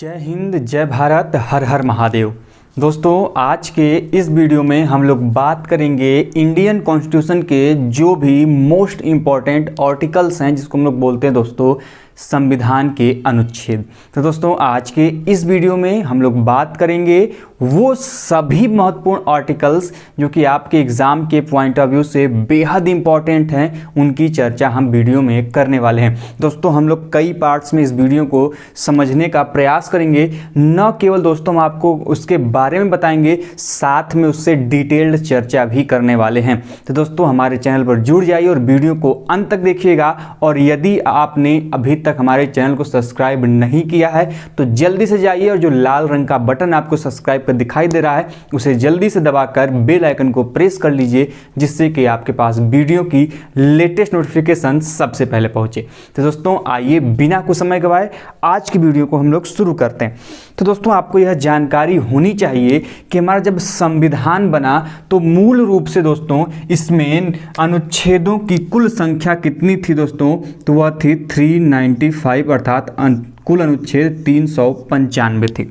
जय हिंद, जय भारत, हर हर महादेव। दोस्तों, आज के इस वीडियो में हम लोग बात करेंगे इंडियन कॉन्स्टिट्यूशन के जो भी मोस्ट इम्पॉर्टेंट आर्टिकल्स हैं, जिसको हम लोग बोलते हैं दोस्तों संविधान के अनुच्छेद। तो दोस्तों, आज के इस वीडियो में हम लोग बात करेंगे वो सभी महत्वपूर्ण आर्टिकल्स जो कि आपके एग्जाम के पॉइंट ऑफ व्यू से बेहद इंपॉर्टेंट हैं, उनकी चर्चा हम वीडियो में करने वाले हैं। दोस्तों, हम लोग कई पार्ट्स में इस वीडियो को समझने का प्रयास करेंगे। न केवल दोस्तों हम आपको उसके बारे में बताएंगे, साथ में उससे डिटेल्ड चर्चा भी करने वाले हैं। तो दोस्तों, हमारे चैनल पर जुड़ जाइए और वीडियो को अंत तक देखिएगा। और यदि आपने अभी तक हमारे चैनल को सब्सक्राइब नहीं किया है तो जल्दी से जाइए और जो लाल रंग का बटन आपको सब्सक्राइब कर दिखाई दे रहा है उसे जल्दी से दबाकर बेल आइकन को प्रेस कर लीजिए, जिससे कि आपके पास वीडियो की लेटेस्ट नोटिफिकेशन सबसे पहले पहुंचे। तो दोस्तों, आइए बिना कुछ समय गवाए आज की वीडियो को हम लोग शुरू करते हैं। तो दोस्तों, आपको यह जानकारी होनी चाहिए कि हमारा जब संविधान बना तो मूल रूप से दोस्तों इसमें अनुच्छेदों की कुल संख्या कितनी थी दोस्तों? तो वह थी 395, अर्थात कुल अनुच्छेद 395 थी।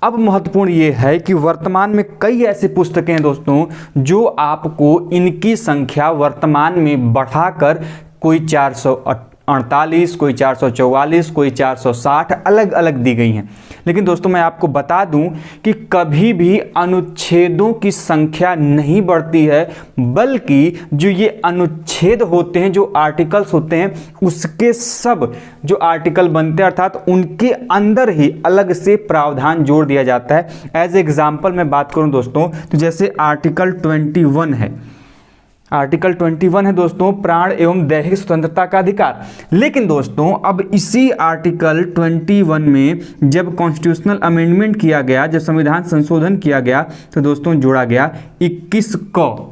अब महत्वपूर्ण ये है कि वर्तमान में कई ऐसे पुस्तकें हैं दोस्तों जो आपको इनकी संख्या वर्तमान में बढ़ाकर कोई 448, कोई 444, कोई 460 अलग अलग दी गई हैं। लेकिन दोस्तों, मैं आपको बता दूं कि कभी भी अनुच्छेदों की संख्या नहीं बढ़ती है, बल्कि जो ये अनुच्छेद होते हैं, जो आर्टिकल्स होते हैं, उसके सब जो आर्टिकल बनते हैं अर्थात उनके अंदर ही अलग से प्रावधान जोड़ दिया जाता है। एज एग्जाम्पल मैं बात करूं दोस्तों, तो जैसे आर्टिकल 21 है। आर्टिकल 21 है दोस्तों, प्राण एवं दैहिक स्वतंत्रता का अधिकार। लेकिन दोस्तों, अब इसी आर्टिकल 21 में जब कॉन्स्टिट्यूशनल अमेंडमेंट किया गया, जब संविधान संशोधन किया गया, तो दोस्तों जोड़ा गया 21 क।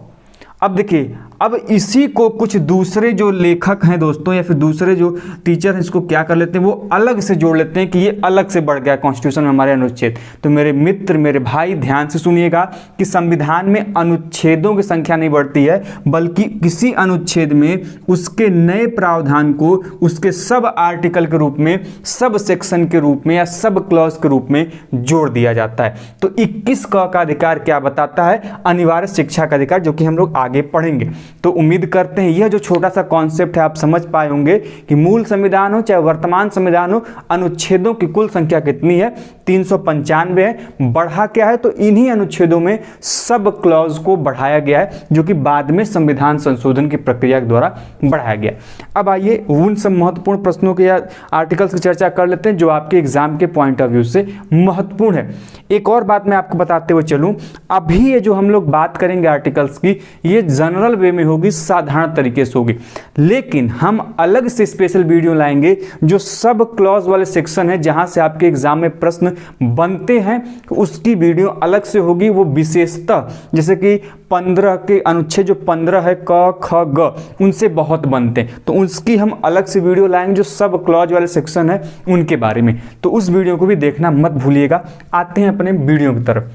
अब देखिए, अब इसी को कुछ दूसरे जो लेखक हैं दोस्तों, या फिर दूसरे जो टीचर हैं, इसको क्या कर लेते हैं, वो अलग से जोड़ लेते हैं कि ये अलग से बढ़ गया कॉन्स्टिट्यूशन में हमारे अनुच्छेद। तो मेरे मित्र, मेरे भाई, ध्यान से सुनिएगा कि संविधान में अनुच्छेदों की संख्या नहीं बढ़ती है, बल्कि किसी अनुच्छेद में उसके नए प्रावधान को उसके सब आर्टिकल के रूप में, सब सेक्शन के रूप में या सब क्लॉज के रूप में जोड़ दिया जाता है। तो 21 क का अधिकार क्या बताता है? अनिवार्य शिक्षा का अधिकार, जो कि हम लोग आगे पढ़ेंगे। तो उम्मीद करते हैं यह जो छोटा सा कॉन्सेप्ट है आप समझ पाए होंगे कि मूल संविधान हो चाहे वर्तमान संविधान हो, अनुच्छेदों की कुल संख्या कितनी है? 395 है। बढ़ा क्या है? तो इन्हीं अनुच्छेदों में सब क्लॉज को बढ़ाया गया है, जो कि बाद में संविधान संशोधन की प्रक्रिया के द्वारा बढ़ाया गया। अब आइए उन सब महत्वपूर्ण प्रश्नों के या आर्टिकल्स की चर्चा कर लेते हैं जो आपके एग्जाम के पॉइंट ऑफ व्यू से महत्वपूर्ण है। एक और बात मैं आपको बताते हुए चलूं, अभी ये जो हम लोग बात करेंगे आर्टिकल्स की, ये जनरल वे में होगी, साधारण तरीके से होगी। लेकिन हम अलग से स्पेशल वीडियो लाएंगे जो सब क्लॉज वाले सेक्शन है, जहां से आपके एग्जाम में प्रश्न बनते हैं, उसकी वीडियो अलग से होगी। वो विशेषतः जैसे कि 15 के अनुच्छेद जो 15 है, क ख ग, उनसे बहुत बनते हैं, तो उसकी हम अलग से वीडियो लाएंगे जो सब क्लॉज वाले सेक्शन है उनके बारे में। तो उस वीडियो को भी देखना मत भूलिएगा। आते हैं अपने वीडियो की तरफ।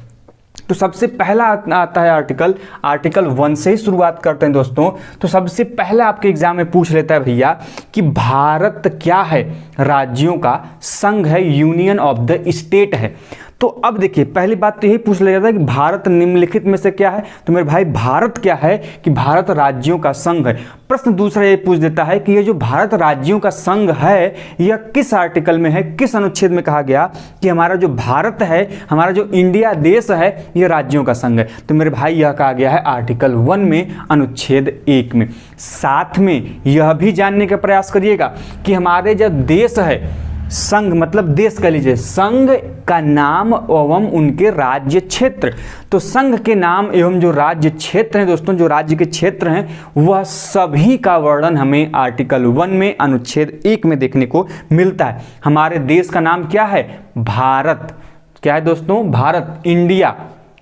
तो सबसे पहला आता है आर्टिकल 1 से ही शुरुआत करते हैं दोस्तों। तो सबसे पहला आपके एग्जाम में पूछ लेता है भैया कि भारत क्या है? राज्यों का संघ है, यूनियन ऑफ द स्टेट है। तो अब देखिए, पहली बात तो यही पूछ लिया जाता है कि भारत निम्नलिखित में से क्या है? तो मेरे भाई, भारत क्या है कि भारत राज्यों का संघ है। प्रश्न दूसरा ये पूछ देता है कि ये जो भारत राज्यों का संघ है, यह किस आर्टिकल में है, किस अनुच्छेद में कहा गया कि हमारा जो भारत है, हमारा जो इंडिया देश है, यह राज्यों का संघ है? तो मेरे भाई, यह कहा गया है आर्टिकल 1 में, अनुच्छेद 1 में। साथ में यह भी जानने का प्रयास करिएगा कि हमारे जो देश है, संघ मतलब देश कह लीजिए, संघ का नाम एवं उनके राज्य क्षेत्र। तो संघ के नाम एवं जो राज्य क्षेत्र हैं दोस्तों, जो राज्य के क्षेत्र हैं, वह सभी का वर्णन हमें आर्टिकल 1 में, अनुच्छेद 1 में देखने को मिलता है। हमारे देश का नाम क्या है? भारत। क्या है दोस्तों? भारत, इंडिया।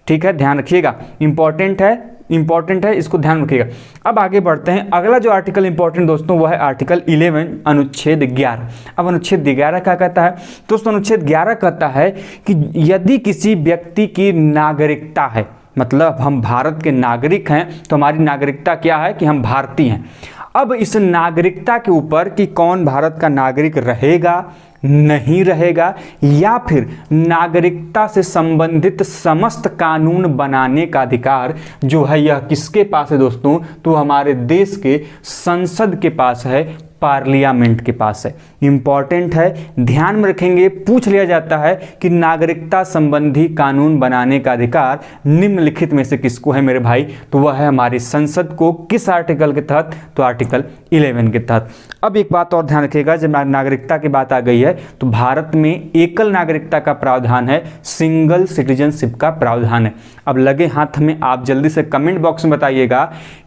ठीक है, ध्यान रखिएगा, इंपॉर्टेंट है, इसको ध्यान रखिएगा। अब आगे बढ़ते हैं। अगला जो आर्टिकल इंपॉर्टेंट दोस्तों, वह है आर्टिकल 11, अनुच्छेद 11। अब अनुच्छेद 11 क्या कहता है दोस्तों? अनुच्छेद 11 कहता है कि यदि किसी व्यक्ति की नागरिकता है, मतलब हम भारत के नागरिक हैं, तो हमारी नागरिकता क्या है कि हम भारतीय हैं। अब इस नागरिकता के ऊपर कि कौन भारत का नागरिक रहेगा, नहीं रहेगा, या फिर नागरिकता से संबंधित समस्त कानून बनाने का अधिकार जो है यह किसके पास है दोस्तों, तो हमारे देश के संसद के पास है, पार्लियामेंट के पास है। इंपॉर्टेंट है, ध्यान में रखेंगे, पूछ लिया जाता है कि नागरिकता संबंधी कानून बनाने का अधिकार निम्नलिखित में से किसको है मेरे भाई, तो वह है हमारी संसद को। किस आर्टिकल के तहत, तो आर्टिकल 11 के तहत। अब एक बात और ध्यान रखिएगा, जब नागरिकता की बात आ गई है तो भारत में एकल नागरिकता का प्रावधान है, सिंगल सिटीजनशिप का प्रावधान है। अब लगे हाथ में, आप जल्दी से कमेंट बॉक्स में बताइएगा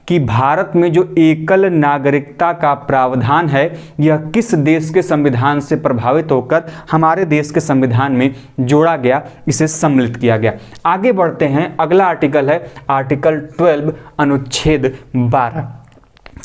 कि भारत में जो एकल नागरिकता का प्रावधान है यह किस देश के संविधान से प्रभावित होकर हमारे देश के संविधान में जोड़ा गया, इसे सम्मिलित किया गया। आगे बढ़ते हैं, अगला आर्टिकल है आर्टिकल 12 अनुच्छेद 12।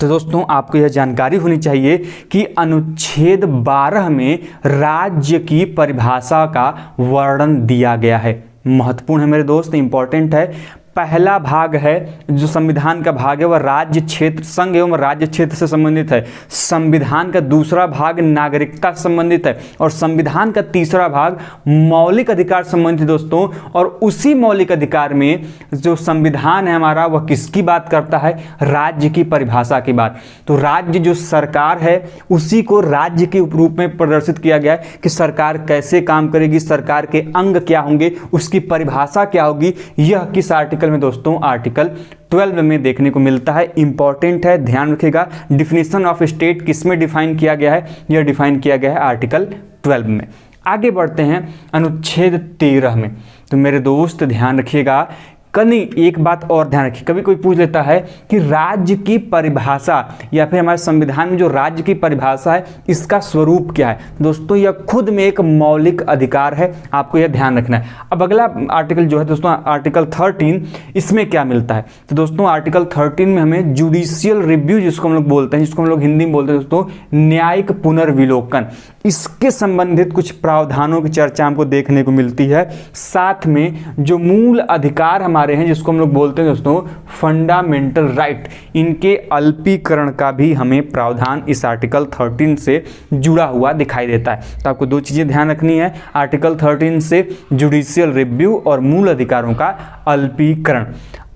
तो दोस्तों आपको यह जानकारी होनी चाहिए कि अनुच्छेद 12 में राज्य की परिभाषा का वर्णन दिया गया है। महत्वपूर्ण है मेरे दोस्त, इंपॉर्टेंट है। पहला भाग है जो संविधान का भाग है वह राज्य क्षेत्र, संघ एवं राज्य क्षेत्र से संबंधित है। संविधान का दूसरा भाग नागरिकता से संबंधित है और संविधान का तीसरा भाग मौलिक अधिकार संबंधित दोस्तों। और उसी मौलिक अधिकार में जो संविधान है हमारा वह किसकी बात करता है, राज्य की परिभाषा की बात। तो राज्य जो सरकार है उसी को राज्य के रूप में प्रदर्शित किया गया है कि सरकार कैसे काम करेगी, सरकार के अंग क्या होंगे, उसकी परिभाषा क्या होगी। यह किस आर्टिकल में दोस्तों, आर्टिकल 12 में देखने को मिलता है। इंपॉर्टेंट है, ध्यान रखिएगा। डिफिनेशन ऑफ स्टेट किसमें डिफाइन किया गया है, यह डिफाइन किया गया है आर्टिकल 12 में। आगे बढ़ते हैं अनुच्छेद 13 में। तो मेरे दोस्त ध्यान रखिएगा, कहीं एक बात और ध्यान रखिए, कभी कोई पूछ लेता है कि राज्य की परिभाषा या फिर हमारे संविधान में जो राज्य की परिभाषा है इसका स्वरूप क्या है। दोस्तों यह खुद में एक मौलिक अधिकार है, आपको यह ध्यान रखना है। अब अगला आर्टिकल जो है दोस्तों आर्टिकल 13, इसमें क्या मिलता है, तो दोस्तों आर्टिकल 13 में हमें जुडिशियल रिव्यू जिसको हम लोग बोलते हैं, जिसको हम लोग हिंदी में बोलते हैं दोस्तों न्यायिक पुनर्विलोकन, इसके संबंधित कुछ प्रावधानों की चर्चा हमको देखने को मिलती है। साथ में जो मूल अधिकार हमारे हैं जिसको हम लोग बोलते हैं दोस्तों फंडामेंटल राइट, इनके अल्पीकरण का भी हमें प्रावधान इस आर्टिकल 13 से जुड़ा हुआ दिखाई देता है। तो आपको दो चीजें ध्यान रखनी है, आर्टिकल 13 से जुडिशियल रिव्यू और मूल अधिकारों का अल्पीकरण।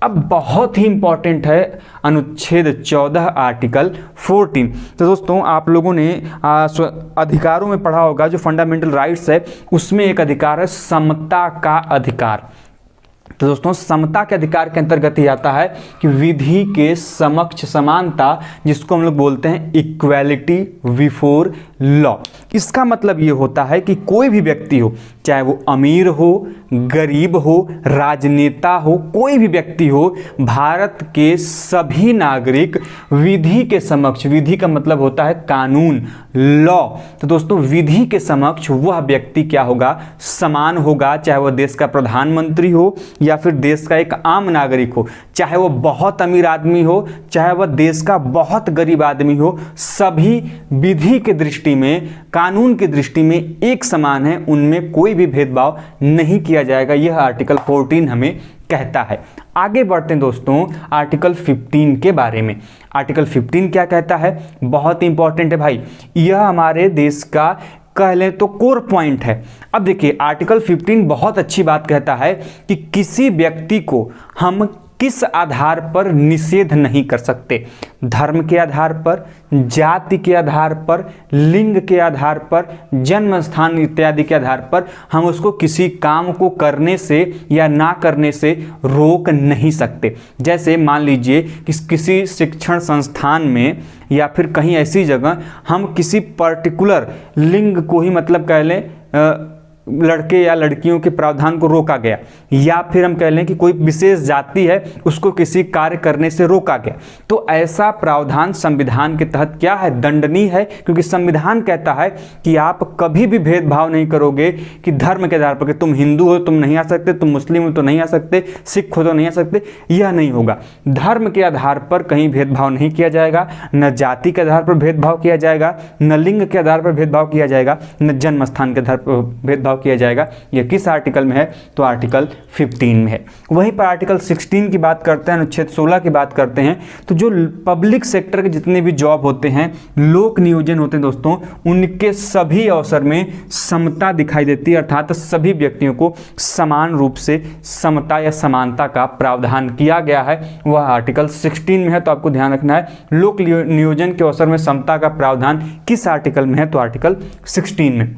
अब बहुत ही इंपॉर्टेंट है अनुच्छेद 14 आर्टिकल 14। तो दोस्तों आप लोगों ने अधिकारों में पढ़ा होगा, जो फंडामेंटल राइट्स है उसमें एक अधिकार है समता का अधिकार। तो दोस्तों समता के अधिकार के अंतर्गत ही आता है कि विधि के समक्ष समानता, जिसको हम लोग बोलते हैं इक्वालिटी बिफोर लॉ। इसका मतलब ये होता है कि कोई भी व्यक्ति हो, चाहे वो अमीर हो, गरीब हो, राजनेता हो, कोई भी व्यक्ति हो, भारत के सभी नागरिक विधि के समक्ष, विधि का मतलब होता है कानून, लॉ। तो दोस्तों विधि के समक्ष वह व्यक्ति क्या होगा, समान होगा, चाहे वह देश का प्रधानमंत्री हो या फिर देश का एक आम नागरिक हो, चाहे वो बहुत अमीर आदमी हो, चाहे वह देश का बहुत गरीब आदमी हो, सभी विधि के दृष्टि में, कानून की दृष्टि में एक समान है, उनमें कोई भी भेदभाव नहीं किया जाएगा। यह आर्टिकल 14 हमें कहता है। आगे बढ़ते हैं दोस्तों आर्टिकल 15 के बारे में। आर्टिकल 15 क्या कहता है, बहुत इंपॉर्टेंट है भाई, यह हमारे देश का कह लें तो कोर पॉइंट है। अब देखिए आर्टिकल 15 बहुत अच्छी बात कहता है कि किसी व्यक्ति को हम किस आधार पर निषेध नहीं कर सकते, धर्म के आधार पर, जाति के आधार पर, लिंग के आधार पर, जन्म स्थान इत्यादि के आधार पर हम उसको किसी काम को करने से या ना करने से रोक नहीं सकते। जैसे मान लीजिए कि किसी शिक्षण संस्थान में या फिर कहीं ऐसी जगह हम किसी पर्टिकुलर लिंग को ही मतलब कह लें लड़के या लड़कियों के प्रावधान को रोका गया, या फिर हम कह लें कि कोई विशेष जाति है उसको किसी कार्य करने से रोका गया, तो ऐसा प्रावधान संविधान के तहत क्या है, दंडनीय है। क्योंकि संविधान कहता है कि आप कभी भी भेदभाव नहीं करोगे कि धर्म के आधार पर, कि तुम हिंदू हो तुम नहीं आ सकते, तुम मुस्लिम हो तो नहीं आ सकते, सिख हो तो नहीं आ सकते, यह नहीं होगा। धर्म के आधार पर कहीं भेदभाव नहीं किया जाएगा, न जाति के आधार पर भेदभाव किया जाएगा, न लिंग के आधार पर भेदभाव किया जाएगा, न जन्म स्थान के आधार पर भेदभाव प्रभाव किया जाएगा। यह किस आर्टिकल में है? तो आर्टिकल 15 में है। वहीं पर आर्टिकल 16 की बात करते हैं, अनुच्छेद 16 की बात करते हैं, तो जो पब्लिक सेक्टर के जितने भी जॉब होते हैं, लोक नियोजन होते हैं दोस्तों, उनके सभी अवसर में समता दिखाई देती है, अर्थात सभी व्यक्तियों को समान रूप से समता या समानता का प्रावधान किया गया है, वह आर्टिकल 16 में है। तो आपको ध्यान रखना है लोक नियोजन के अवसर में समता का प्रावधान किस आर्टिकल में है? तो आर्टिकल 16 में।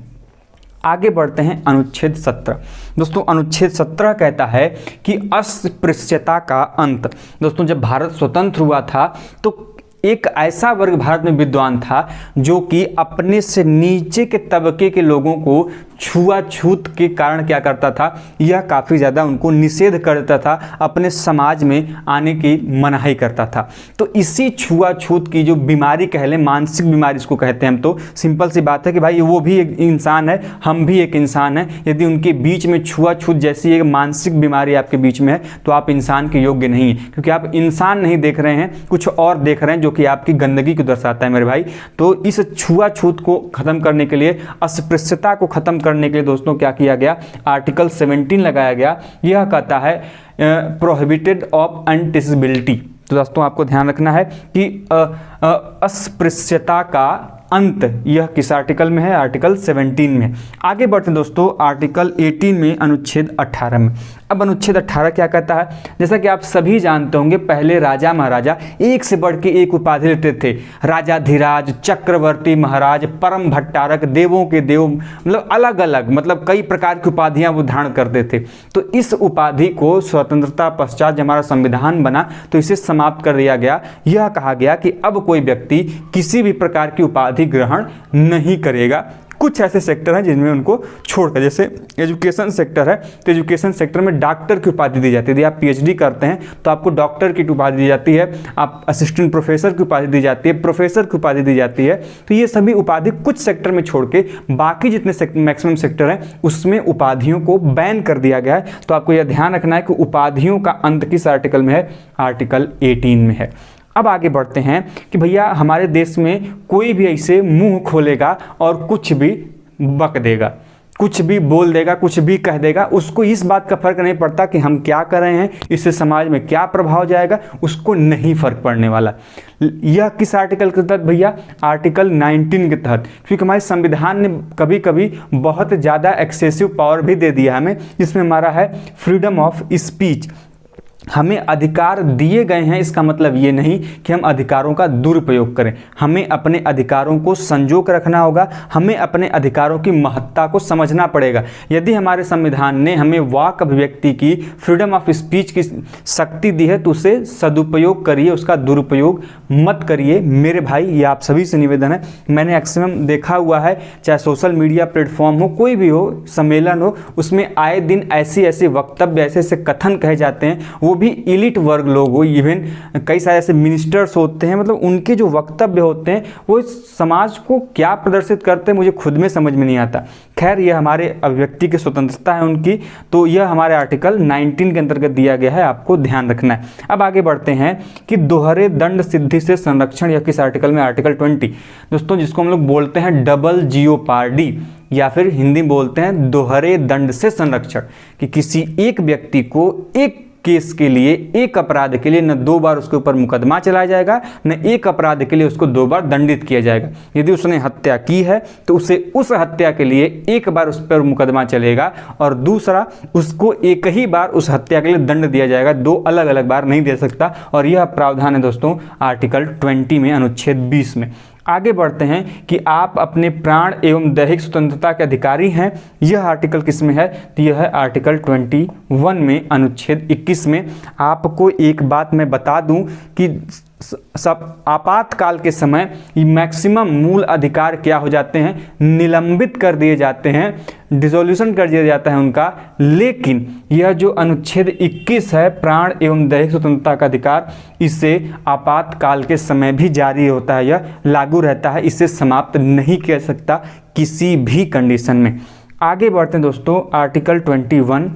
आगे बढ़ते हैं अनुच्छेद 17। दोस्तों अनुच्छेद 17 कहता है कि अस्पृश्यता का अंत। दोस्तों जब भारत स्वतंत्र हुआ था तो एक ऐसा वर्ग भारत में विद्वान था जो कि अपने से नीचे के तबके के लोगों को छुआछूत के कारण क्या करता था, यह काफ़ी ज़्यादा उनको निषेध करता था, अपने समाज में आने की मनाही करता था। तो इसी छुआछूत की जो बीमारी कह लें, मानसिक बीमारी इसको कहते हैं हम, तो सिंपल सी बात है कि भाई वो भी एक इंसान है, हम भी एक इंसान है। यदि उनके बीच में छुआछूत जैसी एक मानसिक बीमारी आपके बीच में है तो आप इंसान के योग्य नहीं हैं, क्योंकि आप इंसान नहीं देख रहे हैं, कुछ और देख रहे हैं जो कि आपकी गंदगी को दर्शाता है मेरे भाई। तो इस छुआछूत को खत्म करने के लिए, अस्पृश्यता को खत्म करने के लिए दोस्तों क्या किया गया? आर्टिकल 17 लगाया गया। यह कहता है प्रोहिबिटेड ऑफ अनटिसेबिलिटी। तो दोस्तों आपको ध्यान रखना है कि अस्पृश्यता का अंत यह किस आर्टिकल में है? आर्टिकल 17 में। आगे बढ़ते हैं दोस्तों आर्टिकल 18 में, अनुच्छेद 18 में। अब अनुच्छेद 18 क्या कहता है? जैसा कि आप सभी जानते होंगे, पहले राजा महाराजा एक से बढ़ के एक उपाधि लेते थे। राजाधिराज, चक्रवर्ती महाराज, परम भट्टारक, देवों के देव, मतलब अलग अलग, मतलब कई प्रकार की उपाधियां वो धारण करते थे। तो इस उपाधि को स्वतंत्रता पश्चात जब हमारा संविधान बना तो इसे समाप्त कर दिया गया। यह कहा गया कि अब कोई व्यक्ति किसी भी प्रकार की उपाधि ग्रहण नहीं करेगा। कुछ ऐसे सेक्टर हैं जिनमें उनको छोड़कर, जैसे एजुकेशन सेक्टर है, तो एजुकेशन सेक्टर में डॉक्टर की उपाधि दी जाती है। यदि आप पीएचडी करते हैं तो आपको डॉक्टर की उपाधि दी जाती है, आप असिस्टेंट प्रोफेसर की उपाधि दी जाती है, प्रोफेसर की उपाधि दी जाती है। तो ये सभी उपाधि कुछ सेक्टर में छोड़ के बाकी जितने मैक्सिमम सेक्टर हैं उसमें उपाधियों को बैन कर दिया गया है। तो आपको यह ध्यान रखना है कि उपाधियों का अंत किस आर्टिकल में है? आर्टिकल 18 में है। अब आगे बढ़ते हैं कि भैया हमारे देश में कोई भी ऐसे मुंह खोलेगा और कुछ भी बक देगा, कुछ भी बोल देगा, कुछ भी कह देगा, उसको इस बात का फर्क नहीं पड़ता कि हम क्या कर रहे हैं, इससे समाज में क्या प्रभाव जाएगा, उसको नहीं फर्क पड़ने वाला। यह किस आर्टिकल के तहत भैया? आर्टिकल 19 के तहत। क्योंकि हमारे संविधान ने कभी कभी बहुत ज़्यादा एक्सेसिव पावर भी दे दिया हमें, जिसमें हमारा है फ्रीडम ऑफ स्पीच। हमें अधिकार दिए गए हैं, इसका मतलब ये नहीं कि हम अधिकारों का दुरुपयोग करें। हमें अपने अधिकारों को संजो कर रखना होगा, हमें अपने अधिकारों की महत्ता को समझना पड़ेगा। यदि हमारे संविधान ने हमें वाक अभिव्यक्ति की, फ्रीडम ऑफ स्पीच की शक्ति दी है तो उसे सदुपयोग करिए, उसका दुरुपयोग मत करिए मेरे भाई। ये आप सभी से निवेदन है। मैंने मैक्सिमम देखा हुआ है, चाहे सोशल मीडिया प्लेटफॉर्म हो, कोई भी हो, सम्मेलन हो, उसमें आए दिन ऐसे ऐसे वक्तव्य, ऐसे ऐसे कथन कहे जाते हैं, वो भी इलिट वर्ग लोग हो, इवन कई सारे ऐसे मिनिस्टर्स होते हैं, मतलब उनके जो वक्तव्य होते हैं वो समाज को क्या प्रदर्शित करते हैं मुझे खुद में समझ में नहीं आता। खैर यह हमारे अभिव्यक्ति की स्वतंत्रता है उनकी, तो यह हमारे आर्टिकल 19 के अंतर्गत दिया गया है, आपको ध्यान रखना है। अब आगे बढ़ते हैं कि दोहरे दंड सिद्धि से संरक्षण, यह किस आर्टिकल में? आर्टिकल 20 दोस्तों, जिसको हम लोग बोलते हैं डबल जियोपार्डी या फिर हिंदी बोलते हैं दोहरे दंड से संरक्षण, कि किसी एक व्यक्ति को एक केस के लिए, एक अपराध के लिए न 2 बार उसके ऊपर मुकदमा चलाया जाएगा, न एक अपराध के लिए उसको 2 बार दंडित किया जाएगा। यदि उसने हत्या की है तो उसे उस हत्या के लिए एक बार उस पर मुकदमा चलेगा और दूसरा उसको एक ही बार उस हत्या के लिए दंड दिया जाएगा, 2 अलग अलग बार नहीं दे सकता। और यह प्रावधान है दोस्तों आर्टिकल 20 में, अनुच्छेद 20 में। आगे बढ़ते हैं कि आप अपने प्राण एवं दैहिक स्वतंत्रता के अधिकारी हैं। यह आर्टिकल किस में है? तो यह है आर्टिकल 21 में, अनुच्छेद 21 में। आपको एक बात मैं बता दूं कि सब आपातकाल के समय मैक्सिमम मूल अधिकार क्या हो जाते हैं? निलंबित कर दिए जाते हैं, डिसोल्यूशन कर दिया जाता है उनका। लेकिन यह जो अनुच्छेद 21 है, प्राण एवं दैहिक स्वतंत्रता का अधिकार, इससे आपातकाल के समय भी जारी होता है, यह लागू रहता है, इसे समाप्त नहीं किया सकता किसी भी कंडीशन में। आगे बढ़ते हैं दोस्तों आर्टिकल 21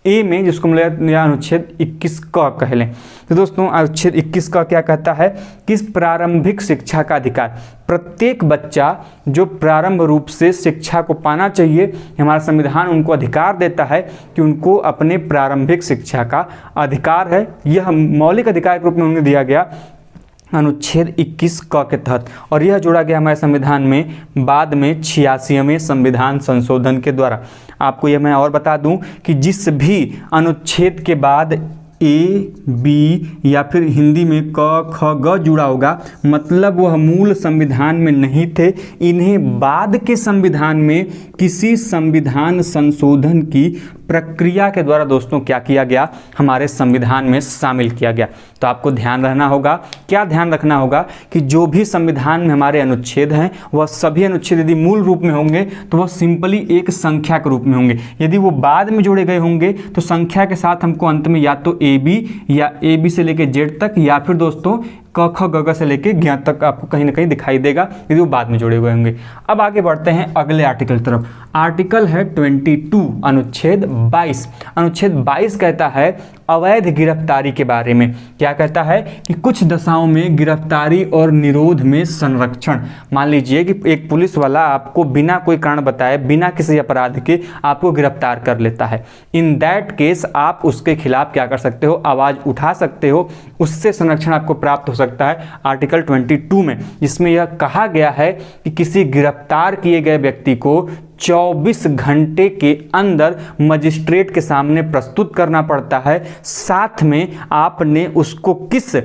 ए में, जिसको हम अनुच्छेद 21 क कह लें। तो दोस्तों अनुच्छेद 21 का क्या कहता है कि प्रारंभिक शिक्षा का अधिकार, प्रत्येक बच्चा जो प्रारंभ रूप से शिक्षा को पाना चाहिए, हमारा संविधान उनको अधिकार देता है कि उनको अपने प्रारंभिक शिक्षा का अधिकार है। यह मौलिक अधिकार के रूप में उन्हें दिया गया अनुच्छेद 21 क के तहत, और यह जोड़ा गया हमारे संविधान में बाद में 86वें संविधान संशोधन के द्वारा। आपको यह मैं और बता दूं कि जिस भी अनुच्छेद के बाद ए, बी या फिर हिंदी में क, ख, ग जुड़ा होगा, मतलब वह मूल संविधान में नहीं थे, इन्हें बाद के संविधान में किसी संविधान संशोधन की प्रक्रिया के द्वारा दोस्तों क्या किया गया, हमारे संविधान में शामिल किया गया। तो आपको ध्यान रहना होगा, क्या ध्यान रखना होगा कि जो भी संविधान में हमारे अनुच्छेद हैं वह सभी अनुच्छेद यदि मूल रूप में होंगे तो वह सिंपली एक संख्या के रूप में होंगे। यदि वो बाद में जोड़े गए होंगे तो संख्या के साथ हमको अंत में या तो ए बी या ए बी से लेकर जेड तक, या फिर दोस्तों क ख ग से लेके ज्ञ तक आपको कहीं ना कहीं दिखाई देगा यदि वो बाद में जुड़े हुए होंगे। अब आगे बढ़ते हैं अगले आर्टिकल तरफ। आर्टिकल है 22 अनुच्छेद 22। अनुच्छेद 22 कहता है अवैध गिरफ्तारी के बारे में। क्या कहता है कि कुछ दशाओं में गिरफ्तारी और निरोध में संरक्षण। मान लीजिए कि एक पुलिस वाला आपको बिना कोई कारण बताए, बिना किसी अपराध के आपको गिरफ्तार कर लेता है। इन दैट केस आप उसके खिलाफ क्या कर सकते हो, आवाज़ उठा सकते हो, उससे संरक्षण आपको प्राप्त हो सकता है आर्टिकल 22 में, जिसमें यह कहा गया है कि किसी गिरफ्तार किए गए व्यक्ति को 24 घंटे के अंदर मजिस्ट्रेट के सामने प्रस्तुत करना पड़ता है। साथ में आपने उसको किस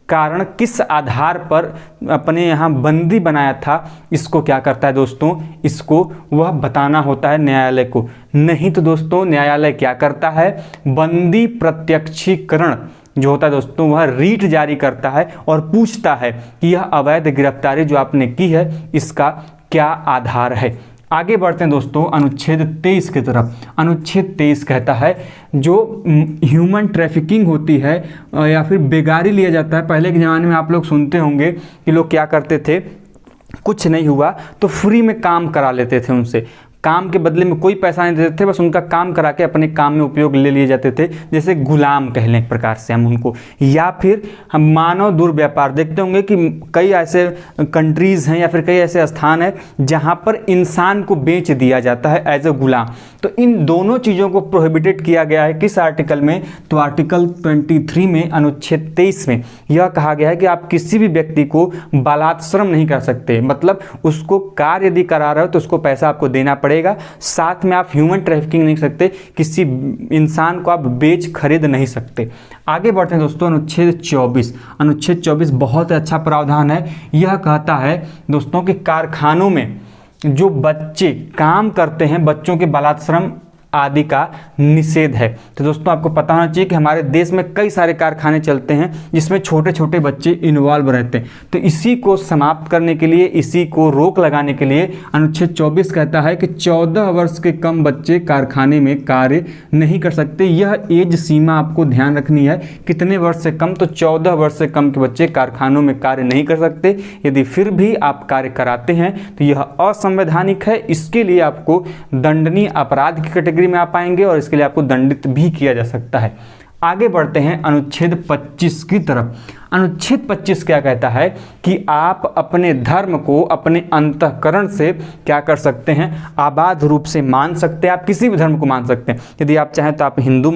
कारण, किस आधार पर अपने यहाँ बंदी बनाया था, इसको क्या करता है दोस्तों, इसको वह बताना होता है न्यायालय को। नहीं तो दोस्तों न्यायालय क्या करता है, बंदी प्रत्यक्षीकरण जो होता है दोस्तों वह रीट जारी करता है और पूछता है कि यह अवैध गिरफ्तारी जो आपने की है इसका क्या आधार है। आगे बढ़ते हैं दोस्तों अनुच्छेद 23 की तरफ। अनुच्छेद 23 कहता है जो ह्यूमन ट्रैफिकिंग होती है या फिर बेगारी लिया जाता है। पहले के ज़माने में आप लोग सुनते होंगे कि लोग क्या करते थे, कुछ नहीं हुआ तो फ्री में काम करा लेते थे उनसे, काम के बदले में कोई पैसा नहीं देते थे, बस उनका काम करा के अपने काम में उपयोग ले लिए जाते थे, जैसे गुलाम कह लें एक प्रकार से हम उनको। या फिर हम मानव दुर्व्यापार देखते होंगे कि कई ऐसे कंट्रीज़ हैं या फिर कई ऐसे स्थान हैं जहां पर इंसान को बेच दिया जाता है एज ए गुलाम। तो इन दोनों चीज़ों को प्रोहिबिटेड किया गया है किस आर्टिकल में, तो आर्टिकल 23 में अनुच्छेद 23 में यह कहा गया है कि आप किसी भी व्यक्ति को बलात्श्रम नहीं कर सकते, मतलब उसको कार्य यदि करा रहे हो तो उसको पैसा आपको देना पड़ेगा। साथ में आप ह्यूमन ट्रैफिकिंग नहीं सकते, किसी इंसान को आप बेच खरीद नहीं सकते। आगे बढ़ते हैं दोस्तों अनुच्छेद 24। अनुच्छेद 24 बहुत अच्छा प्रावधान है। यह कहता है दोस्तों कि कारखानों में जो बच्चे काम करते हैं, बच्चों के बलात्श्रम आदि का निषेध है। तो दोस्तों आपको पता होना चाहिए कि हमारे देश में कई सारे कारखाने चलते हैं जिसमें छोटे छोटे बच्चे इन्वॉल्व रहते हैं। तो इसी को समाप्त करने के लिए, इसी को रोक लगाने के लिए अनुच्छेद 24 कहता है कि 14 वर्ष के कम बच्चे कारखाने में कार्य नहीं कर सकते। यह एज सीमा आपको ध्यान रखनी है, कितने वर्ष से कम, तो 14 वर्ष से कम के बच्चे कारखानों में कार्य नहीं कर सकते। यदि फिर भी आप कार्य कराते हैं तो यह असंवैधानिक है। इसके लिए आपको दंडनीय अपराध की कैटेगरी में आप आएंगे और इसके लिए आपको दंडित भी किया जा सकता है। आगे बढ़ते हैं अनुच्छेद 25 की तरफ। अनुच्छेद 25 क्या कहता है कि आप अपने धर्म को अपने अंतःकरण से क्या कर सकते हैं, आबाद रूप से मान सकते हैं। आप किसी भी धर्म को मान सकते हैं। यदि आप चाहें तो आप हिंदू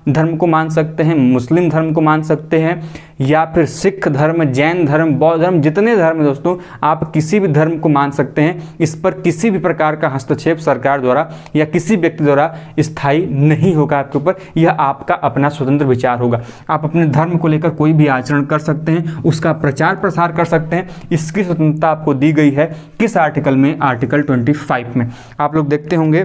धर्म को मान सकते हैं, मुस्लिम धर्म को मान सकते हैं, या फिर सिख धर्म, जैन धर्म, बौद्ध धर्म, जितने धर्म है दोस्तों आप किसी भी धर्म को मान सकते हैं। इस पर किसी भी प्रकार का हस्तक्षेप सरकार द्वारा या किसी व्यक्ति द्वारा स्थायी नहीं होगा आपके ऊपर। यह आपका अपना स्वतंत्र विचार होगा। आप अपने धर्म को लेकर कोई भी आचरण कर सकते हैं, उसका प्रचार प्रसार कर सकते हैं। इसकी स्वतंत्रता आपको दी गई है किस आर्टिकल में, आर्टिकल 25 में। आप लोग देखते होंगे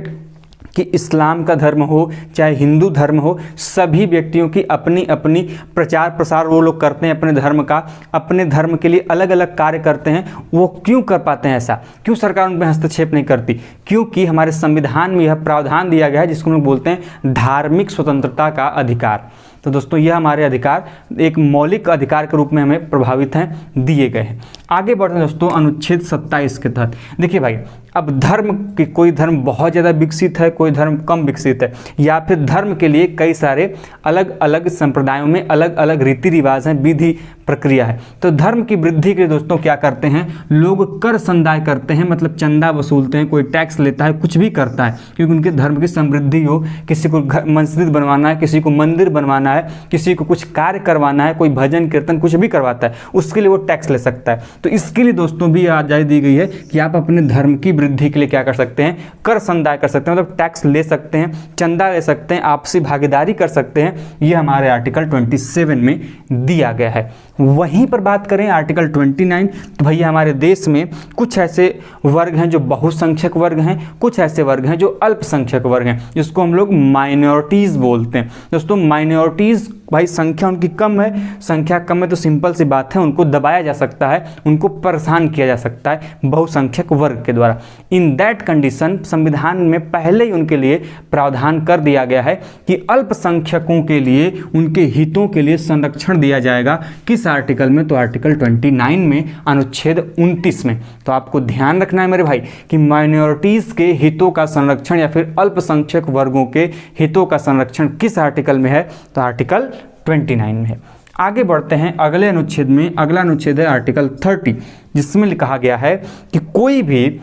कि इस्लाम का धर्म हो चाहे हिंदू धर्म हो, सभी व्यक्तियों की अपनी अपनी प्रचार प्रसार वो लोग करते हैं अपने धर्म का, अपने धर्म के लिए अलग अलग कार्य करते हैं। वो क्यों कर पाते हैं ऐसा, क्यों सरकार उन पर हस्तक्षेप नहीं करती? क्योंकि हमारे संविधान में यह प्रावधान दिया गया है जिसको हम बोलते हैं धार्मिक स्वतंत्रता का अधिकार। तो दोस्तों यह हमारे अधिकार एक मौलिक अधिकार के रूप में हमें प्रभावित हैं, दिए गए हैं। आगे बढ़ते हैं दोस्तों अनुच्छेद 27 के तहत। देखिए भाई, अब धर्म की कोई धर्म बहुत ज़्यादा विकसित है, कोई धर्म कम विकसित है, या फिर धर्म के लिए कई सारे अलग अलग संप्रदायों में अलग अलग रीति रिवाज हैं, विधि प्रक्रिया है। तो धर्म की वृद्धि के लिए दोस्तों क्या करते हैं, लोग कर संदाय करते हैं, मतलब चंदा वसूलते हैं, कोई टैक्स लेता है, कुछ भी करता है, क्योंकि उनके धर्म की समृद्धि हो। किसी को मस्जिद बनवाना है, किसी को मंदिर बनवाना है, किसी को कुछ कार्य करवाना है, कोई भजन कीर्तन कुछ भी करवाता है, उसके लिए वो टैक्स ले सकता है। तो इसके लिए दोस्तों भी आज़ादी दी गई है कि आप अपने धर्म की वृद्धि के लिए क्या कर सकते हैं, कर संदाय कर सकते हैं, मतलब टैक्स ले सकते हैं, चंदा ले सकते हैं, आपसी भागीदारी कर सकते हैं। ये हमारे आर्टिकल 27 में दिया गया है। वहीं पर बात करें आर्टिकल 29, तो भैया हमारे देश में कुछ ऐसे वर्ग हैं जो बहुसंख्यक वर्ग हैं, कुछ ऐसे वर्ग हैं जो अल्पसंख्यक वर्ग हैं, जिसको हम लोग माइनॉरिटीज़ बोलते हैं। दोस्तों माइनॉरिटीज़ भाई संख्या उनकी कम है, संख्या कम है तो सिंपल सी बात है, उनको दबाया जा सकता है, उनको परेशान किया जा सकता है बहुसंख्यक वर्ग के द्वारा। इन दैट कंडीशन संविधान में पहले ही उनके लिए प्रावधान कर दिया गया है कि अल्पसंख्यकों के लिए उनके हितों के लिए संरक्षण दिया जाएगा। किस आर्टिकल में, तो आर्टिकल 29 में, अनुच्छेद 29 में। तो आपको ध्यान रखना है मेरे भाई कि माइनॉरिटीज़ के हितों का संरक्षण या फिर अल्पसंख्यक वर्गों के हितों का संरक्षण किस आर्टिकल में है, तो आर्टिकल 29 में है। आगे बढ़ते हैं अगले अनुच्छेद में। अगला अनुच्छेद है आर्टिकल 30, जिसमें कहा गया है कि कोई भी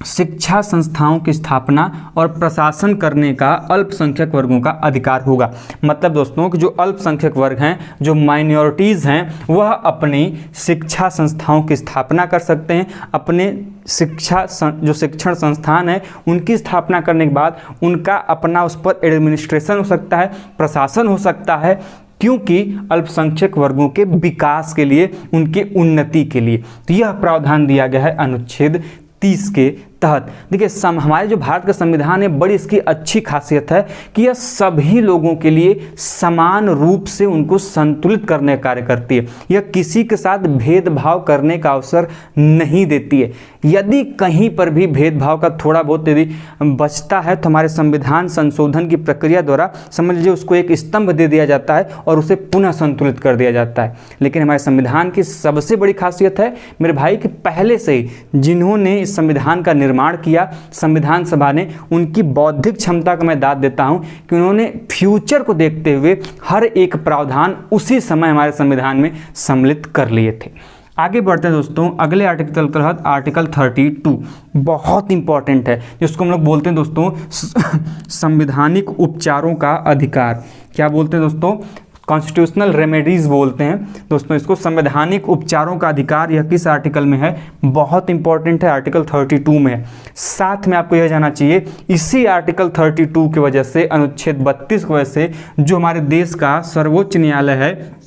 शिक्षा संस्थाओं की स्थापना और प्रशासन करने का अल्पसंख्यक वर्गों का अधिकार होगा। मतलब दोस्तों कि जो अल्पसंख्यक वर्ग हैं, जो माइनॉरिटीज़ हैं, वह अपनी शिक्षा संस्थाओं की स्थापना कर सकते हैं। अपने जो शिक्षण संस्थान है उनकी स्थापना करने के बाद उनका अपना उस पर एडमिनिस्ट्रेशन हो सकता है, प्रशासन हो सकता है, क्योंकि अल्पसंख्यक वर्गों के विकास के लिए, उनके उन्नति के लिए। तो यह प्रावधान दिया गया है अनुच्छेद 30 के तहत। देखिए हमारे जो भारत का संविधान है, बड़ी इसकी अच्छी खासियत है कि यह सभी लोगों के लिए समान रूप से उनको संतुलित करने का कार्य करती है। यह किसी के साथ भेदभाव करने का अवसर नहीं देती है। यदि कहीं पर भी भेदभाव का थोड़ा बहुत यदि बचता है तो हमारे संविधान संशोधन की प्रक्रिया द्वारा समझ लीजिए उसको एक स्तंभ दे दिया जाता है और उसे पुनः संतुलित कर दिया जाता है। लेकिन हमारे संविधान की सबसे बड़ी खासियत है मेरे भाई कि पहले से ही जिन्होंने इस संविधान का निर्माण किया, संविधान सभा ने, उनकी बौद्धिक क्षमता को मैं दाद देता हूं कि उन्होंने फ्यूचर को देखते हुए हर एक प्रावधान उसी समय हमारे संविधान में सम्मिलित कर लिए थे। आगे बढ़ते हैं दोस्तों अगले आर्टिकल के तहत आर्टिकल 32 बहुत इंपॉर्टेंट है, जिसको हम लोग बोलते हैं दोस्तों संवैधानिक उपचारों का अधिकार। क्या बोलते हैं दोस्तों, कॉन्स्टिट्यूशनल रेमेडीज बोलते हैं दोस्तों इसको। संवैधानिक उपचारों का अधिकार यह किस आर्टिकल में है, बहुत इंपॉर्टेंट है, आर्टिकल 32 में है। साथ में आपको यह जानना चाहिए इसी आर्टिकल 32 की वजह से, अनुच्छेद 32 की वजह से, जो हमारे देश का सर्वोच्च न्यायालय है,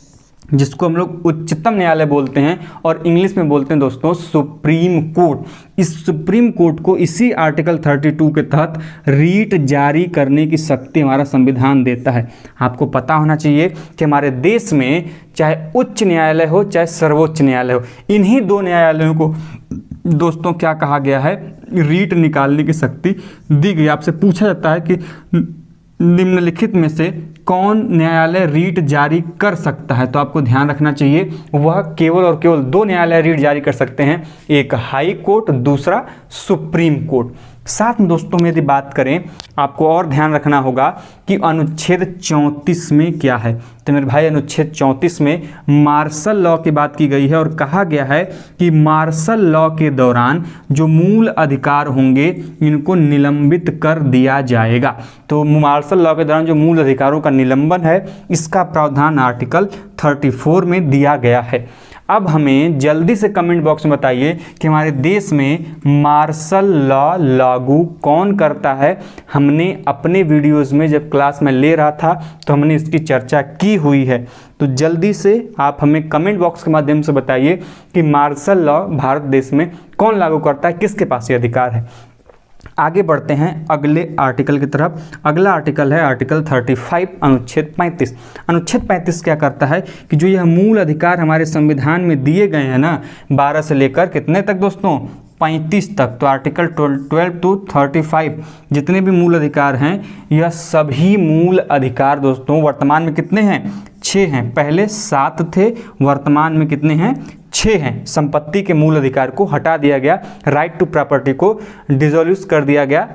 जिसको हम लोग उच्चतम न्यायालय बोलते हैं और इंग्लिश में बोलते हैं दोस्तों सुप्रीम कोर्ट, इस सुप्रीम कोर्ट को इसी आर्टिकल 32 के तहत रीट जारी करने की शक्ति हमारा संविधान देता है। आपको पता होना चाहिए कि हमारे देश में चाहे उच्च न्यायालय हो चाहे सर्वोच्च न्यायालय हो, इन्हीं दो न्यायालयों को दोस्तों क्या कहा गया है, रीट निकालने की शक्ति दी गई। आपसे पूछा जाता है कि निम्नलिखित में से कौन न्यायालय रीट जारी कर सकता है, तो आपको ध्यान रखना चाहिए वह केवल और केवल दो न्यायालय रीट जारी कर सकते हैं, एक हाई कोर्ट, दूसरा सुप्रीम कोर्ट। साथ में दोस्तों में यदि बात करें, आपको और ध्यान रखना होगा कि अनुच्छेद 34 में क्या है। तो मेरे भाई अनुच्छेद 34 में मार्शल लॉ की बात की गई है और कहा गया है कि मार्शल लॉ के दौरान जो मूल अधिकार होंगे इनको निलंबित कर दिया जाएगा। तो मार्शल लॉ के दौरान जो मूल अधिकारों का निलंबन है, इसका प्रावधान आर्टिकल 34 में दिया गया है। अब हमें जल्दी से कमेंट बॉक्स में बताइए कि हमारे देश में मार्शल लॉ लागू कौन करता है। हमने अपने वीडियोस में जब क्लास में ले रहा था तो हमने इसकी चर्चा की हुई है, तो जल्दी से आप हमें कमेंट बॉक्स के माध्यम से बताइए कि मार्शल लॉ भारत देश में कौन लागू करता है, किसके पास ये अधिकार है। आगे बढ़ते हैं अगले आर्टिकल की तरफ। अगला आर्टिकल है आर्टिकल 35 अनुच्छेद 35। अनुच्छेद 35 क्या करता है कि जो यह मूल अधिकार हमारे संविधान में दिए गए हैं ना, 12 से लेकर कितने तक दोस्तों, 35 तक, तो आर्टिकल 12 to 35 जितने भी मूल अधिकार हैं, यह सभी मूल अधिकार दोस्तों वर्तमान में कितने हैं, 6 हैं। पहले 7 थे, वर्तमान में कितने हैं, 6 हैं। संपत्ति के मूल अधिकार को हटा दिया गया, राइट टू प्रॉपर्टी को डिसॉल्व कर दिया गया,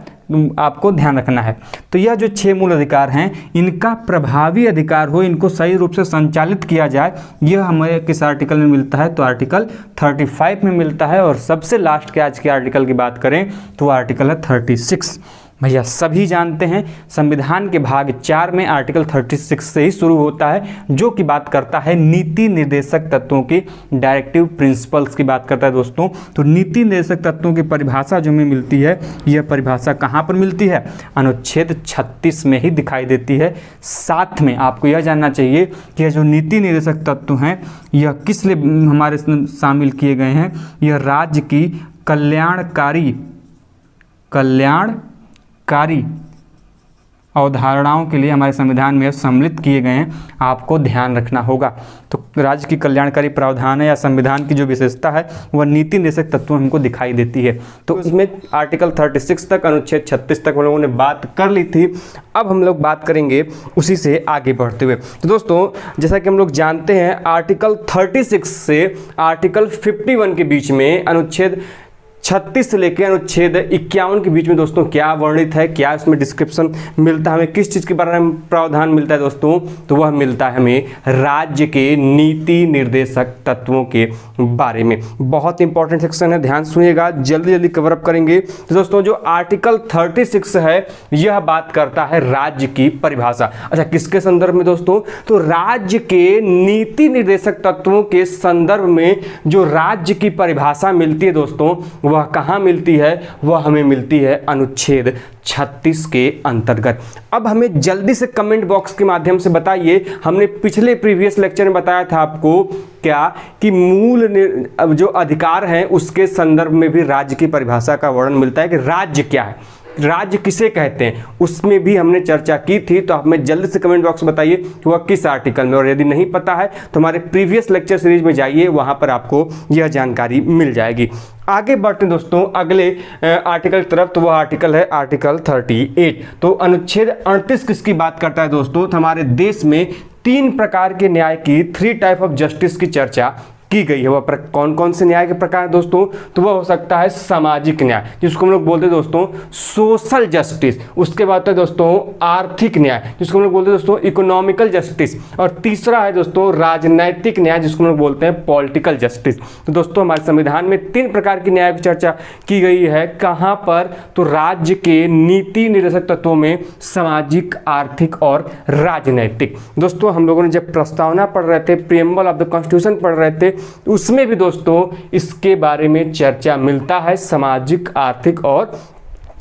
आपको ध्यान रखना है। तो यह जो 6 मूल अधिकार हैं, इनका प्रभावी अधिकार हो, इनको सही रूप से संचालित किया जाए, यह हमें किस आर्टिकल में मिलता है? तो आर्टिकल 35 में मिलता है। और सबसे लास्ट के आज के आर्टिकल की बात करें तो आर्टिकल है 36। भैया सभी जानते हैं संविधान के भाग 4 में आर्टिकल 36 से ही शुरू होता है, जो कि बात करता है नीति निर्देशक तत्वों की, डायरेक्टिव प्रिंसिपल्स की बात करता है दोस्तों। तो नीति निर्देशक तत्वों की परिभाषा जो हमें मिलती है, यह परिभाषा कहाँ पर मिलती है? अनुच्छेद 36 में ही दिखाई देती है। साथ में आपको यह जानना चाहिए कि यह जो नीति निर्देशक तत्व हैं, यह किस लिए हमारे शामिल किए गए हैं? यह राज्य की कल्याणकारी अवधारणाओं के लिए हमारे संविधान में सम्मिलित किए गए हैं, आपको ध्यान रखना होगा। तो राज्य की कल्याणकारी प्रावधान है या संविधान की जो विशेषता है वह नीति निर्देशक तत्व हमको दिखाई देती है। तो इसमें आर्टिकल 36 तक, अनुच्छेद 36 तक हम लोगों ने बात कर ली थी। अब हम लोग बात करेंगे उसी से आगे बढ़ते हुए। तो दोस्तों जैसा कि हम लोग जानते हैं, आर्टिकल 36 से आर्टिकल 51 के बीच में, अनुच्छेद 36 से लेकर अनुच्छेद 51 के बीच में दोस्तों क्या वर्णित है, क्या इसमें डिस्क्रिप्शन मिलता है, हमें किस चीज़ के बारे में प्रावधान मिलता है दोस्तों? तो वह मिलता है हमें राज्य के नीति निर्देशक तत्वों के बारे में। बहुत इंपॉर्टेंट सेक्शन है, ध्यान सुनिएगा, जल्दी जल्दी कवर अप करेंगे। तो दोस्तों जो आर्टिकल 36 है, यह बात करता है राज्य की परिभाषा। अच्छा, किसके संदर्भ में दोस्तों? तो राज्य के नीति निर्देशक तत्वों के संदर्भ में जो राज्य की परिभाषा मिलती है दोस्तों, वह कहाँ मिलती है? वह हमें मिलती है अनुच्छेद 36 के अंतर्गत। अब हमें जल्दी से कमेंट बॉक्स के माध्यम से बताइए, हमने पिछले प्रीवियस लेक्चर में बताया था आपको क्या कि मूल जो अधिकार हैं उसके संदर्भ में भी राज्य की परिभाषा का वर्णन मिलता है कि राज्य क्या है, राज्य किसे कहते हैं, उसमें भी हमने चर्चा की थी। तो हमें जल्दी से कमेंट बॉक्स में बताइए कि वह किस आर्टिकल में, और यदि नहीं पता है तो हमारे प्रीवियस लेक्चर सीरीज में जाइए, वहां पर आपको यह जानकारी मिल जाएगी। आगे बढ़ते हैं दोस्तों अगले आर्टिकल की तरफ। तो वह आर्टिकल है आर्टिकल 38। तो अनुच्छेद 38 किसकी बात करता है दोस्तों? तो हमारे देश में 3 प्रकार के न्याय की, 3 टाइप ऑफ जस्टिस की चर्चा की गई है। वह कौन कौन से न्याय के प्रकार है दोस्तों? तो वह हो सकता है सामाजिक न्याय, जिसको हम लोग बोलते हैं दोस्तों सोशल जस्टिस। उसके बाद है दोस्तों आर्थिक न्याय, जिसको हम लोग बोलते हैं दोस्तों इकोनॉमिकल जस्टिस। और तीसरा है दोस्तों राजनैतिक न्याय, जिसको हम लोग बोलते हैं पॉलिटिकल जस्टिस। तो दोस्तों हमारे संविधान में 3 प्रकार की न्याय की चर्चा की गई है। कहाँ पर? तो राज्य के नीति निर्देशक तत्वों में सामाजिक, आर्थिक और राजनैतिक। दोस्तों हम लोगों ने जब प्रस्तावना पढ़ रहे थे, प्रीएम्बल ऑफ द कॉन्स्टिट्यूशन पढ़ रहे थे, उसमें भी दोस्तों इसके बारे में चर्चा मिलता है, सामाजिक, आर्थिक और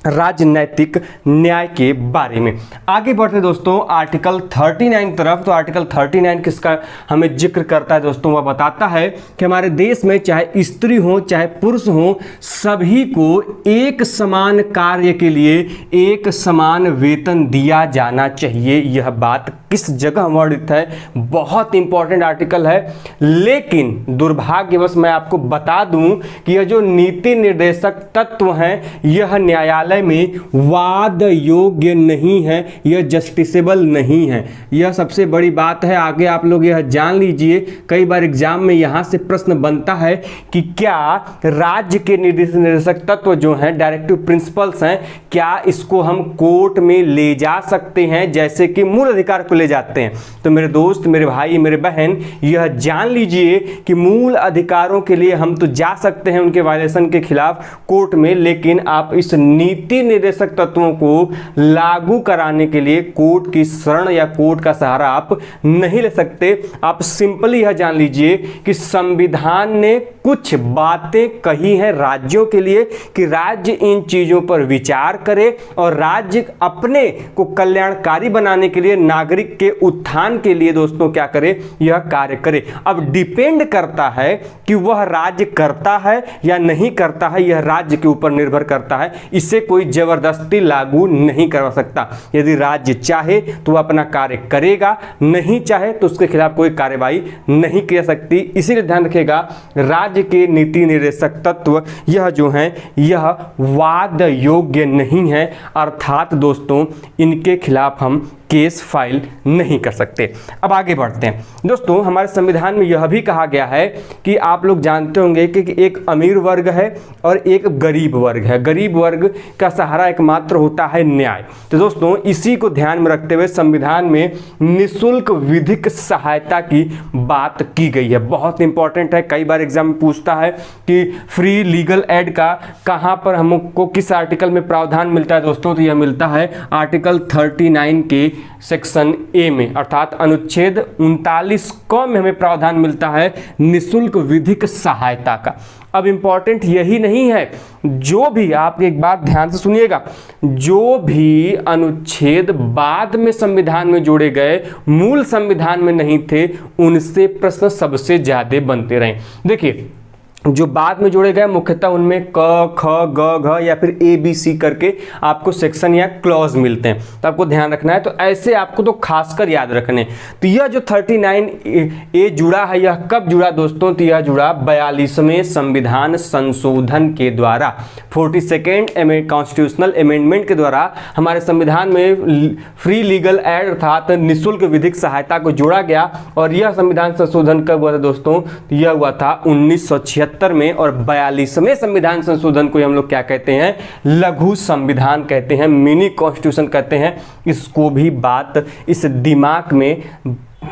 राजनैतिक न्याय के बारे में। आगे बढ़ते दोस्तों आर्टिकल 39 की तरफ। तो आर्टिकल 39 किसका हमें जिक्र करता है दोस्तों? वह बताता है कि हमारे देश में चाहे स्त्री हो चाहे पुरुष हो, सभी को एक समान कार्य के लिए एक समान वेतन दिया जाना चाहिए। यह बात किस जगह वर्णित है? बहुत इंपॉर्टेंट आर्टिकल है, लेकिन दुर्भाग्यवश मैं आपको बता दूं कि यह जो नीति निर्देशक तत्व हैं, यह न्यायालय में वाद योग्य नहीं है, यह जस्टिसेबल नहीं है। यह सबसे बड़ी बात है। आगे आप लोग यह जान लीजिए, कई बार एग्जाम में यहां से प्रश्न बनता है कि क्या राज्य के निर्देशक तत्व जो हैं, डायरेक्टिव प्रिंसिपल्स हैं, क्या इसको हम कोर्ट में ले जा सकते हैं जैसे कि मूल अधिकार को ले जाते हैं? तो मेरे दोस्त, मेरे भाई, मेरे बहन, यह जान लीजिए कि मूल अधिकारों के लिए हम तो जा सकते हैं उनके वायलेशन के खिलाफ कोर्ट में, लेकिन आप इस नीति निर्देशक तत्वों को लागू कराने के लिए कोर्ट की शरण या कोर्ट का सहारा आप नहीं ले सकते। आप सिंपली यह जान लीजिए कि संविधान ने कुछ बातें कही हैं राज्यों के लिए कि राज्य इन चीजों पर विचार करे और राज्य अपने को कल्याणकारी बनाने के लिए, नागरिक के उत्थान के लिए दोस्तों क्या करे? यह कार्य करे। अब डिपेंड करता है कि वह राज्य करता है या नहीं करता है, यह राज्य के ऊपर निर्भर करता है। इसे कोई जबरदस्ती लागू नहीं करवा सकता। यदि राज्य चाहे तो वह अपना कार्य करेगा, नहीं चाहे तो उसके खिलाफ कोई कार्रवाई नहीं की जा सकती। इसीलिए ध्यान रखिएगा, राज्य के नीति निर्देशक तत्व यह जो हैं, यह वाद योग्य नहीं है, अर्थात दोस्तों इनके खिलाफ हम केस फाइल नहीं कर सकते। अब आगे बढ़ते हैं दोस्तों, हमारे संविधान में यह भी कहा गया है कि आप लोग जानते होंगे कि एक अमीर वर्ग है और एक गरीब वर्ग है। गरीब वर्ग का सहारा एकमात्र होता है न्याय। तो दोस्तों इसी को ध्यान में रखते हुए संविधान में निःशुल्क विधिक सहायता की बात की गई है। बहुत इंपॉर्टेंट है, कई बार एग्जाम में पूछता है कि फ्री लीगल एड का कहां पर हमको किस आर्टिकल में प्रावधान मिलता है दोस्तों। तो यह मिलता है आर्टिकल 39 के सेक्शन ए में, अर्थात अनुच्छेद 39 क में हमें प्रावधान मिलता है निःशुल्क विधिक सहायता का। अब इंपॉर्टेंट यही नहीं है, जो भी आप एक बात ध्यान से सुनिएगा, जो भी अनुच्छेद बाद में संविधान में जोड़े गए, मूल संविधान में नहीं थे, उनसे प्रश्न सबसे ज्यादा बनते रहे। देखिए जो बाद में जोड़े गए मुख्यतः उनमें क ख ग घ या फिर ए बी सी करके आपको सेक्शन या क्लॉज मिलते हैं, तो आपको ध्यान रखना है। तो ऐसे आपको तो खासकर याद रखने। तो यह जो 39 ए जुड़ा है, यह कब जुड़ा दोस्तों? तो यह जुड़ा 42वें संविधान संशोधन के द्वारा, 42nd कॉन्स्टिट्यूशनल अमेंडमेंट के द्वारा हमारे संविधान में फ्री लीगल एड अर्थात निःशुल्क विधिक सहायता को जोड़ा गया। और यह संविधान संशोधन कब हुआ था दोस्तों? यह हुआ था 1976 में। और 42वें संविधान संशोधन को हम लोग क्या कहते हैं? लघु संविधान कहते हैं, मिनी कॉन्स्टिट्यूशन कहते हैं। इसको भी बात इस दिमाग में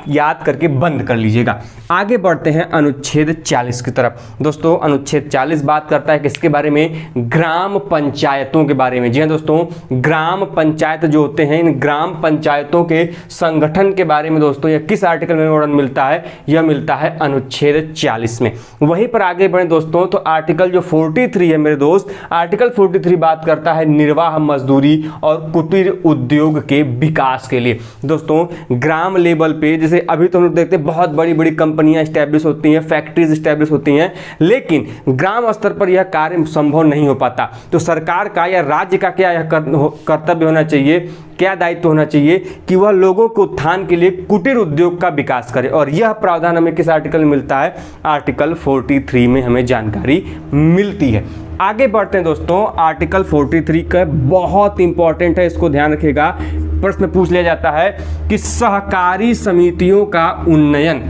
याद करके बंद कर लीजिएगा। आगे बढ़ते हैं अनुच्छेद 40 की तरफ। दोस्तों अनुच्छेद 40 बात करता है किसके बारे में? ग्राम पंचायतों के बारे में। जी हाँ दोस्तों, ग्राम पंचायत जो होते हैं, इन ग्राम पंचायतों के संगठन के बारे में दोस्तों यह किस आर्टिकल में वर्णन मिलता है? यह मिलता है अनुच्छेद 40 में। वहीं पर आगे बढ़े दोस्तों तो आर्टिकल जो 43 है मेरे दोस्त, आर्टिकल 43 बात करता है निर्वाह मजदूरी और कुटीर उद्योग के विकास के लिए। दोस्तों ग्राम लेवल पे जैसे अभी तो हम लोग देखते हैं बहुत बड़ी बड़ी कंपनियां स्टैब्लिश होती हैं, फैक्ट्रीज स्टैब्लिश होती हैं, लेकिन ग्राम स्तर पर यह कार्य संभव नहीं हो पाता। तो सरकार का या राज्य का क्या यह कर्तव्य होना चाहिए, क्या दायित्व होना चाहिए कि वह लोगों के उत्थान के लिए कुटीर उद्योग का विकास करे। और यह प्रावधान हमें किस आर्टिकल में मिलता है? आर्टिकल 43 में हमें जानकारी मिलती है। आगे बढ़ते हैं दोस्तों, आर्टिकल 43 का बहुत इंपॉर्टेंट है, इसको ध्यान रखिएगा। प्रश्न पूछ लिया जाता है कि सहकारी समितियों का उन्नयन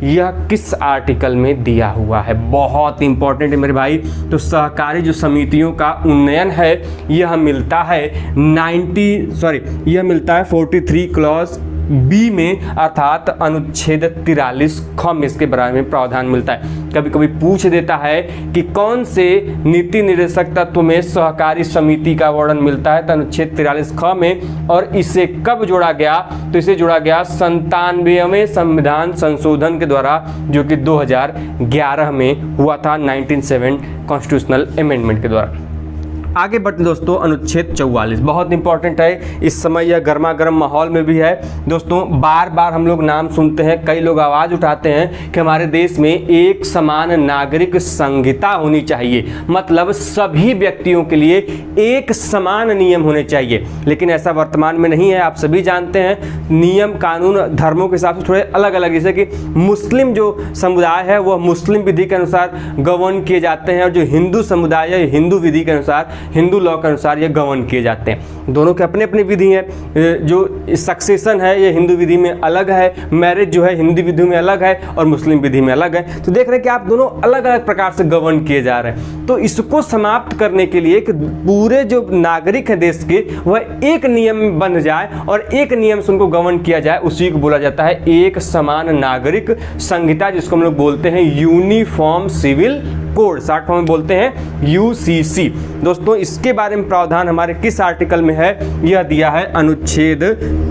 यह किस आर्टिकल में दिया हुआ है? बहुत इंपॉर्टेंट है मेरे भाई। तो सहकारी जो समितियों का उन्नयन है यह मिलता है 43 क्लॉज बी में, अर्थात अनुच्छेद 43 ख में इसके बारे में प्रावधान मिलता है। कभी कभी पूछ देता है कि कौन से नीति निर्देशक तत्व में सहकारी समिति का वर्णन मिलता है? तो अनुच्छेद 43 ख में। और इसे कब जोड़ा गया? तो इसे जोड़ा गया 97वें संविधान संशोधन के द्वारा, जो कि 2011 में हुआ था, 1907 कॉन्स्टिट्यूशनल अमेंडमेंट के द्वारा। आगे बढ़ते दोस्तों, अनुच्छेद 44 बहुत इंपॉर्टेंट है। इस समय यह गर्मा गर्म माहौल में भी है दोस्तों। बार बार हम लोग नाम सुनते हैं, कई लोग आवाज़ उठाते हैं कि हमारे देश में एक समान नागरिक संहिता होनी चाहिए, मतलब सभी व्यक्तियों के लिए एक समान नियम होने चाहिए। लेकिन ऐसा वर्तमान में नहीं है। आप सभी जानते हैं नियम कानून धर्मों के हिसाब से थोड़े अलग अलग, जैसे कि मुस्लिम जो समुदाय है वह मुस्लिम विधि के अनुसार गवर्न किए जाते हैं, और जो हिंदू समुदाय है हिंदू विधि के अनुसार, हिंदू लॉ के अनुसार ये गवर्न किए जाते हैं। दोनों के अपने अपनी विधि है। जो सक्सेशन है ये हिंदू विधि में अलग है, मैरिज जो है हिंदू विधि में अलग है और मुस्लिम विधि में अलग है। तो देख रहे हैं कि आप दोनों अलग अलग प्रकार से गवर्न किए जा रहे हैं। तो इसको समाप्त करने के लिए कि पूरे जो नागरिक हैं देश के वह एक नियम बन जाए और एक नियम से उनको गवर्न किया जाए, उसी को बोला जाता है एक समान नागरिक संहिता, जिसको हम लोग बोलते हैं uniform civil code, short form में बोलते हैं यूसीसी। दोस्तों इसके बारे में प्रावधान हमारे किस आर्टिकल में है? यह दिया है अनुच्छेद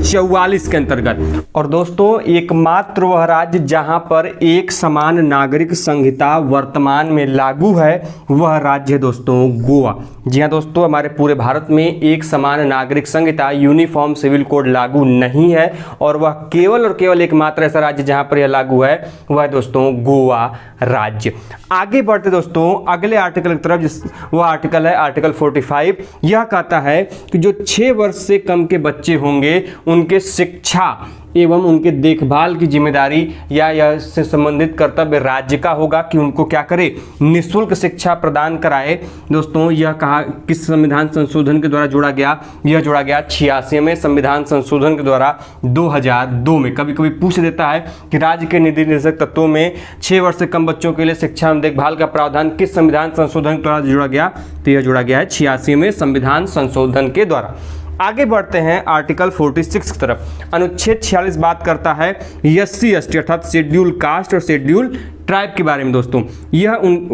44 के अंतर्गत। और दोस्तों एकमात्र वह राज्य जहां पर एक समान नागरिक संहिता वर्तमान में लागू है वह राज्य है दोस्तों गोवा। जी हाँ दोस्तों, हमारे पूरे भारत में एक समान नागरिक संहिता यूनिफॉर्म सिविल कोड लागू नहीं है, और वह केवल और केवल एकमात्र ऐसा राज्य जहां पर यह लागू है वह दोस्तों गोवा राज्य। आगे बढ़ते दोस्तों अगले आर्टिकल की तरफ, वह आर्टिकल है आर्टिकल 45। यह कहता है कि जो 6 वर्ष से कम के बच्चे होंगे उनके शिक्षा एवं उनके देखभाल की जिम्मेदारी या से संबंधित कर्तव्य राज्य का होगा कि उनको क्या करे, निःशुल्क शिक्षा प्रदान कराए। दोस्तों यह कहा किस संविधान संशोधन के द्वारा जोड़ा गया, यह जोड़ा गया 86वें संविधान संशोधन के द्वारा 2002 में। कभी कभी पूछ देता है कि राज्य के नीति निर्देशक तत्वों में 6 वर्ष से कम बच्चों के लिए शिक्षा एवं देखभाल का प्रावधान किस संविधान संशोधन के द्वारा जोड़ा गया, तो यह जोड़ा गया है 86वें संविधान संशोधन के द्वारा। आगे बढ़ते हैं आर्टिकल 46 की तरफ। अनुच्छेद 46 बात करता है SC ST अर्थात शेड्यूल कास्ट और शेड्यूल ट्राइब के बारे में। दोस्तों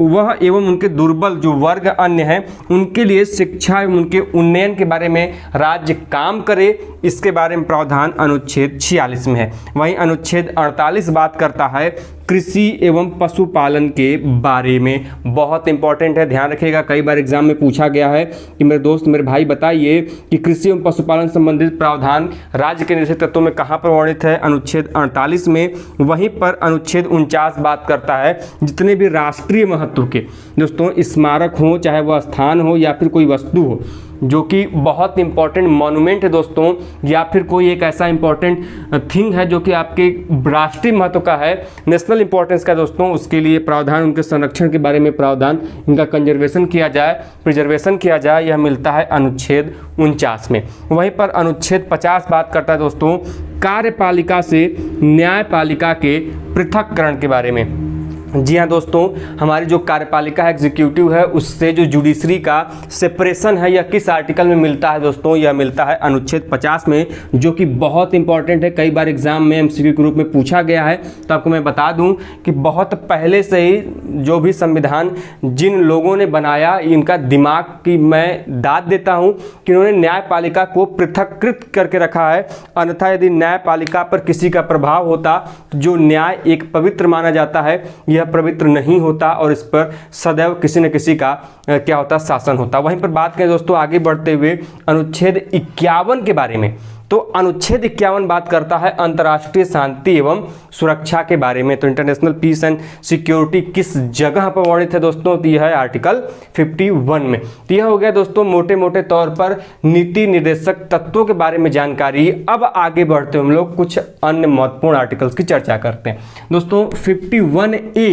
वह एवं उनके दुर्बल जो वर्ग अन्य हैं उनके लिए शिक्षा एवं उनके उन्नयन के बारे में राज्य काम करे, इसके बारे में प्रावधान अनुच्छेद 46 में है। वहीं अनुच्छेद 48 बात करता है कृषि एवं पशुपालन के बारे में। बहुत इंपॉर्टेंट है, ध्यान रखिएगा, कई बार एग्जाम में पूछा गया है कि मेरे दोस्त मेरे भाई बताइए कि कृषि एवं पशुपालन संबंधित प्रावधान राज्य के निर्देशक तत्वों में कहाँ पर वर्णित है, अनुच्छेद 48 में। वहीं पर अनुच्छेद 49 बात करता है जितने भी राष्ट्रीय महत्व के दोस्तों स्मारक हो, चाहे वह स्थान हो या फिर कोई वस्तु हो जो कि बहुत इंपॉर्टेंट मॉन्यूमेंट है दोस्तों, या फिर कोई एक ऐसा इंपॉर्टेंट थिंग है जो कि आपके राष्ट्रीय महत्व का है, नेशनल इंपॉर्टेंस का दोस्तों, उसके लिए प्रावधान, उनके संरक्षण के बारे में प्रावधान, इनका कंजर्वेशन किया जाए, प्रिजर्वेशन किया जाए, यह मिलता है अनुच्छेद 49 में। वहीं पर अनुच्छेद 50 बात करता है दोस्तों कार्यपालिका से न्यायपालिका के पृथक्करण के बारे में। जी हाँ दोस्तों, हमारी जो कार्यपालिका है, एग्जीक्यूटिव है, उससे जो जुडिशरी का सेपरेशन है, यह किस आर्टिकल में मिलता है दोस्तों, यह मिलता है अनुच्छेद 50 में, जो कि बहुत इंपॉर्टेंट है, कई बार एग्जाम में MCQ के रूप में पूछा गया है। तो आपको मैं बता दूं कि बहुत पहले से ही जो भी संविधान जिन लोगों ने बनाया, इनका दिमाग की मैं दाद देता हूँ कि उन्होंने न्यायपालिका को पृथक्कृत करके रखा है। अन्यथा यदि न्यायपालिका पर किसी का प्रभाव होता तो जो न्याय एक पवित्र माना जाता है, यह पवित्र नहीं होता और इस पर सदैव किसी न किसी का क्या होता, शासन होता। वहीं पर बात करें दोस्तों आगे बढ़ते हुए अनुच्छेद 51 के बारे में, तो अनुच्छेद 51 बात करता है अंतर्राष्ट्रीय शांति एवं सुरक्षा के बारे में। तो इंटरनेशनल पीस एंड सिक्योरिटी किस जगह पर वर्णित है दोस्तों, तो यह है आर्टिकल 51 में। तो यह हो गया दोस्तों मोटे मोटे तौर पर नीति निर्देशक तत्वों के बारे में जानकारी। अब आगे बढ़ते हम लोग कुछ अन्य महत्वपूर्ण आर्टिकल्स की चर्चा करते हैं। दोस्तों 51A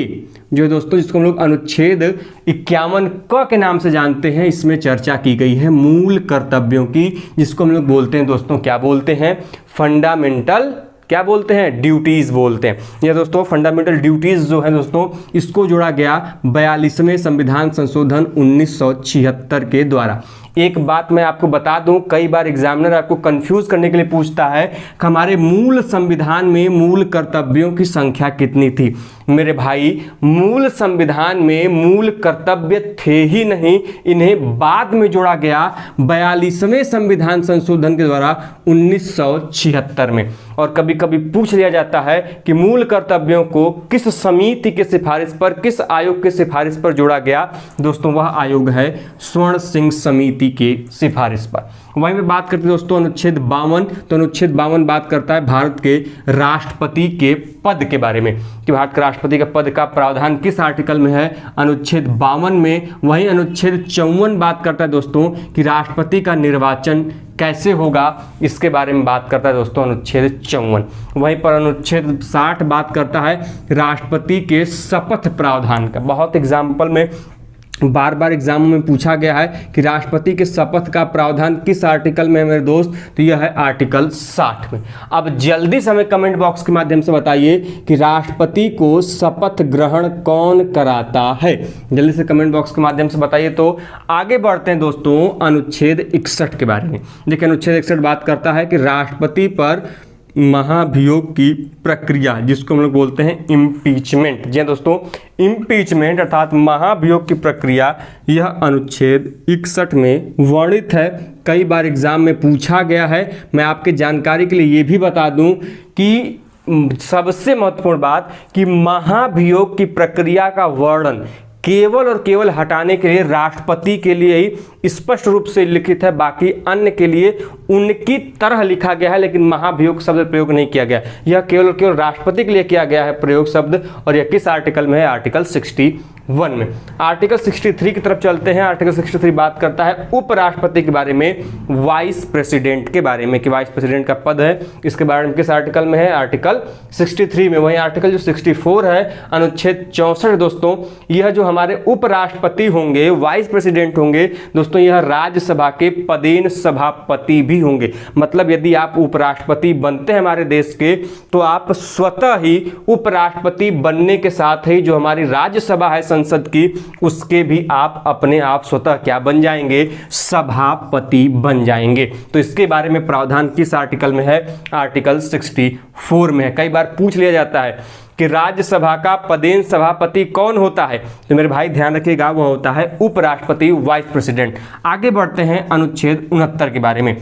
जो दोस्तों जिसको हम लोग अनुच्छेद 51 क के नाम से जानते हैं, इसमें चर्चा की गई है मूल कर्तव्यों की, जिसको हम लोग बोलते हैं दोस्तों, क्या बोलते हैं, फंडामेंटल, क्या बोलते हैं, ड्यूटीज बोलते हैं। ये दोस्तों फंडामेंटल ड्यूटीज जो है दोस्तों, इसको जोड़ा गया 42वें संविधान संशोधन 1976 के द्वारा। एक बात मैं आपको बता दूं, कई बार एग्जामिनर आपको कंफ्यूज करने के लिए पूछता है कि हमारे मूल संविधान में मूल कर्तव्यों की संख्या कितनी थी। मेरे भाई, मूल संविधान में मूल कर्तव्य थे ही नहीं, इन्हें बाद में जोड़ा गया 42वें संविधान संशोधन के द्वारा 1976 में। और कभी कभी पूछ लिया जाता है कि मूल कर्तव्यों को किस समिति के सिफारिश पर, किस आयोग के सिफारिश पर जोड़ा गया। दोस्तों वह आयोग है स्वर्ण सिंह समिति के सिफारिश पर। वहीं में बात करते हैं दोस्तों अनुच्छेद 52, तो अनुच्छेद 52 बात करता है भारत के राष्ट्रपति के पद के बारे में, कि भारत के राष्ट्रपति के पद का प्रावधान किस आर्टिकल में है, अनुच्छेद 52 में। वहीं अनुच्छेद 54 बात करता है दोस्तों कि राष्ट्रपति का निर्वाचन कैसे होगा, इसके बारे में बात करता है दोस्तों अनुच्छेद 54। वहीं पर अनुच्छेद 60 बात करता है राष्ट्रपति के शपथ प्रावधान का। बहुत एग्जाम्पल में बार बार एग्जाम में पूछा गया है कि राष्ट्रपति के शपथ का प्रावधान किस आर्टिकल में है मेरे दोस्त, तो यह है आर्टिकल 60 में। अब जल्दी से हमें कमेंट बॉक्स के माध्यम से बताइए कि राष्ट्रपति को शपथ ग्रहण कौन कराता है, जल्दी से कमेंट बॉक्स के माध्यम से बताइए। तो आगे बढ़ते हैं दोस्तों अनुच्छेद 61 के बारे में। देखिए अनुच्छेद 61 बात करता है कि राष्ट्रपति पर महाभियोग की प्रक्रिया, जिसको हम लोग बोलते हैं इम्पीचमेंट। जी दोस्तों, इम्पीचमेंट अर्थात महाभियोग की प्रक्रिया, यह अनुच्छेद 61 में वर्णित है। कई बार एग्जाम में पूछा गया है। मैं आपके जानकारी के लिए ये भी बता दूं कि सबसे महत्वपूर्ण बात कि महाभियोग की प्रक्रिया का वर्णन केवल और केवल हटाने के लिए राष्ट्रपति के लिए ही स्पष्ट रूप से लिखित है, बाकी अन्य के लिए उनकी तरह लिखा गया है, लेकिन महाभियोग शब्द प्रयोग नहीं किया गया। यह केवल और केवल राष्ट्रपति के लिए किया गया है प्रयोग शब्द, और यह किस आर्टिकल में है, आर्टिकल 61 1 में। आर्टिकल 63 की तरफ चलते हैं। आर्टिकल 63 बात करता है उपराष्ट्रपति के बारे में, वाइस प्रेसिडेंट के बारे में, कि वाइस प्रेसिडेंट का पद है, इसके बारे में किस आर्टिकल में है, आर्टिकल 63 में। वहीं आर्टिकल जो 64 है, अनुच्छेद 64 दोस्तों, यह जो हमारे उपराष्ट्रपति होंगे, वाइस प्रेसिडेंट होंगे दोस्तों, यह राज्यसभा के पदेन सभापति भी होंगे। मतलब यदि आप उपराष्ट्रपति बनते हैं हमारे देश के, तो आप स्वतः ही उपराष्ट्रपति बनने के साथ ही जो हमारी राज्यसभा है संसद की, उसके भी आप अपने आप स्वतः क्या बन जाएंगे, सभापति बन जाएंगे। तो इसके बारे में प्रावधान किस आर्टिकल में है, आर्टिकल 64 में है। कई बार पूछ लिया जाता है कि राज्यसभा का पदेन सभापति कौन होता है, तो मेरे भाई ध्यान रखिएगा, वह होता है उपराष्ट्रपति, वाइस प्रेसिडेंट। आगे बढ़ते हैं अनुच्छेद 69 के बारे में।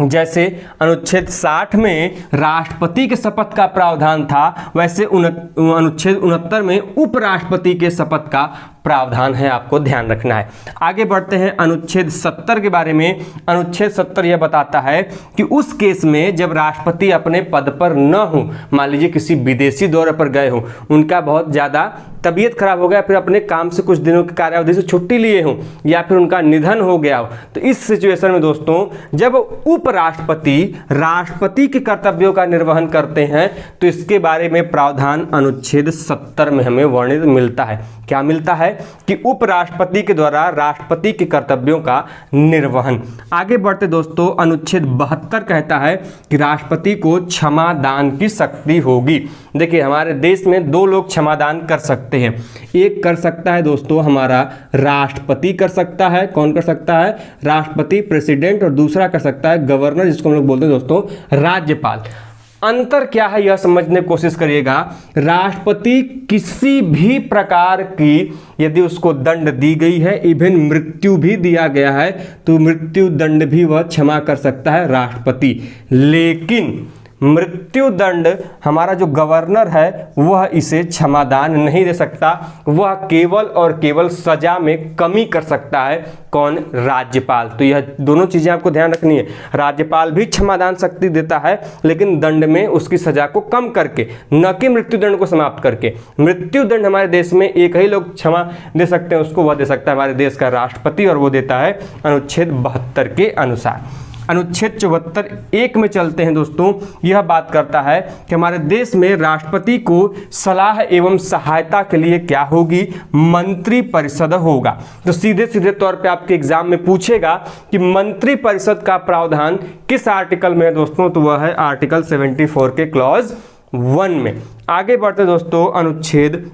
जैसे अनुच्छेद 60 में राष्ट्रपति के शपथ का प्रावधान था, वैसे अनुच्छेद 69 में उपराष्ट्रपति के शपथ का प्रावधान है, आपको ध्यान रखना है। आगे बढ़ते हैं अनुच्छेद 70 के बारे में। अनुच्छेद 70 यह बताता है कि उस केस में जब राष्ट्रपति अपने पद पर न हो, मान लीजिए किसी विदेशी दौरे पर गए हो, उनका बहुत ज़्यादा तबीयत खराब हो गया, फिर अपने काम से कुछ दिनों की कार्यावधि से छुट्टी लिए हो, या फिर उनका निधन हो गया हो, तो इस सिचुएशन में दोस्तों जब उपराष्ट्रपति राष्ट्रपति के कर्तव्यों का निर्वहन करते हैं, तो इसके बारे में प्रावधान अनुच्छेद 70 में हमें वर्णित मिलता है। क्या मिलता है कि उपराष्ट्रपति के द्वारा राष्ट्रपति के कर्तव्यों का निर्वहन। आगे बढ़ते दोस्तों, अनुच्छेद 72 कहता है कि राष्ट्रपति को क्षमा दान की शक्ति होगी। देखिए हमारे देश में दो लोग क्षमा दान कर सकते हैं। एक कर सकता है दोस्तों हमारा राष्ट्रपति कर सकता है। कौन कर सकता है, राष्ट्रपति प्रेसिडेंट, और दूसरा कर सकता है गवर्नर, जिसको हम लोग बोलते हैं दोस्तों राज्यपाल। अंतर क्या है यह समझने की कोशिश करिएगा। राष्ट्रपति किसी भी प्रकार की यदि उसको दंड दी गई है, इवन मृत्यु भी दिया गया है, तो मृत्यु दंड भी वह क्षमा कर सकता है राष्ट्रपति। लेकिन मृत्यु दंड हमारा जो गवर्नर है वह इसे क्षमादान नहीं दे सकता, वह केवल और केवल सजा में कमी कर सकता है। कौन, राज्यपाल। तो यह दोनों चीजें आपको ध्यान रखनी है। राज्यपाल भी क्षमादान शक्ति देता है, लेकिन दंड में उसकी सजा को कम करके, न कि मृत्यु दंड को समाप्त करके। मृत्यु दंड हमारे देश में एक ही लोग क्षमा दे सकते हैं, उसको वह दे सकता है हमारे देश का राष्ट्रपति, और वो देता है अनुच्छेद 72 के अनुसार। अनुच्छेद 74 1 में चलते हैं दोस्तों। यह बात करता है कि हमारे देश में राष्ट्रपति को सलाह एवं सहायता के लिए क्या होगी, मंत्री परिषद होगा। तो सीधे सीधे तौर पे आपके एग्जाम में पूछेगा कि मंत्री परिषद का प्रावधान किस आर्टिकल में है दोस्तों, तो वह है आर्टिकल 74 के क्लॉज 1 में। आगे बढ़ते दोस्तों अनुच्छेद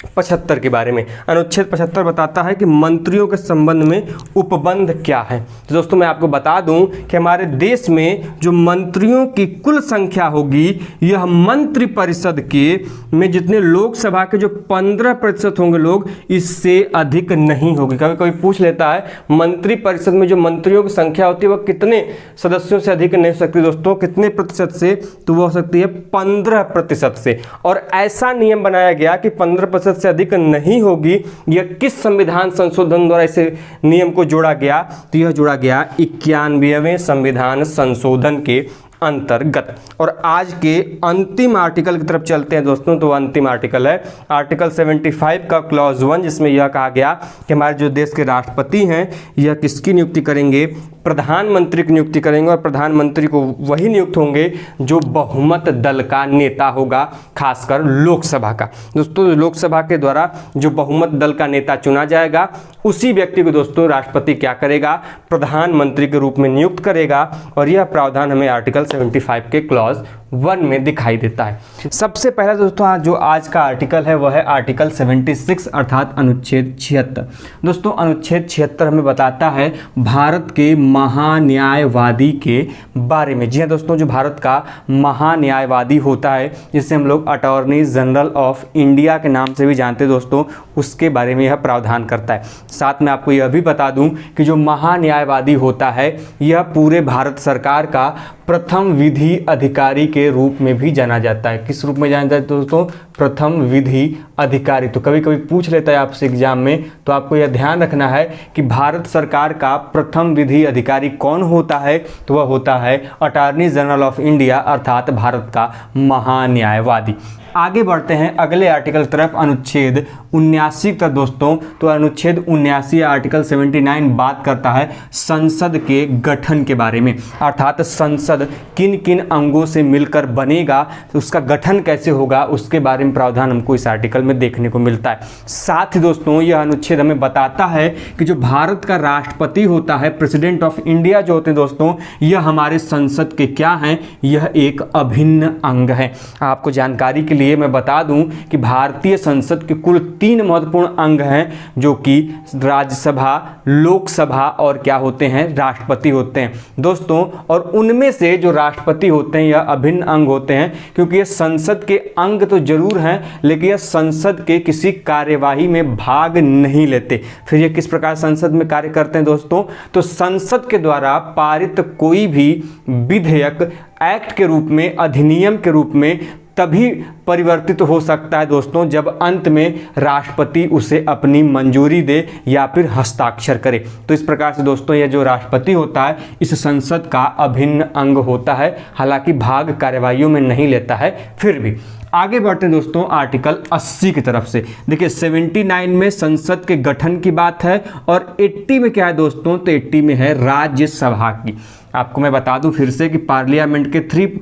75 के बारे में। अनुच्छेद 75 बताता है कि मंत्रियों के संबंध में उपबंध क्या है। तो दोस्तों मैं आपको बता दूं कि हमारे देश में जो मंत्रियों की कुल संख्या होगी, यह मंत्री परिषद के में जितने लोकसभा के जो 15% होंगे लोग, इससे अधिक नहीं होगी। कभी कभी पूछ लेता है मंत्री परिषद में जो मंत्रियों की संख्या होती है वह कितने सदस्यों से अधिक नहीं हो सकती दोस्तों, कितने प्रतिशत से, तो वह हो सकती है 15% से। और ऐसा नियम बनाया गया कि 15% से अधिक नहीं होगी। यह किस संविधान संशोधन द्वारा इसे नियम को जोड़ा गया, तो यह जोड़ा गया 91वें संविधान संशोधन के अंतर्गत। और आज के अंतिम आर्टिकल की तरफ चलते हैं दोस्तों। तो अंतिम आर्टिकल है आर्टिकल 75 का क्लॉज 1, जिसमें यह कहा गया कि हमारे जो देश के राष्ट्रपति हैं यह किसकी नियुक्ति करेंगे, प्रधानमंत्री की नियुक्ति करेंगे। और प्रधानमंत्री को वही नियुक्त होंगे जो बहुमत दल का नेता होगा, खासकर लोकसभा का। दोस्तों लोकसभा के द्वारा जो बहुमत दल का नेता चुना जाएगा, उसी व्यक्ति को दोस्तों राष्ट्रपति क्या करेगा, प्रधानमंत्री के रूप में नियुक्त करेगा। और यह प्रावधान हमें आर्टिकल 75 के क्लॉज 1 में दिखाई देता है। सबसे पहला दोस्तों जो आज का आर्टिकल है वह है आर्टिकल 76 अर्थात अनुच्छेद 76। दोस्तों अनुच्छेद 76 हमें बताता है भारत के महान्यायवादी के बारे में। जी हाँ दोस्तों, जो भारत का महान्यायवादी होता है, जिसे हम लोग अटॉर्नी जनरल ऑफ इंडिया के नाम से भी जानते हैं दोस्तों, उसके बारे में यह प्रावधान करता है। साथ में आपको यह भी बता दूं कि जो महान्यायवादी होता है यह पूरे भारत सरकार का प्रथम विधि अधिकारी के रूप में भी जाना जाता है। किस रूप में जाना जाता है दोस्तों, प्रथम विधि अधिकारी। तो कभी कभी पूछ लेता है आपसे एग्जाम में, तो आपको यह ध्यान रखना है कि भारत सरकार का प्रथम विधि अधिकारी कौन होता है, तो वह होता है अटॉर्नी जनरल ऑफ इंडिया अर्थात भारत का महान्यायवादी। आगे बढ़ते हैं अगले आर्टिकल की तरफ, अनुच्छेद 79 की तरफ दोस्तों। तो अनुच्छेद 79 आर्टिकल 79 बात करता है संसद के गठन के बारे में, अर्थात संसद किन किन अंगों से मिलकर बनेगा, तो उसका गठन कैसे होगा, उसके बारे में प्रावधान हमको इस आर्टिकल में देखने को मिलता है। साथ ही दोस्तों यह अनुच्छेद हमें बताता है कि जो भारत का राष्ट्रपति होता है, प्रेसिडेंट ऑफ इंडिया जो होते हैं दोस्तों, यह हमारे संसद के क्या हैं, यह एक अभिन्न अंग है। आपको जानकारी के लिए मैं बता दूं कि भारतीय संसद के कुल 3 महत्वपूर्ण अंग हैं, जो कि राज्यसभा, लोकसभा और क्या होते हैं, राष्ट्रपति होते हैं दोस्तों। और उनमें से जो राष्ट्रपति होते हैं यह अभिन्न अंग होते हैं, क्योंकि ये संसद के अंग तो जरूर हैं, लेकिन यह संसद के किसी कार्यवाही में भाग नहीं लेते। फिर ये किस प्रकार संसद में कार्य करते हैं दोस्तों, तो संसद के द्वारा पारित कोई भी विधेयक एक्ट के रूप में, अधिनियम के रूप में तभी परिवर्तित हो सकता है दोस्तों जब अंत में राष्ट्रपति उसे अपनी मंजूरी दे या फिर हस्ताक्षर करे। तो इस प्रकार से दोस्तों यह जो राष्ट्रपति होता है इस संसद का अभिन्न अंग होता है, हालांकि भाग कार्यवाहियों में नहीं लेता है। फिर भी आगे बढ़ते हैं दोस्तों आर्टिकल 80 की तरफ से। देखिए 79 में संसद के गठन की बात है और 80 में क्या है दोस्तों, तो 80 में है राज्यसभा की। आपको मैं बता दूं फिर से कि पार्लियामेंट के 3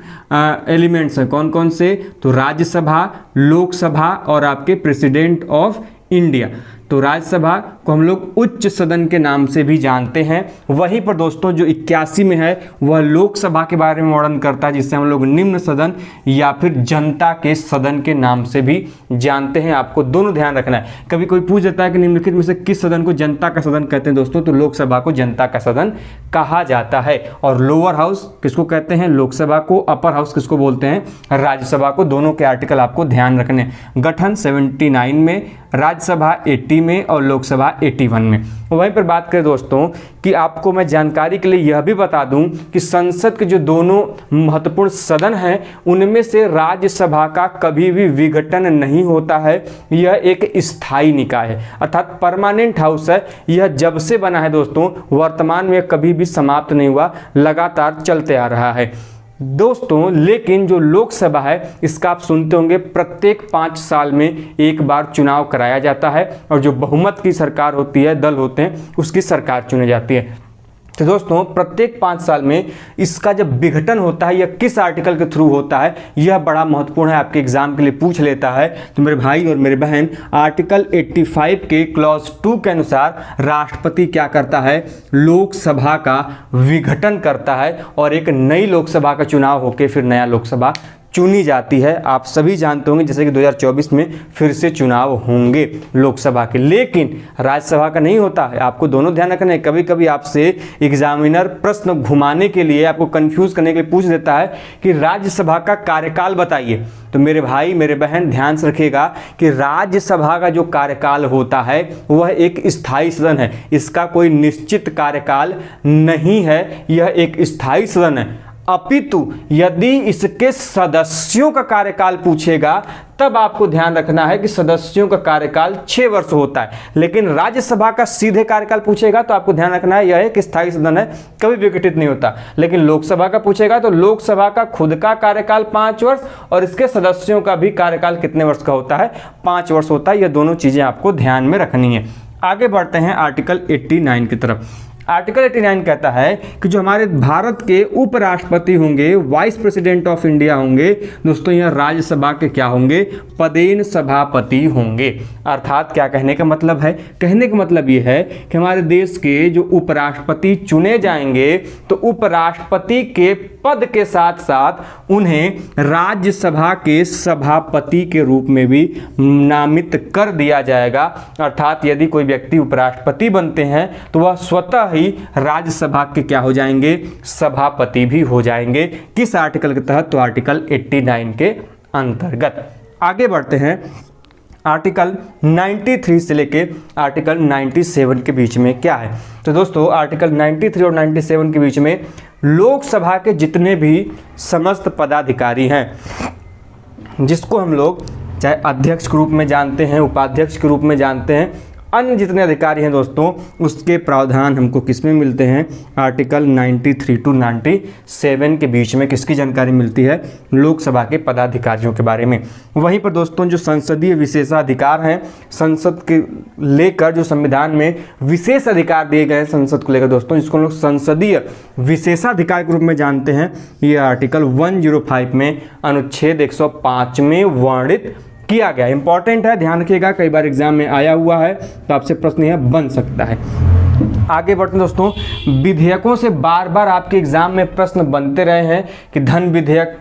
एलिमेंट्स हैं, कौन कौन से, तो राज्यसभा, लोकसभा और आपके प्रेसिडेंट ऑफ इंडिया। तो राज्यसभा को हम लोग उच्च सदन के नाम से भी जानते हैं। वहीं पर दोस्तों जो 81 में है वह लोकसभा के बारे में वर्णन करता है, जिससे हम लोग निम्न सदन या फिर जनता के सदन के नाम से भी जानते हैं। आपको दोनों ध्यान रखना है। कभी कोई पूछ जाता है कि निम्नलिखित में से किस सदन को जनता का सदन कहते हैं दोस्तों, तो लोकसभा को जनता का सदन कहा जाता है। और लोअर हाउस किसको कहते हैं, लोकसभा को। अपर हाउस किसको बोलते हैं, राज्यसभा को। दोनों के आर्टिकल आपको ध्यान रखने हैं। गठन 79 में, राज्यसभा 80 में और लोकसभा 81 में। वहीं पर बात करें दोस्तों कि आपको मैं जानकारी के लिए यह भी बता दूं कि संसद के जो दोनों महत्वपूर्ण सदन हैं उनमें से राज्यसभा का कभी भी विघटन नहीं होता है। यह एक स्थायी निकाय है, अर्थात परमानेंट हाउस है। यह जब से बना है दोस्तों, वर्तमान में कभी भी समाप्त नहीं हुआ, लगातार चलते आ रहा है दोस्तों। लेकिन जो लोकसभा है इसका आप सुनते होंगे प्रत्येक 5 साल में एक बार चुनाव कराया जाता है और जो बहुमत की सरकार होती है, दल होते हैं, उसकी सरकार चुनी जाती है। तो दोस्तों प्रत्येक 5 साल में इसका जब विघटन होता है, यह किस आर्टिकल के थ्रू होता है, यह बड़ा महत्वपूर्ण है, आपके एग्जाम के लिए पूछ लेता है। तो मेरे भाई और मेरे बहन, आर्टिकल 85 के क्लॉज 2 के अनुसार राष्ट्रपति क्या करता है, लोकसभा का विघटन करता है और एक नई लोकसभा का चुनाव होकर फिर नया लोकसभा चुनी जाती है। आप सभी जानते होंगे जैसे कि 2024 में फिर से चुनाव होंगे लोकसभा के, लेकिन राज्यसभा का नहीं होता है। आपको दोनों ध्यान रखना है। कभी कभी आपसे एग्जामिनर प्रश्न घुमाने के लिए, आपको कंफ्यूज करने के लिए पूछ देता है कि राज्यसभा का कार्यकाल बताइए। तो मेरे भाई मेरे बहन ध्यान से रखिएगा कि राज्यसभा का जो कार्यकाल होता है वह एक स्थायी सदन है। इसका कोई निश्चित कार्यकाल नहीं है, यह एक स्थायी सदन है। अपितु यदि इसके सदस्यों का कार्यकाल पूछेगा तब आपको ध्यान रखना है कि सदस्यों का कार्यकाल 6 वर्ष होता है। लेकिन राज्यसभा का सीधे कार्यकाल पूछेगा तो आपको ध्यान रखना है यह एक स्थायी सदन है, कभी विघटित नहीं होता। लेकिन लोकसभा का पूछेगा तो लोकसभा का खुद का कार्यकाल 5 वर्ष और इसके सदस्यों का भी कार्यकाल कितने वर्ष का होता है, 5 वर्ष होता है। यह दोनों चीजें आपको ध्यान में रखनी है। आगे बढ़ते हैं आर्टिकल 89 की तरफ। आर्टिकल 89 कहता है कि जो हमारे भारत के उपराष्ट्रपति होंगे, वाइस प्रेसिडेंट ऑफ इंडिया होंगे दोस्तों, यह राज्यसभा के क्या होंगे, पदेन सभापति होंगे। अर्थात क्या कहने का मतलब है, कहने का मतलब यह है कि हमारे देश के जो उपराष्ट्रपति चुने जाएंगे तो उपराष्ट्रपति के पद के साथ साथ उन्हें राज्यसभा के सभापति के रूप में भी नामित कर दिया जाएगा। अर्थात यदि कोई व्यक्ति उपराष्ट्रपति बनते हैं तो वह स्वतः ही राज्यसभा के क्या हो जाएंगे, सभापति भी हो जाएंगे। किस आर्टिकल के तहत, तो आर्टिकल 89 के अंतर्गत। आगे बढ़ते हैं आर्टिकल 93 से लेके आर्टिकल 97 के बीच में क्या है। तो दोस्तों आर्टिकल 93 और 97 के बीच में लोकसभा के जितने भी समस्त पदाधिकारी हैं, जिसको हम लोग चाहे अध्यक्ष के रूप में जानते हैं, उपाध्यक्ष के रूप में जानते हैं, अन्य जितने अधिकारी हैं दोस्तों उसके प्रावधान हमको किस में मिलते हैं, आर्टिकल 93 टू 97 के बीच में किसकी जानकारी मिलती है, लोकसभा के पदाधिकारियों के बारे में। वहीं पर दोस्तों जो संसदीय विशेषाधिकार हैं, संसद के लेकर जो संविधान में विशेष अधिकार दिए गए हैं संसद को लेकर दोस्तों, जिसको हम लोग संसदीय विशेषाधिकार के रूप में जानते हैं, ये आर्टिकल 105 में अनुच्छेद 105 में वर्णित किया गया। इंपॉर्टेंट है, ध्यान रखिएगा, कई बार एग्जाम में आया हुआ है तो आपसे प्रश्न यह बन सकता है। आगे बढ़ते हैं दोस्तों, विधेयकों से बार बार आपके एग्जाम में प्रश्न बनते रहे हैं कि धन विधेयक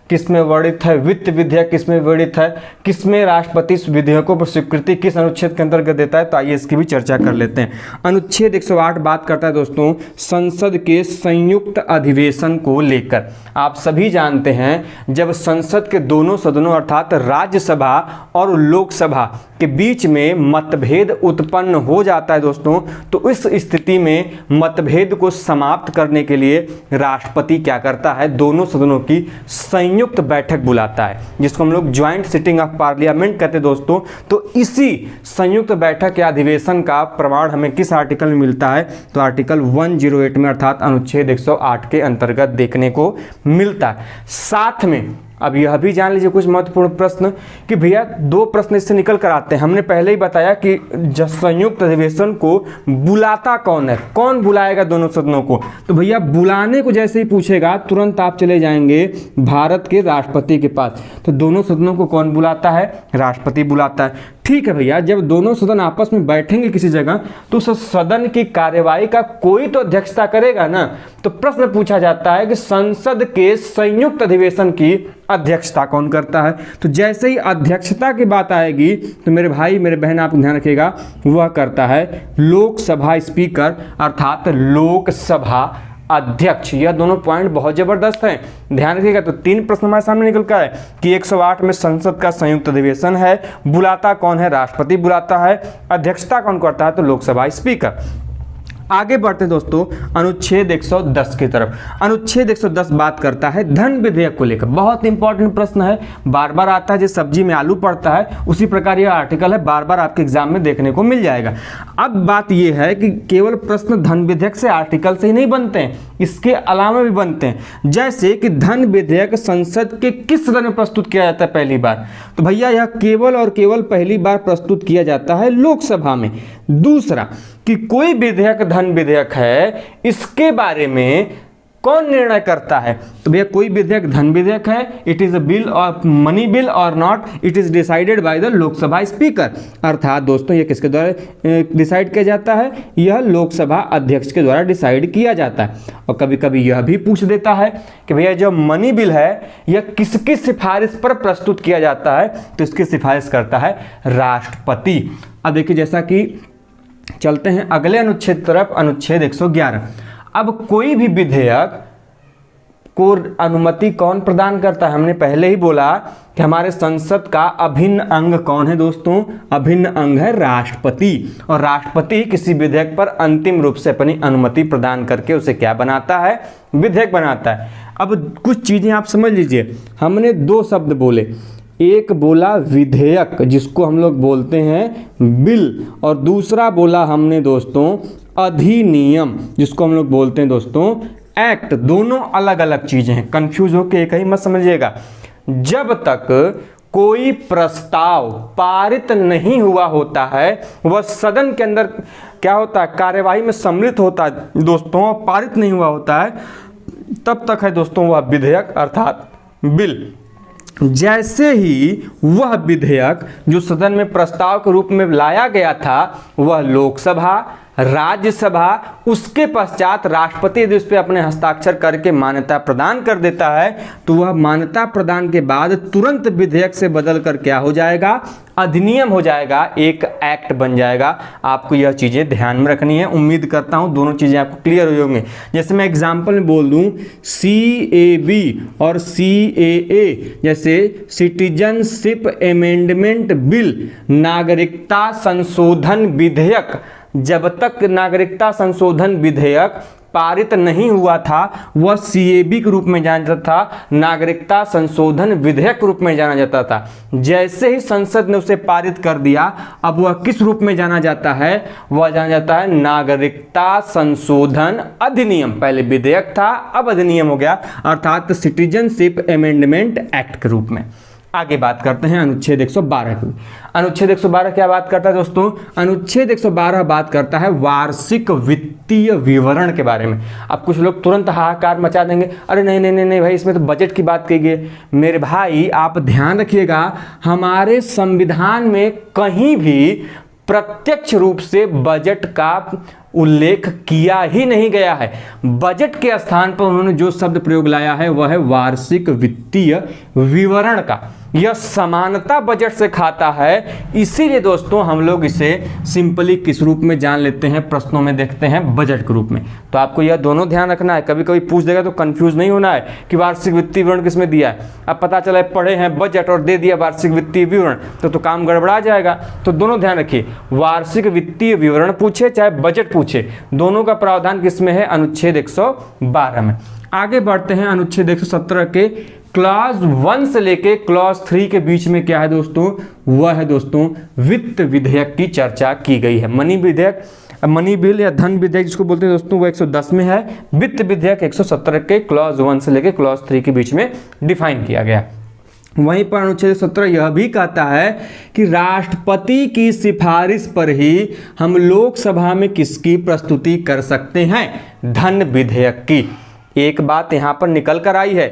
किस में वर्णित है, वित्त विधेयक किस में वर्णित है, किस में राष्ट्रपति विधेयकों पर स्वीकृति किस अनुच्छेद के अंतर्गत देता है। तो आइए इसकी भी चर्चा कर लेते हैं। अनुच्छेद 108 बात करता है दोस्तों संसद के संयुक्त अधिवेशन को लेकर। आप सभी जानते हैं जब संसद के दोनों सदनों अर्थात राज्यसभा और लोकसभा के बीच में मतभेद उत्पन्न हो जाता है दोस्तों, तो इस स्थिति में मतभेद को समाप्त करने के लिए राष्ट्रपति क्या करता है, दोनों सदनों की संयुक्त बैठक बुलाता है, जिसको हम लोग ज्वाइंट सिटिंग ऑफ पार्लियामेंट कहते हैं दोस्तों। तो इसी संयुक्त बैठक या अधिवेशन का प्रमाण हमें किस आर्टिकल में मिलता है, तो आर्टिकल 108 में अर्थात अनुच्छेद 108 के अंतर्गत देखने को मिलता है। साथ में अब यह भी जान लीजिए कुछ महत्वपूर्ण प्रश्न कि भैया दो प्रश्न इससे निकल कर आते हैं। हमने पहले ही बताया कि संयुक्त अधिवेशन को बुलाता कौन है, कौन बुलाएगा दोनों सदनों को। तो भैया बुलाने को जैसे ही पूछेगा तुरंत आप चले जाएंगे भारत के राष्ट्रपति के पास। तो दोनों सदनों को कौन बुलाता है, राष्ट्रपति बुलाता है। ठीक है भैया, जब दोनों सदन आपस में बैठेंगे किसी जगह तो उस सदन की कार्यवाही का कोई तो अध्यक्षता करेगा ना। तो प्रश्न पूछा जाता है कि संसद के संयुक्त अधिवेशन की अध्यक्षता कौन करता है। तो जैसे ही अध्यक्षता की बात आएगी तो मेरे भाई मेरे बहन आप ध्यान रखिएगा, वह करता है लोकसभा स्पीकर अर्थात लोकसभा अध्यक्ष। यह दोनों पॉइंट बहुत जबरदस्त हैं, ध्यान रखिएगा। तो तीन प्रश्न हमारे सामने निकल कर है कि 108 में संसद का संयुक्त अधिवेशन है, बुलाता कौन है, राष्ट्रपति बुलाता है, अध्यक्षता कौन करता है, तो लोकसभा स्पीकर। आगे बढ़ते हैं दोस्तों अनुच्छेद 110 की तरफ। अनुच्छेद 110 बात करता है धन विधेयक को लेकर। बहुत इंपॉर्टेंट प्रश्न है, बार बार आता है, जैसे सब्जी में आलू पड़ता है उसी प्रकार यह आर्टिकल है, बार बार आपके एग्जाम में देखने को मिल जाएगा। अब बात यह है कि केवल प्रश्न धन विधेयक से आर्टिकल से ही नहीं बनते हैं, इसके अलावा भी बनते हैं। जैसे कि धन विधेयक संसद के किस सदन में प्रस्तुत किया जाता है पहली बार, तो भैया यह केवल और केवल पहली बार प्रस्तुत किया जाता है लोकसभा में। दूसरा कि कोई विधेयक धन विधेयक है इसके बारे में कौन निर्णय करता है, तो भैया कोई विधेयक धन विधेयक है, इट इज अ बिल और मनी बिल और not, it is decided by the Lok Sabha speaker. अर्थात दोस्तों ये किसके द्वारा डिसाइड किया जाता है, यह लोकसभा अध्यक्ष के द्वारा डिसाइड किया जाता है। और कभी कभी यह भी पूछ देता है कि भैया जो मनी बिल है यह किसकी सिफारिश पर प्रस्तुत किया जाता है, तो इसकी सिफारिश करता है राष्ट्रपति। अब देखिए जैसा कि चलते हैं अगले अनुच्छेद तरफ, अनुच्छेद 111। अब कोई भी विधेयक को अनुमति कौन प्रदान करता है, हमने पहले ही बोला कि हमारे संसद का अभिन्न अंग कौन है दोस्तों, अभिन्न अंग है राष्ट्रपति। और राष्ट्रपति किसी विधेयक पर अंतिम रूप से अपनी अनुमति प्रदान करके उसे क्या बनाता है, विधेयक बनाता है। अब कुछ चीजें आप समझ लीजिए, हमने दो शब्द बोले, एक बोला विधेयक जिसको हम लोग बोलते हैं बिल, और दूसरा बोला हमने दोस्तों अधिनियम जिसको हम लोग बोलते हैं दोस्तों एक्ट। दोनों अलग अलग चीजें हैं, कंफ्यूज होके एक ही मत समझिएगा। जब तक कोई प्रस्ताव पारित नहीं हुआ होता है, वह सदन के अंदर क्या होता है, कार्यवाही में सम्मिलित होता है दोस्तों, पारित नहीं हुआ होता है, तब तक है दोस्तों वह विधेयक अर्थात बिल। जैसे ही वह विधेयक जो सदन में प्रस्ताव के रूप में लाया गया था, वह लोकसभा, राज्यसभा, उसके पश्चात राष्ट्रपति यदि उस पर अपने हस्ताक्षर करके मान्यता प्रदान कर देता है, तो वह मान्यता प्रदान के बाद तुरंत विधेयक से बदल कर क्या हो जाएगा, अधिनियम हो जाएगा, एक एक्ट बन जाएगा। आपको यह चीजें ध्यान में रखनी है। उम्मीद करता हूं दोनों चीजें आपको क्लियर हो जाएंगी। जैसे मैं एग्जांपल में बोल दूं CAB और CAA, जैसे सिटीजनशिप अमेंडमेंट बिल, नागरिकता संशोधन विधेयक। जब तक नागरिकता संशोधन विधेयक पारित नहीं हुआ था वह सीएबी के रूप में जाना जाता था, नागरिकता संशोधन विधेयक के रूप में जाना जाता था। जैसे ही संसद ने उसे पारित कर दिया, अब वह किस रूप में जाना जाता है? वह जाना जाता है नागरिकता संशोधन अधिनियम। पहले विधेयक था, अब अधिनियम हो गया, अर्थात सिटीजनशिप अमेंडमेंट एक्ट के रूप में। आगे बात करते हैं अनुच्छेद 112 की। अनुच्छेद 112 क्या बात करता है दोस्तों? अनुच्छेद 112 बात करता है वार्षिक वित्तीय विवरण के बारे में। अब कुछ लोग तुरंत हाहाकार मचा देंगे, अरे नहीं नहीं नहीं नहीं भाई, इसमें तो बजट की बात की गई। मेरे भाई आप ध्यान रखिएगा, हमारे संविधान में कहीं भी प्रत्यक्ष रूप से बजट का उल्लेख किया ही नहीं गया है। बजट के स्थान पर उन्होंने जो शब्द प्रयोग लाया है वह है वार्षिक वित्तीय विवरण का। यह समानता बजट से खाता है, इसीलिए दोस्तों हम लोग इसे सिंपली किस रूप में जान लेते हैं, प्रश्नों में देखते हैं बजट के रूप में। तो आपको यह दोनों ध्यान रखना है, कभी कभी पूछ देगा तो कंफ्यूज नहीं होना है कि वार्षिक वित्तीय विवरण किसमें दिया है। अब पता चला पढ़े हैं बजट और दे दिया वार्षिक वित्तीय विवरण, तो काम गड़बड़ा जाएगा। तो दोनों ध्यान रखिए, वार्षिक वित्तीय विवरण पूछे चाहे बजट पूछे, दोनों का प्रावधान किसमें है? अनुच्छेद 112 में। आगे बढ़ते हैं, अनुच्छेद 117 के क्लॉज 1 से लेके क्लॉज 3 के बीच में क्या है दोस्तों? वह है दोस्तों वित्त विधेयक की चर्चा की गई है। मनी विधेयक, मनी बिल या धन विधेयक जिसको बोलते हैं दोस्तों, वो 110 में है। वित्त विधेयक 117 के क्लॉज 1 से लेके क्लॉज 3 के बीच में डिफाइन किया गया। वहीं पर अनुच्छेद 17 यह भी कहता है कि राष्ट्रपति की सिफारिश पर ही हम लोकसभा में किसकी प्रस्तुति कर सकते हैं? धन विधेयक की। एक बात यहां पर निकल कर आई है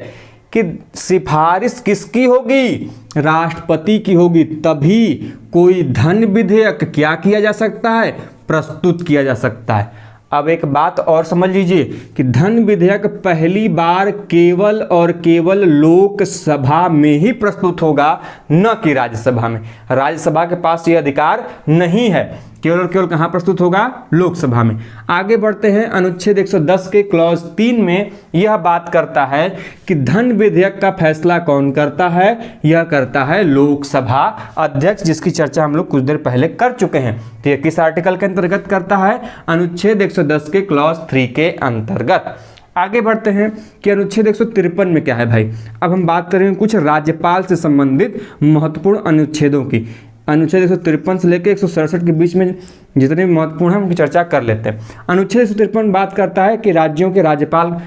कि सिफारिश किसकी होगी? राष्ट्रपति की होगी, तभी कोई धन विधेयक क्या किया जा सकता है? प्रस्तुत किया जा सकता है। अब एक बात और समझ लीजिए कि धन विधेयक पहली बार केवल और केवल लोकसभा में ही प्रस्तुत होगा, न कि राज्यसभा में। राज्यसभा के पास यह अधिकार नहीं है, केवल और केवल कहाँ प्रस्तुत होगा? लोकसभा में। आगे बढ़ते हैं, अनुच्छेद 110 के क्लॉज 3 में यह बात करता है कि धन विधेयक का फैसला कौन करता है? यह करता है लोकसभा अध्यक्ष, जिसकी चर्चा हम लोग कुछ देर पहले कर चुके हैं। तो यह किस आर्टिकल के अंतर्गत करता है? अनुच्छेद 110 के क्लॉज 3 के अंतर्गत। आगे बढ़ते हैं कि अनुच्छेद 153 में क्या है भाई? अब हम बात करेंगे कुछ राज्यपाल से संबंधित महत्वपूर्ण अनुच्छेदों की। अनुच्छेद 153 से लेकर 167 के बीच में जितने भी महत्वपूर्ण हैं उनकी चर्चा कर लेते हैं। अनुच्छेद 153 बात करता है कि राज्यों के राज्यपाल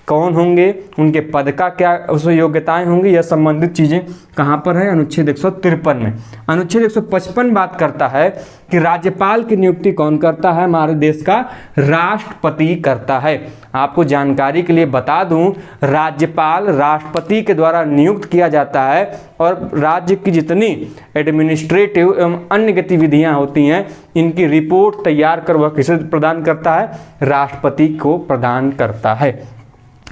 कौन होंगे, उनके पद का क्या उसमें योग्यताएं होंगी, यह संबंधित चीज़ें कहाँ पर है? अनुच्छेद 153 में। अनुच्छेद 155 बात करता है कि राज्यपाल की नियुक्ति कौन करता है? हमारे देश का राष्ट्रपति करता है। आपको जानकारी के लिए बता दूं, राज्यपाल राष्ट्रपति के द्वारा नियुक्त किया जाता है और राज्य की जितनी एडमिनिस्ट्रेटिव एवं अन्य गतिविधियां होती हैं, इनकी रिपोर्ट तैयार कर वह किसे प्रदान करता है? राष्ट्रपति को प्रदान करता है।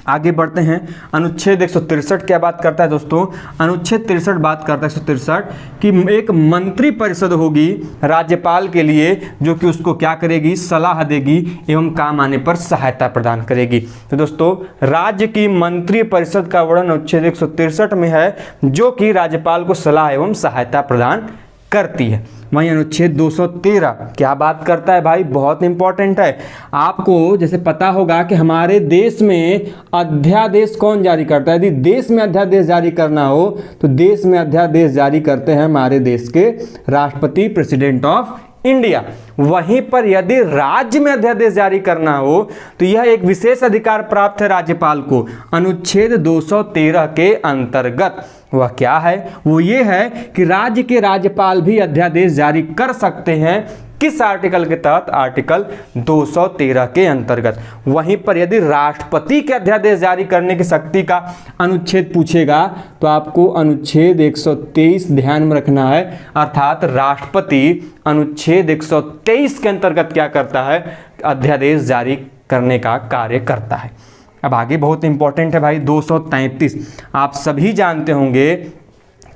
आगे बढ़ते हैं, अनुच्छेद 163 क्या बात करता है दोस्तों? अनुच्छेद 63 बात करता है 163 कि एक मंत्री परिषद होगी राज्यपाल के लिए, जो कि उसको क्या करेगी? सलाह देगी एवं काम आने पर सहायता प्रदान करेगी। तो दोस्तों राज्य की मंत्री परिषद का वर्णन अनुच्छेद 163 में है, जो कि राज्यपाल को सलाह एवं सहायता प्रदान करती है। वहीं अनुच्छेद 213 क्या बात करता है भाई? बहुत इंपॉर्टेंट है। आपको जैसे पता होगा कि हमारे देश में अध्यादेश कौन जारी करता है? यदि देश में अध्यादेश जारी करना हो तो देश में अध्यादेश जारी करते हैं हमारे देश के राष्ट्रपति, प्रेसिडेंट ऑफ इंडिया। वहीं पर यदि राज्य में अध्यादेश जारी करना हो तो यह एक विशेष अधिकार प्राप्त है राज्यपाल को, अनुच्छेद 213 के अंतर्गत। वह क्या है? वो ये है कि राज्य के राज्यपाल भी अध्यादेश जारी कर सकते हैं। किस आर्टिकल के तहत? आर्टिकल 213 के अंतर्गत। वहीं पर यदि राष्ट्रपति के अध्यादेश जारी करने की शक्ति का अनुच्छेद पूछेगा तो आपको अनुच्छेद 123 ध्यान में रखना है, अर्थात राष्ट्रपति अनुच्छेद 123 के अंतर्गत क्या करता है? अध्यादेश जारी करने का कार्य करता है। अब आगे बहुत इंपॉर्टेंट है भाई 233। आप सभी जानते होंगे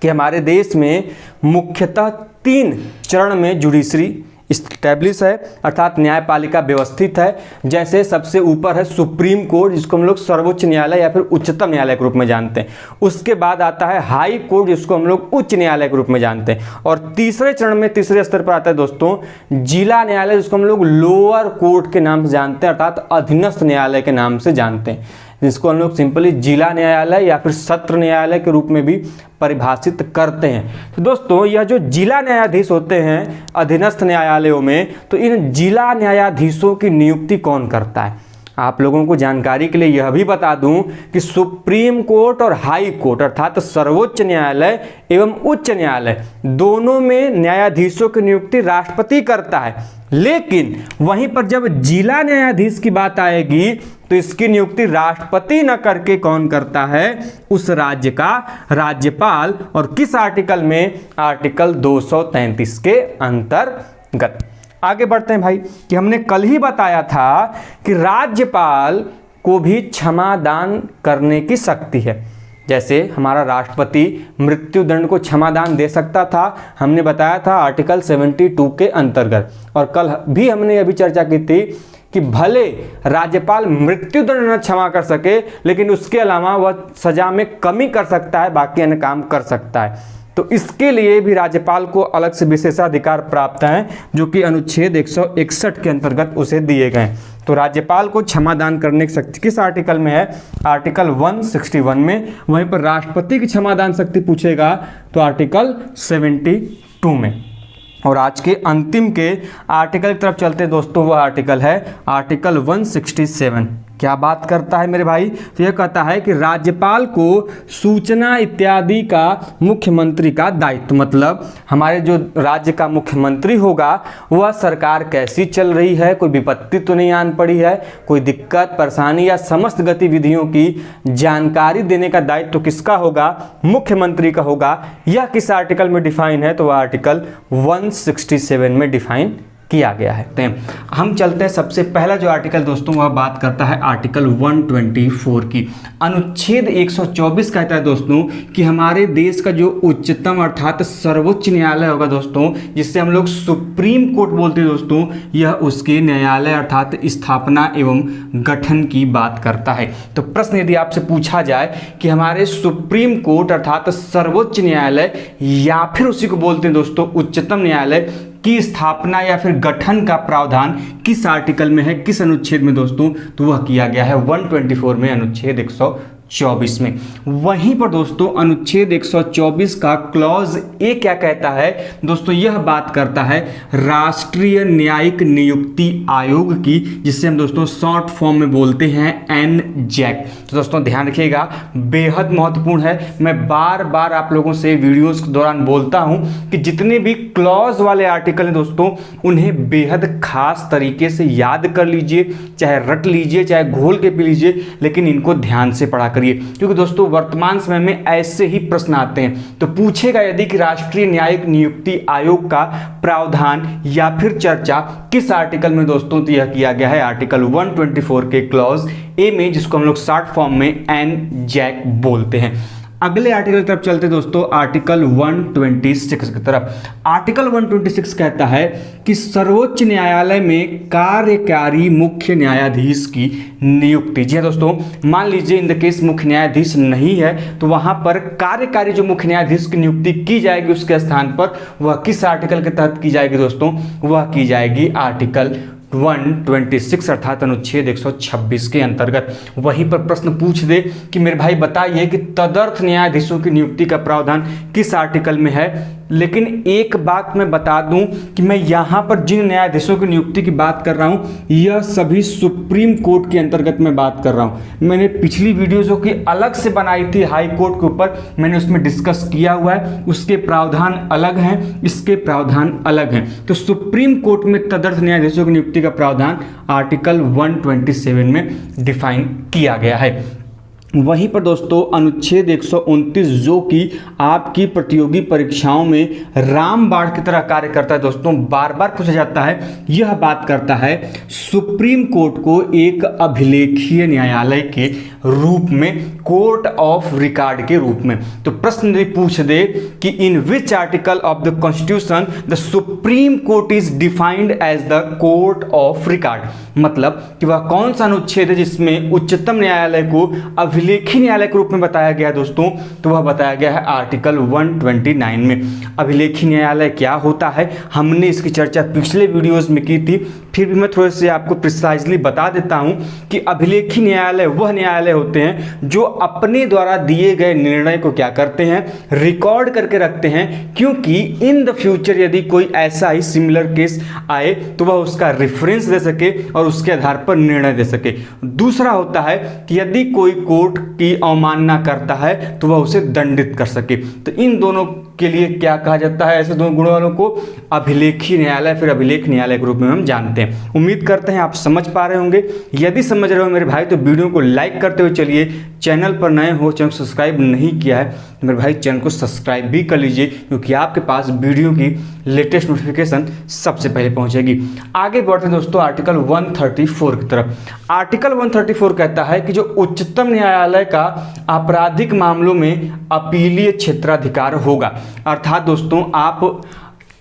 कि हमारे देश में मुख्यतः 3 चरण में जुडिशरी इस्टेब्लिश है अर्थात न्यायपालिका व्यवस्थित है। जैसे सबसे ऊपर है सुप्रीम कोर्ट, जिसको हम लोग सर्वोच्च न्यायालय या फिर उच्चतम न्यायालय के रूप में जानते हैं। उसके बाद आता है हाई कोर्ट, जिसको हम लोग उच्च न्यायालय के रूप में जानते हैं। और तीसरे चरण में, तीसरे स्तर पर आता है दोस्तों जिला न्यायालय, जिसको हम लोग लोअर कोर्ट के नाम से जानते हैं अर्थात अधीनस्थ न्यायालय के नाम से जानते हैं, जिसको हम लोग सिंपली जिला न्यायालय या फिर सत्र न्यायालय के रूप में भी परिभाषित करते हैं। तो दोस्तों यह जो जिला न्यायाधीश होते हैं अधीनस्थ न्यायालयों में, तो इन जिला न्यायाधीशों की नियुक्ति कौन करता है? आप लोगों को जानकारी के लिए यह भी बता दूं कि सुप्रीम कोर्ट और हाई कोर्ट अर्थात सर्वोच्च न्यायालय एवं उच्च न्यायालय दोनों में न्यायाधीशों की नियुक्ति राष्ट्रपति करता है। लेकिन वहीं पर जब जिला न्यायाधीश की बात आएगी तो इसकी नियुक्ति राष्ट्रपति न करके कौन करता है? उस राज्य का राज्यपाल। और किस आर्टिकल में? आर्टिकल 233 के अंतर्गत। आगे बढ़ते हैं भाई कि हमने कल ही बताया था कि राज्यपाल को भी क्षमादान करने की शक्ति है। जैसे हमारा राष्ट्रपति मृत्युदंड को क्षमादान दे सकता था, हमने बताया था आर्टिकल 72 के अंतर्गत। और कल भी हमने यह भी चर्चा की थी कि भले राज्यपाल मृत्युदंड न क्षमा कर सके, लेकिन उसके अलावा वह सजा में कमी कर सकता है, बाकी अन्य काम कर सकता है। तो इसके लिए भी राज्यपाल को अलग से विशेषाधिकार प्राप्त हैं, जो कि अनुच्छेद 161 के अंतर्गत उसे दिए गए। तो राज्यपाल को क्षमादान करने की शक्ति किस आर्टिकल में है? आर्टिकल 161 में। वहीं पर राष्ट्रपति की क्षमादान शक्ति पूछेगा तो आर्टिकल 72 में। और आज के अंतिम के आर्टिकल की तरफ चलते हैं दोस्तों, वह आर्टिकल है आर्टिकल 167। क्या बात करता है मेरे भाई? तो यह कहता है कि राज्यपाल को सूचना इत्यादि का मुख्यमंत्री का दायित्व, मतलब हमारे जो राज्य का मुख्यमंत्री होगा वह सरकार कैसी चल रही है, कोई विपत्ति तो नहीं आन पड़ी है, कोई दिक्कत परेशानी या समस्त गतिविधियों की जानकारी देने का दायित्व तो किसका होगा? मुख्यमंत्री का होगा। यह किस आर्टिकल में डिफाइन है? तो वह आर्टिकल 167 में डिफाइन किया गया है। हम चलते हैं, सबसे पहला जो आर्टिकल दोस्तों वह बात करता है आर्टिकल 124 की। अनुच्छेद 124 कहता है दोस्तों कि हमारे देश का जो उच्चतम अर्थात सर्वोच्च न्यायालय होगा दोस्तों, जिससे हम लोग सुप्रीम कोर्ट बोलते हैं दोस्तों, यह उसके न्यायालय अर्थात स्थापना एवं गठन की बात करता है। तो प्रश्न यदि आपसे पूछा जाए कि हमारे सुप्रीम कोर्ट अर्थात सर्वोच्च न्यायालय या फिर उसी को बोलते हैं दोस्तों उच्चतम न्यायालय की स्थापना या फिर गठन का प्रावधान किस आर्टिकल में है, किस अनुच्छेद में दोस्तों? तो वह किया गया है 124 में, अनुच्छेद 124 में। वहीं पर दोस्तों अनुच्छेद 124 का क्लॉज ए क्या कहता है दोस्तों? यह बात करता है राष्ट्रीय न्यायिक नियुक्ति आयोग की, जिससे हम दोस्तों शॉर्ट फॉर्म में बोलते हैं एनजैक। तो दोस्तों ध्यान रखिएगा, बेहद महत्वपूर्ण है। मैं बार बार आप लोगों से वीडियोस के दौरान बोलता हूं कि जितने भी क्लॉज वाले आर्टिकल हैं दोस्तों, उन्हें बेहद खास तरीके से याद कर लीजिए, चाहे रट लीजिए, चाहे घोल के पी लीजिए, लेकिन इनको ध्यान से पढ़ा करिए, क्योंकि दोस्तों वर्तमान समय में ऐसे ही प्रश्न आते हैं। तो पूछेगा यदि कि राष्ट्रीय न्यायिक नियुक्ति आयोग का प्रावधान या फिर चर्चा किस आर्टिकल में दोस्तों? तो यह किया गया है आर्टिकल 124 के क्लॉज ए में, जिसको हम लोग शॉर्ट फॉर्म में एनजैक बोलते हैं। अगले आर्टिकल की तरफ चलते दोस्तों, आर्टिकल 126 की तरफ। आर्टिकल 126 कहता है कि सर्वोच्च न्यायालय में कार्यकारी मुख्य न्यायाधीश की नियुक्ति। जी दोस्तों, मान लीजिए इन द केस मुख्य न्यायाधीश नहीं है, तो वहां पर कार्यकारी जो मुख्य न्यायाधीश की नियुक्ति की जाएगी उसके स्थान पर वह किस आर्टिकल के तहत की जाएगी दोस्तों? वह की जाएगी आर्टिकल 126 अर्थात अनुच्छेद 126 के अंतर्गत। वहीं पर प्रश्न पूछ दे कि मेरे भाई बताइए कि तदर्थ न्यायाधीशों की नियुक्ति का प्रावधान किस आर्टिकल में है। लेकिन एक बात मैं बता दूं कि मैं यहां पर जिन न्यायाधीशों की नियुक्ति की बात कर रहा हूं यह सभी सुप्रीम कोर्ट के अंतर्गत मैं बात कर रहा हूं। मैंने पिछली वीडियो जो कि अलग से बनाई थी हाई कोर्ट के ऊपर, मैंने उसमें डिस्कस किया हुआ है, उसके प्रावधान अलग हैं, इसके प्रावधान अलग हैं। तो सुप्रीम कोर्ट में तदर्थ न्यायाधीशों की नियुक्ति का प्रावधान आर्टिकल 127 में डिफाइन किया गया है। वहीं पर दोस्तों अनुच्छेद 129 जो कि आपकी प्रतियोगी परीक्षाओं में रामबाण की तरह कार्य करता है दोस्तों, बार बार पूछा जाता है, यह बात करता है सुप्रीम कोर्ट को एक अभिलेखीय न्यायालय के रूप में, कोर्ट ऑफ रिकॉर्ड के रूप में। तो प्रश्न यदि पूछ दे कि in which article of the constitution the supreme court is defined as the court of record, मतलब कि वह कौन सा अनुच्छेद है जिसमें उच्चतम न्यायालय को अभिलेखीय न्यायालय के रूप में बताया गया है दोस्तों, तो वह बताया गया है आर्टिकल 129 में। अभिलेखीय न्यायालय क्या होता है, हमने इसकी चर्चा पिछले वीडियोस में की थी, फिर भी मैं थोड़े से आपको प्रिसाइजली बता देता हूं कि अभिलेखीय न्यायालय वह न्यायालय होते हैं जो अपने द्वारा दिए गए निर्णय को क्या करते हैं, रिकॉर्ड करके रखते हैं, क्योंकि इन द फ्यूचर यदि कोई ऐसा ही सिमिलर केस आए तो वह उसका रेफरेंस दे सके और उसके आधार पर निर्णय दे सके। दूसरा होता है कि यदि कोई कोर्ट की अवमानना करता है तो वह उसे दंडित कर सके। तो इन दोनों के लिए क्या कहा जाता है, ऐसे दोनों गुणों वालों को अभिलेखीय न्यायालय, फिर अभिलेख न्यायालय के रूप में हम जानते हैं। उम्मीद करते हैं आप समझ पा रहे होंगे। यदि समझ रहे हो मेरे भाई तो वीडियो को लाइक करते हुए चलिए, चैनल पर नए हो, चैनल को सब्सक्राइब नहीं किया है तो मेरे भाई चैनल को सब्सक्राइब भी कर लीजिए, क्योंकि आपके पास वीडियो की लेटेस्ट नोटिफिकेशन सबसे पहले पहुंचेगी। आगे बढ़ते हैं दोस्तों आर्टिकल 134 की तरफ। आर्टिकल 134 कहता है कि जो उच्चतम न्यायालय का आपराधिक मामलों में अपीलीय क्षेत्राधिकार होगा, अर्थात दोस्तों आप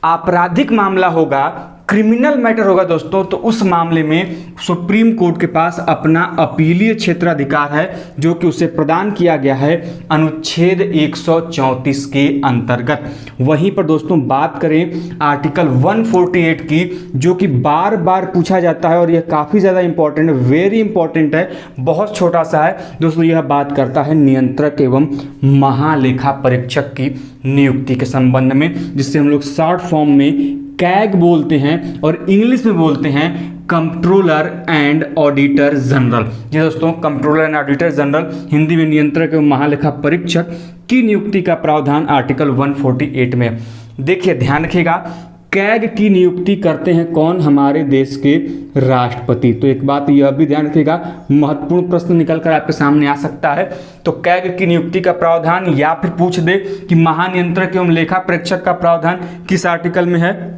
आपराधिक मामला होगा, क्रिमिनल मैटर होगा दोस्तों, तो उस मामले में सुप्रीम कोर्ट के पास अपना अपीलीय क्षेत्राधिकार है जो कि उसे प्रदान किया गया है अनुच्छेद 134 के अंतर्गत। वहीं पर दोस्तों बात करें आर्टिकल 148 की, जो कि बार बार पूछा जाता है और यह काफ़ी ज़्यादा इंपॉर्टेंट है, वेरी इंपॉर्टेंट है, बहुत छोटा सा है दोस्तों। यह बात करता है नियंत्रक एवं महालेखा परीक्षक की नियुक्ति के संबंध में, जिससे हम लोग शॉर्ट फॉर्म में कैग बोलते हैं और इंग्लिश में बोलते हैं कंट्रोलर एंड ऑडिटर जनरल। जी दोस्तों, controller and auditor general, Hindi में नियंत्रक एवं महालेखा परीक्षक की नियुक्ति का प्रावधान आर्टिकल 148 में। देखिए ध्यान रखिएगा, कैग की नियुक्ति करते हैं कौन, हमारे देश के राष्ट्रपति। तो एक बात यह भी ध्यान रखिएगा, महत्वपूर्ण प्रश्न निकल कर आपके सामने आ सकता है। तो कैग की नियुक्ति का प्रावधान, या फिर पूछ दे कि महानियंत्रक एवं लेखा परीक्षक का प्रावधान किस आर्टिकल में है,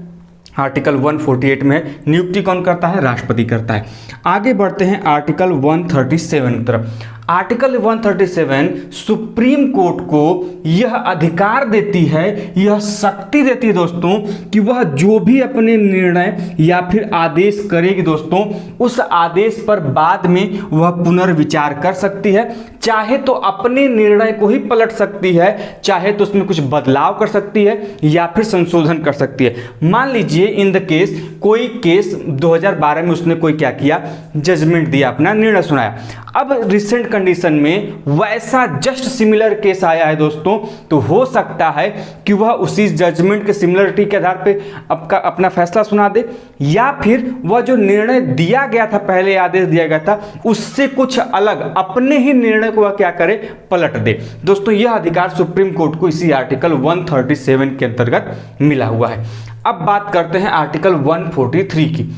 आर्टिकल 148 में। नियुक्ति कौन करता है, राष्ट्रपति करता है। आगे बढ़ते हैं आर्टिकल 137 की तरफ। आर्टिकल 137 सुप्रीम कोर्ट को यह अधिकार देती है, यह शक्ति देती है दोस्तों कि वह जो भी अपने निर्णय या फिर आदेश करेगी दोस्तों, उस आदेश पर बाद में वह पुनर्विचार कर सकती है। चाहे तो अपने निर्णय को ही पलट सकती है, चाहे तो उसमें कुछ बदलाव कर सकती है या फिर संशोधन कर सकती है। मान लीजिए इन द केस, कोई केस 2012 में उसने कोई क्या किया, जजमेंट दिया, अपना निर्णय सुनाया। अब रिसेंट कंडीशन में वैसा जस्ट सिमिलर केस आया है दोस्तों, तो हो सकता है कि वह उसी जजमेंट के सिमिलरिटी के आधार पे अपना फैसला सुना दे, या फिर वह जो निर्णय दिया गया था, पहले आदेश दिया गया था, उससे कुछ अलग अपने ही निर्णय को वह क्या करे, पलट दे। दोस्तों यह अधिकार सुप्रीम कोर्ट को इसी आर्टिकल 137 के अंतर्गत मिला हुआ है। अब बात करते हैं आर्टिकल 143 की।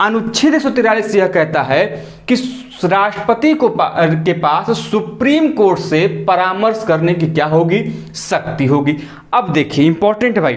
अनुच्छेद 143 यह कहता है कि राष्ट्रपति के पास सुप्रीम कोर्ट से परामर्श करने की क्या होगी, शक्ति होगी। अब देखिए इंपॉर्टेंट है भाई,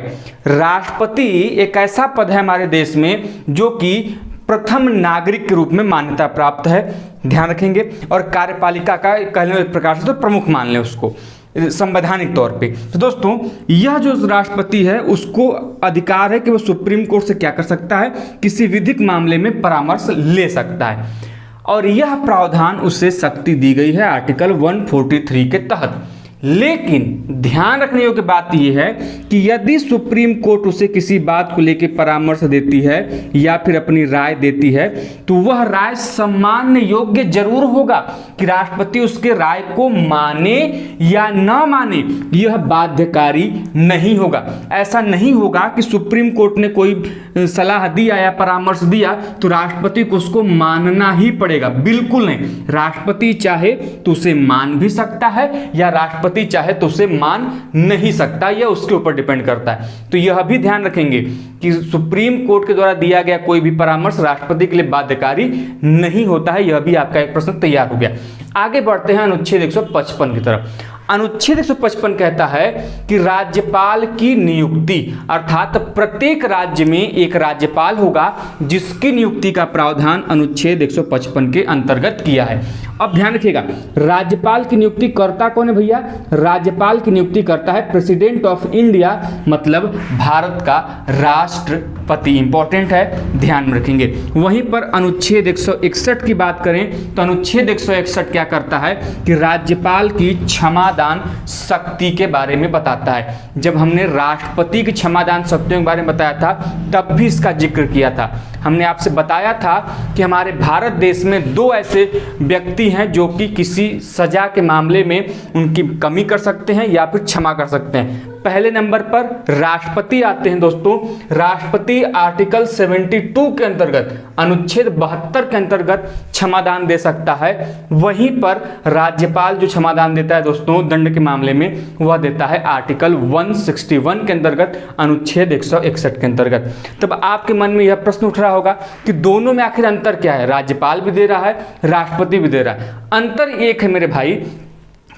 राष्ट्रपति एक ऐसा पद है हमारे देश में जो कि प्रथम नागरिक के रूप में मान्यता प्राप्त है, ध्यान रखेंगे, और कार्यपालिका का कहने एक प्रकार से तो प्रमुख मान लें उसको संवैधानिक तौर पे। तो दोस्तों यह जो राष्ट्रपति है उसको अधिकार है कि वो सुप्रीम कोर्ट से क्या कर सकता है, किसी विधिक मामले में परामर्श ले सकता है, और यह प्रावधान उसे शक्ति दी गई है आर्टिकल 143 के तहत। लेकिन ध्यान रखने योग्य बात यह है कि यदि सुप्रीम कोर्ट उसे किसी बात को लेकर परामर्श देती है या फिर अपनी राय देती है, तो वह राय सम्मान योग्य जरूर होगा कि राष्ट्रपति उसके राय को माने या न माने, यह बाध्यकारी नहीं होगा। ऐसा नहीं होगा कि सुप्रीम कोर्ट ने कोई सलाह दिया या परामर्श दिया तो राष्ट्रपति को उसको मानना ही पड़ेगा, बिल्कुल नहीं। राष्ट्रपति चाहे तो उसे मान भी सकता है या राष्ट्रपति चाहे तो उसे मान नहीं सकता, यह उसके ऊपर डिपेंड करता है। तो यह भी ध्यान रखेंगे कि सुप्रीम कोर्ट के द्वारा दिया गया कोई भी परामर्श राष्ट्रपति के लिए बाध्यकारी नहीं होता है। यह भी आपका एक प्रश्न तैयार हो गया। आगे बढ़ते हैं अनुच्छेद 155 की तरफ। अनुच्छेद 155 कहता है कि राज्यपाल की नियुक्ति, अर्थात प्रत्येक राज्य में एक राज्यपाल होगा जिसकी नियुक्ति का प्रावधान अनुच्छेद 155 के अंतर्गत किया है। अब ध्यान रखिएगा, राज्यपाल की नियुक्ति करता कौन है भैया? राज्यपाल की नियुक्ति करता है प्रेसिडेंट ऑफ इंडिया, मतलब भारत का राष्ट्रपति। इंपॉर्टेंट है, ध्यान में रखेंगे। वहीं पर अनुच्छेद 161 की बात करें तो अनुच्छेद 161 क्या करता है कि राज्यपाल की क्षमादान शक्ति के बारे में बताता है। जब हमने राष्ट्रपति की क्षमादान शक्तियों के बारे में बताया था तब भी इसका जिक्र किया था। हमने आपसे बताया था कि हमारे भारत देश में दो ऐसे व्यक्ति हैं जो कि किसी सजा के मामले में उनकी कमी कर सकते हैं या फिर क्षमा कर सकते हैं। पहले नंबर पर राष्ट्रपति आते हैं दोस्तों। राष्ट्रपति आर्टिकल 72 के अंतर्गत, अनुच्छेद 72 के अंतर्गत क्षमादान दे सकता है। वहीं पर राज्यपाल जो क्षमादान देता है दोस्तों दंड के मामले में, वह देता है आर्टिकल 161 के अंतर्गत, अनुच्छेद 161 के अंतर्गत। तब आपके मन में यह प्रश्न उठ रहा होगा कि दोनों में आखिर अंतर क्या है? राज्यपाल भी दे रहा है, राष्ट्रपति भी दे रहा है। अंतर एक है मेरे भाई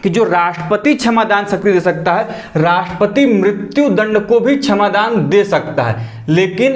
कि जो राष्ट्रपति क्षमादान शक्ति दे सकता है, राष्ट्रपति मृत्यु दंड को भी क्षमादान दे सकता है, लेकिन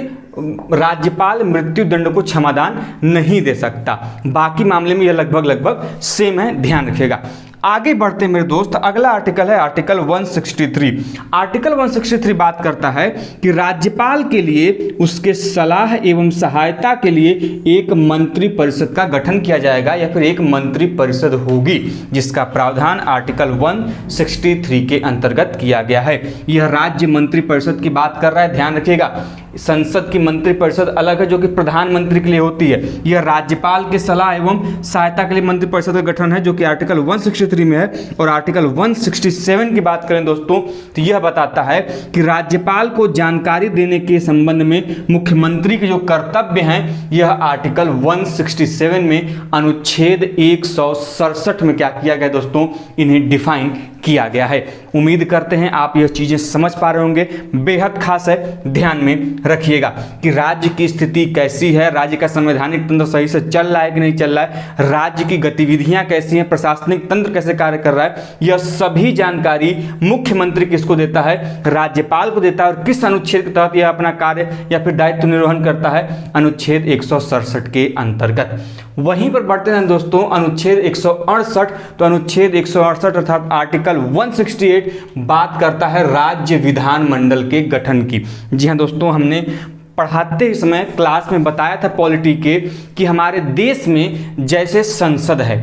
राज्यपाल मृत्यु दंड को क्षमादान नहीं दे सकता। बाकी मामले में यह लगभग सेम है, ध्यान रखिएगा। आगे बढ़ते मेरे दोस्त, अगला आर्टिकल है आर्टिकल 163। आर्टिकल 163 बात करता है कि राज्यपाल के लिए उसके सलाह एवं सहायता के लिए एक मंत्री परिषद का गठन किया जाएगा या फिर एक मंत्री परिषद होगी, जिसका प्रावधान आर्टिकल 163 के अंतर्गत किया गया है। यह राज्य मंत्री परिषद की बात कर रहा है, ध्यान रखिएगा। संसद की मंत्री परिषद अलग है जो कि प्रधानमंत्री के लिए होती है। यह राज्यपाल के सलाह एवं सहायता के लिए मंत्री परिषद का गठन है जो कि आर्टिकल 163 में है। और आर्टिकल 167 की बात करें दोस्तों तो यह बताता है कि राज्यपाल को जानकारी देने के संबंध में मुख्यमंत्री के जो कर्तव्य हैं, यह आर्टिकल 167 में अनुच्छेद 167 में क्या किया गया दोस्तों, इन्हें डिफाइन किया गया है। उम्मीद करते हैं आप यह चीजें समझ पा रहे होंगे, बेहद खास है, ध्यान में रखिएगा कि राज्य की स्थिति कैसी है, राज्य का संवैधानिक तंत्र सही से चल रहा है कि नहीं चल रहा है, राज्य की गतिविधियां कैसी हैं, प्रशासनिक तंत्र कैसे कार्य कर रहा है, यह सभी जानकारी मुख्यमंत्री किसको देता है? राज्यपाल को देता है। और किस अनुच्छेद के तहत यह अपना कार्य या फिर दायित्व निर्वहन करता है? अनुच्छेद 167 के अंतर्गत। वहीं पर बढ़ते हैं दोस्तों अनुच्छेद 168। तो अनुच्छेद 168 अर्थात आर्टिकल 168 बात करता है राज्य विधानमंडल के गठन की। जी हाँ दोस्तों, हमने पढ़ाते समय क्लास में बताया था पॉलिटी के कि हमारे देश में जैसे संसद है,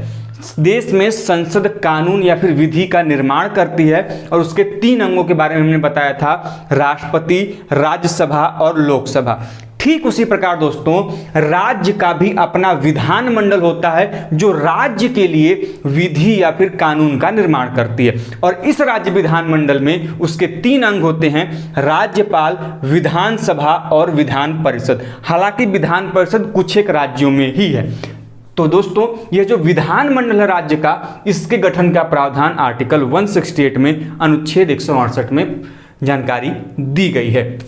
देश में संसद कानून या फिर विधि का निर्माण करती है और उसके 3 अंगों के बारे में हमने बताया था, राष्ट्रपति, राज्यसभा और लोकसभा। ठीक उसी प्रकार दोस्तों राज्य का भी अपना विधानमंडल होता है जो राज्य के लिए विधि या फिर कानून का निर्माण करती है। और इस राज्य विधानमंडल में उसके 3 अंग होते हैं, राज्यपाल, विधानसभा और विधान परिषद। हालांकि विधान परिषद कुछ एक राज्यों में ही है। तो दोस्तों यह जो विधानमंडल है राज्य का, इसके गठन का प्रावधान आर्टिकल 168 में अनुच्छेद 168 में जानकारी दी गई है।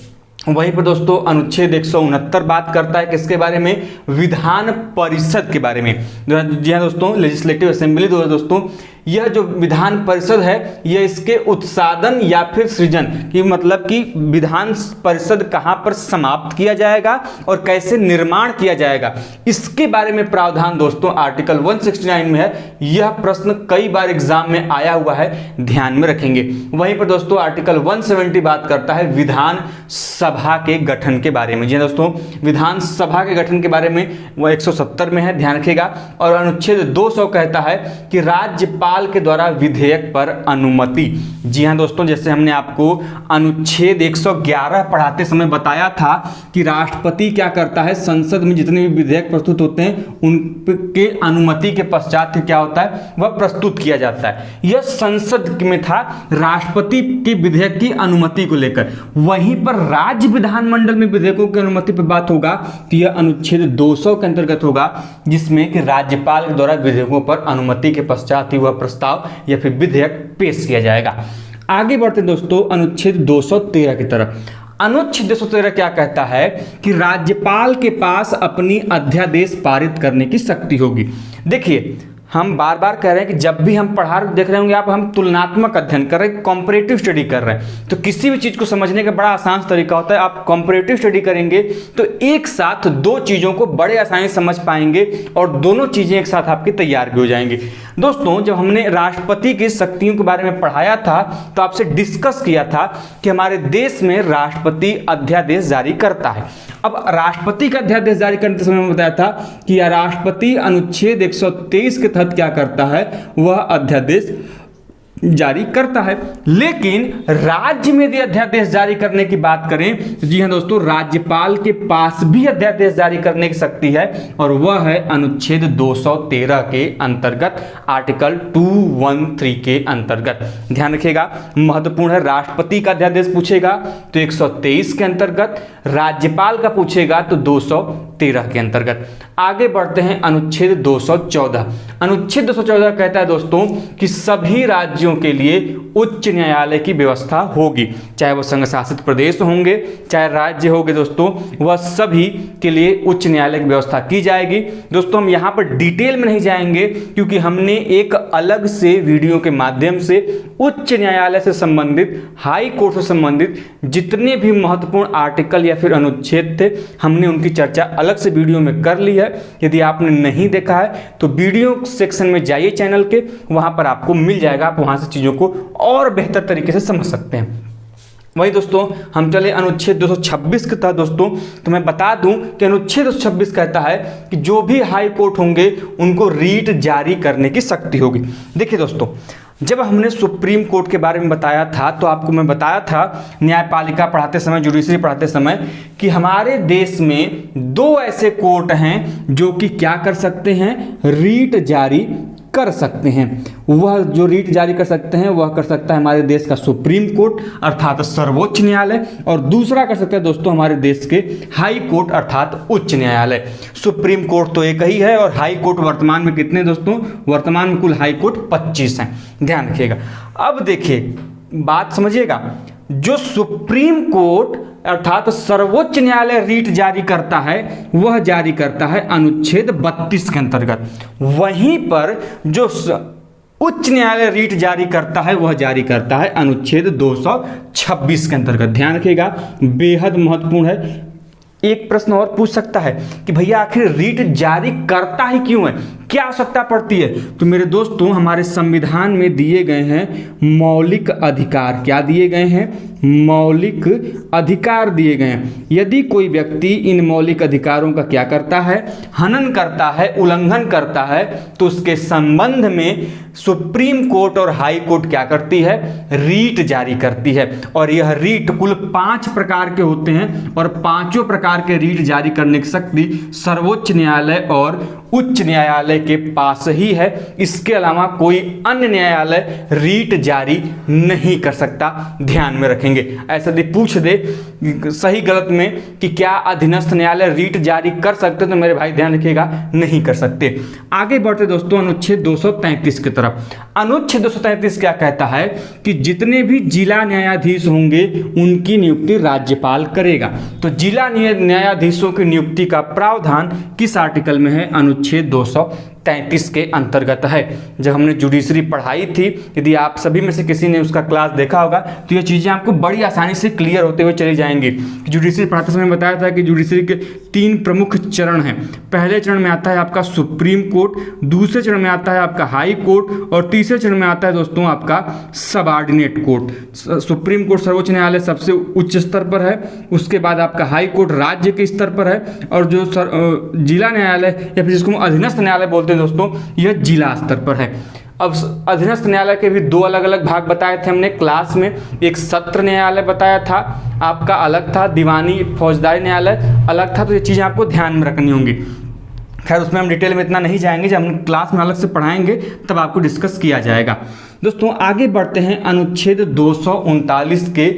वहीं पर दोस्तों अनुच्छेद 169 बात करता है किसके बारे में? विधान परिषद के बारे में। जी हाँ दोस्तों, लेजिस्लेटिव असेंबली दोस्तों, यह जो विधान परिषद है यह इसके उत्सादन या फिर सृजन की, मतलब कि विधान परिषद कहां पर समाप्त किया जाएगा और कैसे निर्माण किया जाएगा, इसके बारे में प्रावधान दोस्तों आर्टिकल 169 में है। यह प्रश्न कई बार एग्जाम में आया हुआ है, ध्यान में रखेंगे। वहीं पर दोस्तों आर्टिकल 170 बात करता है विधान सभा के गठन के बारे में। जी दोस्तों, विधान सभा के गठन के बारे में वह 170 में है, ध्यान रखिएगा। और अनुच्छेद 200 कहता है कि राज्यपाल के द्वारा विधेयक पर अनुमति। जी हां दोस्तों, जैसे हमने आपको अनुच्छेद 111 पढ़ाते समय बताया था कि राष्ट्रपति क्या करता है, संसद में जितने भी विधेयक प्रस्तुत होते हैं उनके अनुमति के पश्चात क्या होता है, वह प्रस्तुत किया जाता है। यह संसद में था राष्ट्रपति के विधेयक की अनुमति को लेकर। वहीं पर राज्य विधानमंडल में विधेयकों की अनुमति पर बात होगा तो यह अनुच्छेद 200 के अंतर्गत होगा, जिसमें कि राज्यपाल के द्वारा विधेयकों पर अनुमति के पश्चात ही वह प्रस्ताव या फिर विधेयक पेश किया जाएगा। आगे बढ़ते दोस्तों अनुच्छेद 213 की तरफ। अनुच्छेद 213 क्या कहता है कि राज्यपाल के पास अपनी अध्यादेश पारित करने की शक्ति होगी। देखिए, हम बार बार कह रहे हैं कि जब भी हम पढ़ा देख रहे होंगे आप, हम तुलनात्मक अध्ययन कर रहे हैं, कॉम्परेटिव स्टडी कर रहे हैं। तो किसी भी चीज़ को समझने का बड़ा आसान तरीका होता है, आप कॉम्परेटिव स्टडी करेंगे तो एक साथ दो चीज़ों को बड़े आसानी से समझ पाएंगे और दोनों चीज़ें एक साथ आपकी तैयार भी हो जाएंगी। दोस्तों, जब हमने राष्ट्रपति की शक्तियों के बारे में पढ़ाया था तो आपसे डिस्कस किया था कि हमारे देश में राष्ट्रपति अध्यादेश जारी करता है। अब राष्ट्रपति का अध्यादेश जारी करते समय में बताया था कि राष्ट्रपति अनुच्छेद 123 के तहत क्या करता है, वह अध्यादेश जारी करता है। लेकिन राज्य में यदि अध्यादेश जारी करने की बात करें तो जी हाँ दोस्तों, राज्यपाल के पास भी अध्यादेश जारी करने की शक्ति है और वह है अनुच्छेद 213 के अंतर्गत, आर्टिकल 213 के अंतर्गत। ध्यान रखिएगा, महत्वपूर्ण है। राष्ट्रपति का अध्यादेश पूछेगा तो 123 के अंतर्गत, राज्यपाल का पूछेगा तो 213 के अंतर्गत। आगे बढ़ते हैं अनुच्छेद 214। अनुच्छेद 214 कहता है दोस्तों कि सभी राज्यों के लिए उच्च न्यायालय की व्यवस्था होगी, चाहे वह संघ शासित प्रदेश होंगे चाहे राज्य होंगे दोस्तों, वह सभी के लिए उच्च न्यायालय की व्यवस्था की जाएगी। दोस्तों, हम यहाँ पर डिटेल में नहीं जाएंगे क्योंकि हमने एक अलग से वीडियो के माध्यम से उच्च न्यायालय से संबंधित, हाई कोर्ट से संबंधित जितने भी महत्वपूर्ण आर्टिकल या फिर अनुच्छेद थे, हमने उनकी चर्चा अलग से वीडियो में कर ली है। यदि आपने नहीं देखा है तो वीडियो सेक्शन में जाइए चैनल के, वहां पर आपको मिल जाएगा, आप वहां से चीजों को और बेहतर तरीके से समझ सकते हैं। वही दोस्तों, हम चले अनुच्छेद 226 के तहत। दोस्तों, तो मैं बता दूं कि अनुच्छेद 226 कहता है कि जो भी हाई कोर्ट होंगे उनको रीट जारी करने की शक्ति होगी। देखिए दोस्तों, जब हमने सुप्रीम कोर्ट के बारे में बताया था तो आपको मैं बताया था न्यायपालिका पढ़ाते समय, जुडिशरी पढ़ाते समय, कि हमारे देश में दो ऐसे कोर्ट हैं जो कि क्या कर सकते हैं, रीट जारी कर सकते हैं। वह जो रीट जारी कर सकते हैं वह कर सकता है हमारे देश का सुप्रीम कोर्ट अर्थात सर्वोच्च न्यायालय, और दूसरा कर सकता है दोस्तों हमारे देश के हाई कोर्ट अर्थात उच्च न्यायालय। सुप्रीम कोर्ट तो एक ही है और हाई कोर्ट वर्तमान में कितने दोस्तों, वर्तमान में कुल हाई कोर्ट 25 हैं। ध्यान रखिएगा। अब देखिए, बात समझिएगा, जो सुप्रीम कोर्ट अर्थात सर्वोच्च न्यायालय रीट जारी करता है वह जारी करता है अनुच्छेद 32 के अंतर्गत। वहीं पर जो उच्च न्यायालय रीट जारी करता है वह जारी करता है अनुच्छेद 226 के अंतर्गत। ध्यान रखिएगा, बेहद महत्वपूर्ण है। एक प्रश्न और पूछ सकता है कि भैया आखिर रीट जारी करता ही क्यों है, क्या आवश्यकता पड़ती है? तो मेरे दोस्तों, हमारे संविधान में दिए गए हैं मौलिक अधिकार। क्या दिए गए हैं? मौलिक अधिकार दिए गए हैं। यदि कोई व्यक्ति इन मौलिक अधिकारों का क्या करता है, हनन करता है, उल्लंघन करता है, तो उसके संबंध में सुप्रीम कोर्ट और हाई कोर्ट क्या करती है, रीट जारी करती है। और यह रीट कुल 5 प्रकार के होते हैं और 5 प्रकार के रीट जारी करने की शक्ति सर्वोच्च न्यायालय और उच्च न्यायालय के पास ही है। इसके अलावा कोई अन्य न्यायालय रीट जारी नहीं कर सकता। ध्यान में रखेंगे। ऐसा यदि पूछ दे सही गलत में कि क्या अधीनस्थ न्यायालय रीट जारी कर सकते, तो मेरे भाई ध्यान रखिएगा, नहीं कर सकते। आगे बढ़ते दोस्तों अनुच्छेद 233 की तरफ। अनुच्छेद 233 क्या कहता है कि जितने भी जिला न्यायाधीश होंगे उनकी नियुक्ति राज्यपाल करेगा। तो जिला न्यायाधीशों की नियुक्ति का प्रावधान किस आर्टिकल में है? अनुच्छेद 233 के अंतर्गत है। जब हमने जुडिशरी पढ़ाई थी, यदि आप सभी में से किसी ने उसका क्लास देखा होगा तो ये चीज़ें आपको बड़ी आसानी से क्लियर होते हुए चली जाएंगी। जुडिशरी पढ़ाते समय बताया था कि जुडिशरी के 3 प्रमुख चरण हैं। पहले चरण में आता है आपका सुप्रीम कोर्ट, दूसरे चरण में आता है आपका हाई कोर्ट और तीसरे चरण में आता है दोस्तों आपका सबऑर्डिनेट कोर्ट। सुप्रीम कोर्ट सर्वोच्च न्यायालय सबसे उच्च स्तर पर है, उसके बाद आपका हाई कोर्ट राज्य के स्तर पर है, और जो जिला न्यायालय या फिर जिसको अधीनस्थ न्यायालय बोलते हैं दोस्तों, यह जिला स्तर पर है। अब अधीनस्थ न्यायालय के भी 2 अलग अलग भाग बताए थे हमने क्लास में। एक सत्र न्यायालय बताया था आपका, अलग था दीवानी फौजदारी न्यायालय अलग था। तो ये चीज़ें आपको ध्यान में रखनी होंगी। खैर, उसमें हम डिटेल में इतना नहीं जाएंगे, जब हम क्लास में अलग से पढ़ाएंगे तब आपको डिस्कस किया जाएगा। दोस्तों, आगे बढ़ते हैं अनुच्छेद 239 के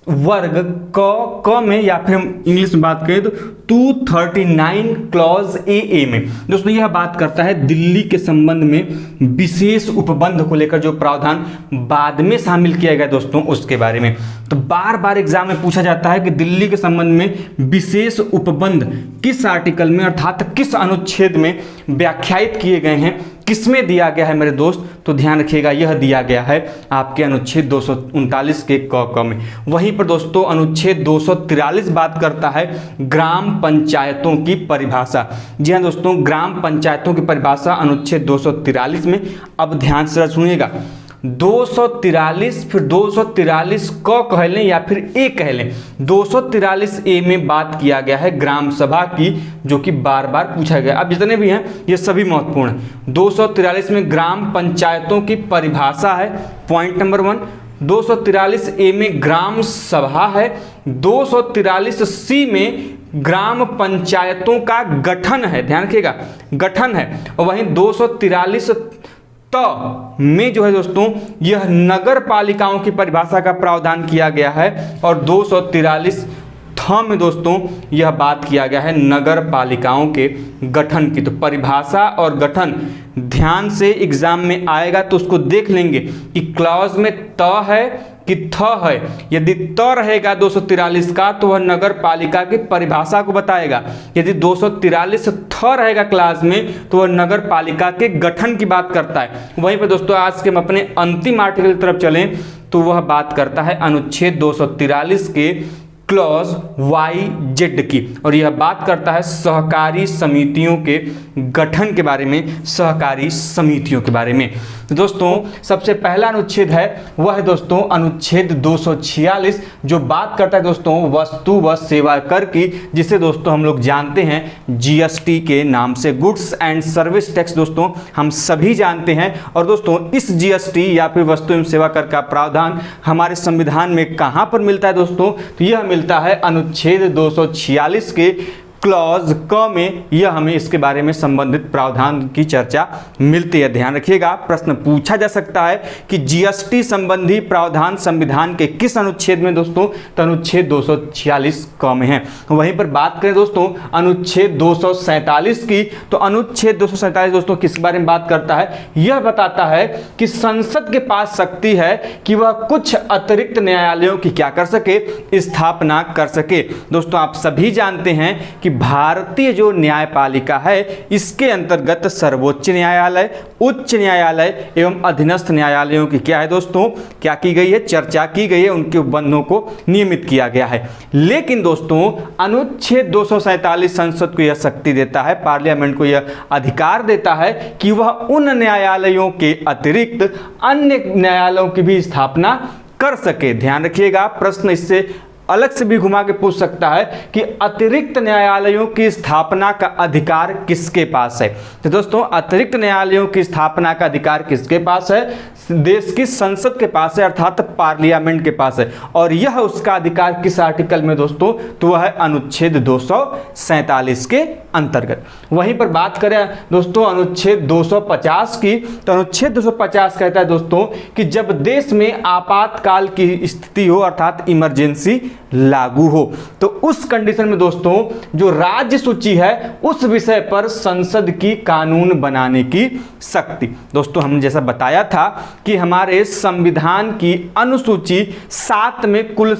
वर्ग क में, या फिर हम इंग्लिश में बात करें तो 239 क्लॉज ए में। दोस्तों, यह बात करता है दिल्ली के संबंध में विशेष उपबंध को लेकर जो प्रावधान बाद में शामिल किया गया दोस्तों, उसके बारे में। तो बार बार एग्जाम में पूछा जाता है कि दिल्ली के संबंध में विशेष उपबंध किस आर्टिकल में अर्थात किस अनुच्छेद में व्याख्यायित किए गए हैं, किसमें दिया गया है मेरे दोस्त, तो ध्यान रखिएगा यह दिया गया है आपके अनुच्छेद 239 के क में। वहीं पर दोस्तों अनुच्छेद 243 बात करता है ग्राम पंचायतों की परिभाषा। जी हाँ दोस्तों, ग्राम पंचायतों की परिभाषा अनुच्छेद 243 में। अब ध्यान से सुनिएगा, 243 फिर 243 क कह लें या फिर ए कह लें, 243 ए में बात किया गया है ग्राम सभा की, जो कि बार बार पूछा गया। अब जितने भी हैं ये सभी महत्वपूर्ण हैं। 243 में ग्राम पंचायतों की परिभाषा है, पॉइंट नंबर 1। 243 ए में ग्राम सभा है। 243 सी में ग्राम पंचायतों का गठन है, ध्यान रखिएगा गठन है। और वहीं 243 में जो है दोस्तों यह नगर पालिकाओं की परिभाषा का प्रावधान किया गया है। और 243 में दोस्तों यह बात किया गया है नगर पालिकाओं के गठन की। तो परिभाषा और गठन ध्यान से एग्जाम में आएगा तो उसको देख लेंगे कि क्लॉज में त है कि थ है। यदि त रहेगा 243 का तो वह नगर पालिका की परिभाषा को बताएगा। यदि 243 थ रहेगा क्लास में तो वह नगर पालिका के गठन की बात करता है। वहीं पर दोस्तों आज के हम अपने अंतिम आर्टिकल की तरफ चलें तो वह बात करता है अनुच्छेद 243 के क्लॉज YZ की, और यह बात करता है सहकारी समितियों के गठन के बारे में, सहकारी समितियों के बारे में। तो दोस्तों सबसे पहला अनुच्छेद है वह है दोस्तों अनुच्छेद 246, जो बात करता है दोस्तों वस्तु व सेवा कर की, जिसे दोस्तों हम लोग जानते हैं GST के नाम से, गुड्स एंड सर्विस टैक्स दोस्तों हम सभी जानते हैं। और दोस्तों इस GST या फिर वस्तु एवं सेवा कर का प्रावधान हमारे संविधान में कहां पर मिलता है दोस्तों, तो यह मिलता है अनुच्छेद 246 के क्लॉज क में। यह हमें इसके बारे में संबंधित प्रावधान की चर्चा मिलती है। ध्यान रखिएगा प्रश्न पूछा जा सकता है कि GST संबंधी प्रावधान संविधान के किस अनुच्छेद में दोस्तों, तो अनुच्छेद 246 क में है। वहीं पर बात करें दोस्तों अनुच्छेद 247 की, तो अनुच्छेद 247 दोस्तों किस बारे में बात करता है, यह बताता है कि संसद के पास शक्ति है कि वह कुछ अतिरिक्त न्यायालयों की क्या कर सके, स्थापना कर सके। दोस्तों आप सभी जानते हैं कि भारतीय जो न्यायपालिका है इसके अंतर्गत सर्वोच्च न्यायालय, उच्च न्यायालय एवं अधीनस्थ न्यायालयों की क्या है दोस्तों, क्या की गई है, चर्चा की गई है, उनके उपबंधों को नियमित किया गया है। लेकिन दोस्तों अनुच्छेद 247 संसद को यह शक्ति देता है, पार्लियामेंट को यह अधिकार देता है कि वह उन न्यायालयों के अतिरिक्त अन्य न्यायालयों की भी स्थापना कर सके। ध्यान रखिएगा प्रश्न इससे अलग से भी घुमा के पूछ सकता है कि अतिरिक्त न्यायालयों की स्थापना का अधिकार किसके पास है। तो दोस्तों अतिरिक्त न्यायालयों की स्थापना का अधिकार किसके पास है, देश की संसद के पास है, अर्थात पार्लियामेंट के पास है। और यह उसका अधिकार किस आर्टिकल में दोस्तों, तो वह है अनुच्छेद 247 के अंतर्गत। वहीं पर बात करें दोस्तों अनुच्छेद 250 की, तो अनुच्छेद 250 कहता है दोस्तों कि जब देश में आपातकाल की स्थिति हो अर्थात इमरजेंसी लागू हो, तो उस कंडीशन में दोस्तों जो राज्य सूची है उस विषय पर संसद की कानून बनाने की शक्ति। दोस्तों हम जैसा बताया था कि हमारे संविधान की अनुसूची 7 में कुल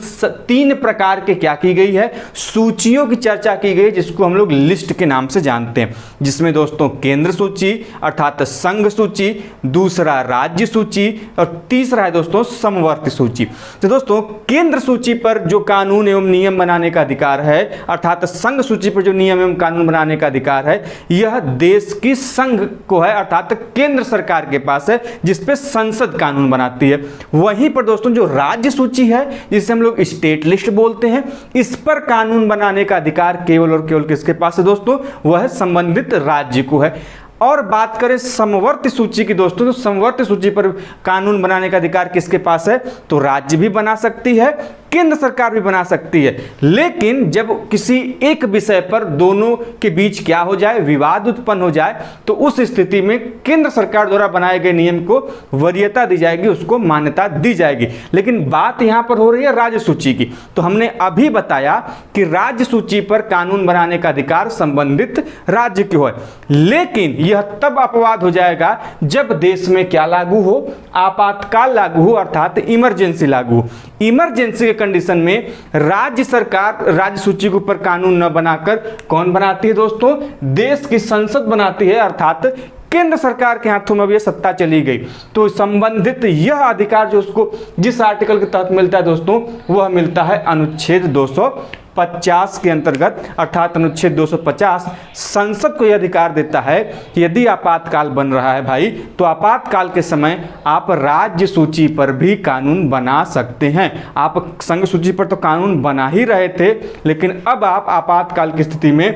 3 प्रकार के क्या की गई है, सूचियों की चर्चा की गई, जिसको हम लोग लिस्ट के नाम से जानते हैं। जिसमें दोस्तों केंद्र सूची अर्थात संघ सूची, दूसरा राज्य सूची और तीसरा है दोस्तों समवर्ती सूची। तो दोस्तों केंद्र सूची पर जो कानून एवं नियम बनाने का अधिकार है अर्थात संघ सूची पर जो नियम एवं कानून बनाने का अधिकार है यह देश की संघ को है अर्थात केंद्र सरकार के पास है, जिस पे संसद कानून बनाती है। वहीं पर दोस्तों जो राज्य सूची है जिसे हम लोग स्टेट लिस्ट बोलते हैं, इस पर कानून बनाने का अधिकार केवल और केवल किसके पास है दोस्तों, वह संबंधित राज्य को है। और बात करें समवर्ती सूची की दोस्तों, तो समवर्ती सूची पर कानून बनाने का अधिकार किसके पास है, तो राज्य भी बना सकती है, केंद्र सरकार भी बना सकती है। लेकिन जब किसी एक विषय पर दोनों के बीच क्या हो जाए, विवाद उत्पन्न हो जाए, तो उस स्थिति में केंद्र सरकार द्वारा बनाए गए नियम को वरीयता दी जाएगी, उसको मान्यता दी जाएगी। लेकिन बात यहां पर हो रही है राज्य सूची की। तो हमने अभी बताया कि राज्य सूची पर कानून बनाने का अधिकार संबंधित राज्य को है। लेकिन यह तब अपवाद हो जाएगा जब देश में क्या लागू हो, आपातकाल लागू हो अर्थात इमरजेंसी लागू हो। इमरजेंसी के कंडीशन में राज्य सरकार राज्य सूची के ऊपर कानून न बनाकर कौन बनाती है दोस्तों, देश की संसद बनाती है अर्थात केंद्र सरकार के हाथों में अब ये सत्ता चली गई, तो संबंधित यह अधिकार जो उसको जिस आर्टिकल के तहत मिलता है दोस्तों, वह मिलता है अनुच्छेद 250 के अंतर्गत। अर्थात अनुच्छेद 250 संसद को यह अधिकार देता है कि यदि आपातकाल बन रहा है भाई, तो आपातकाल के समय आप राज्य सूची पर भी कानून बना सकते हैं। आप संघ सूची पर तो कानून बना ही रहे थे, लेकिन अब आप आपातकाल की स्थिति में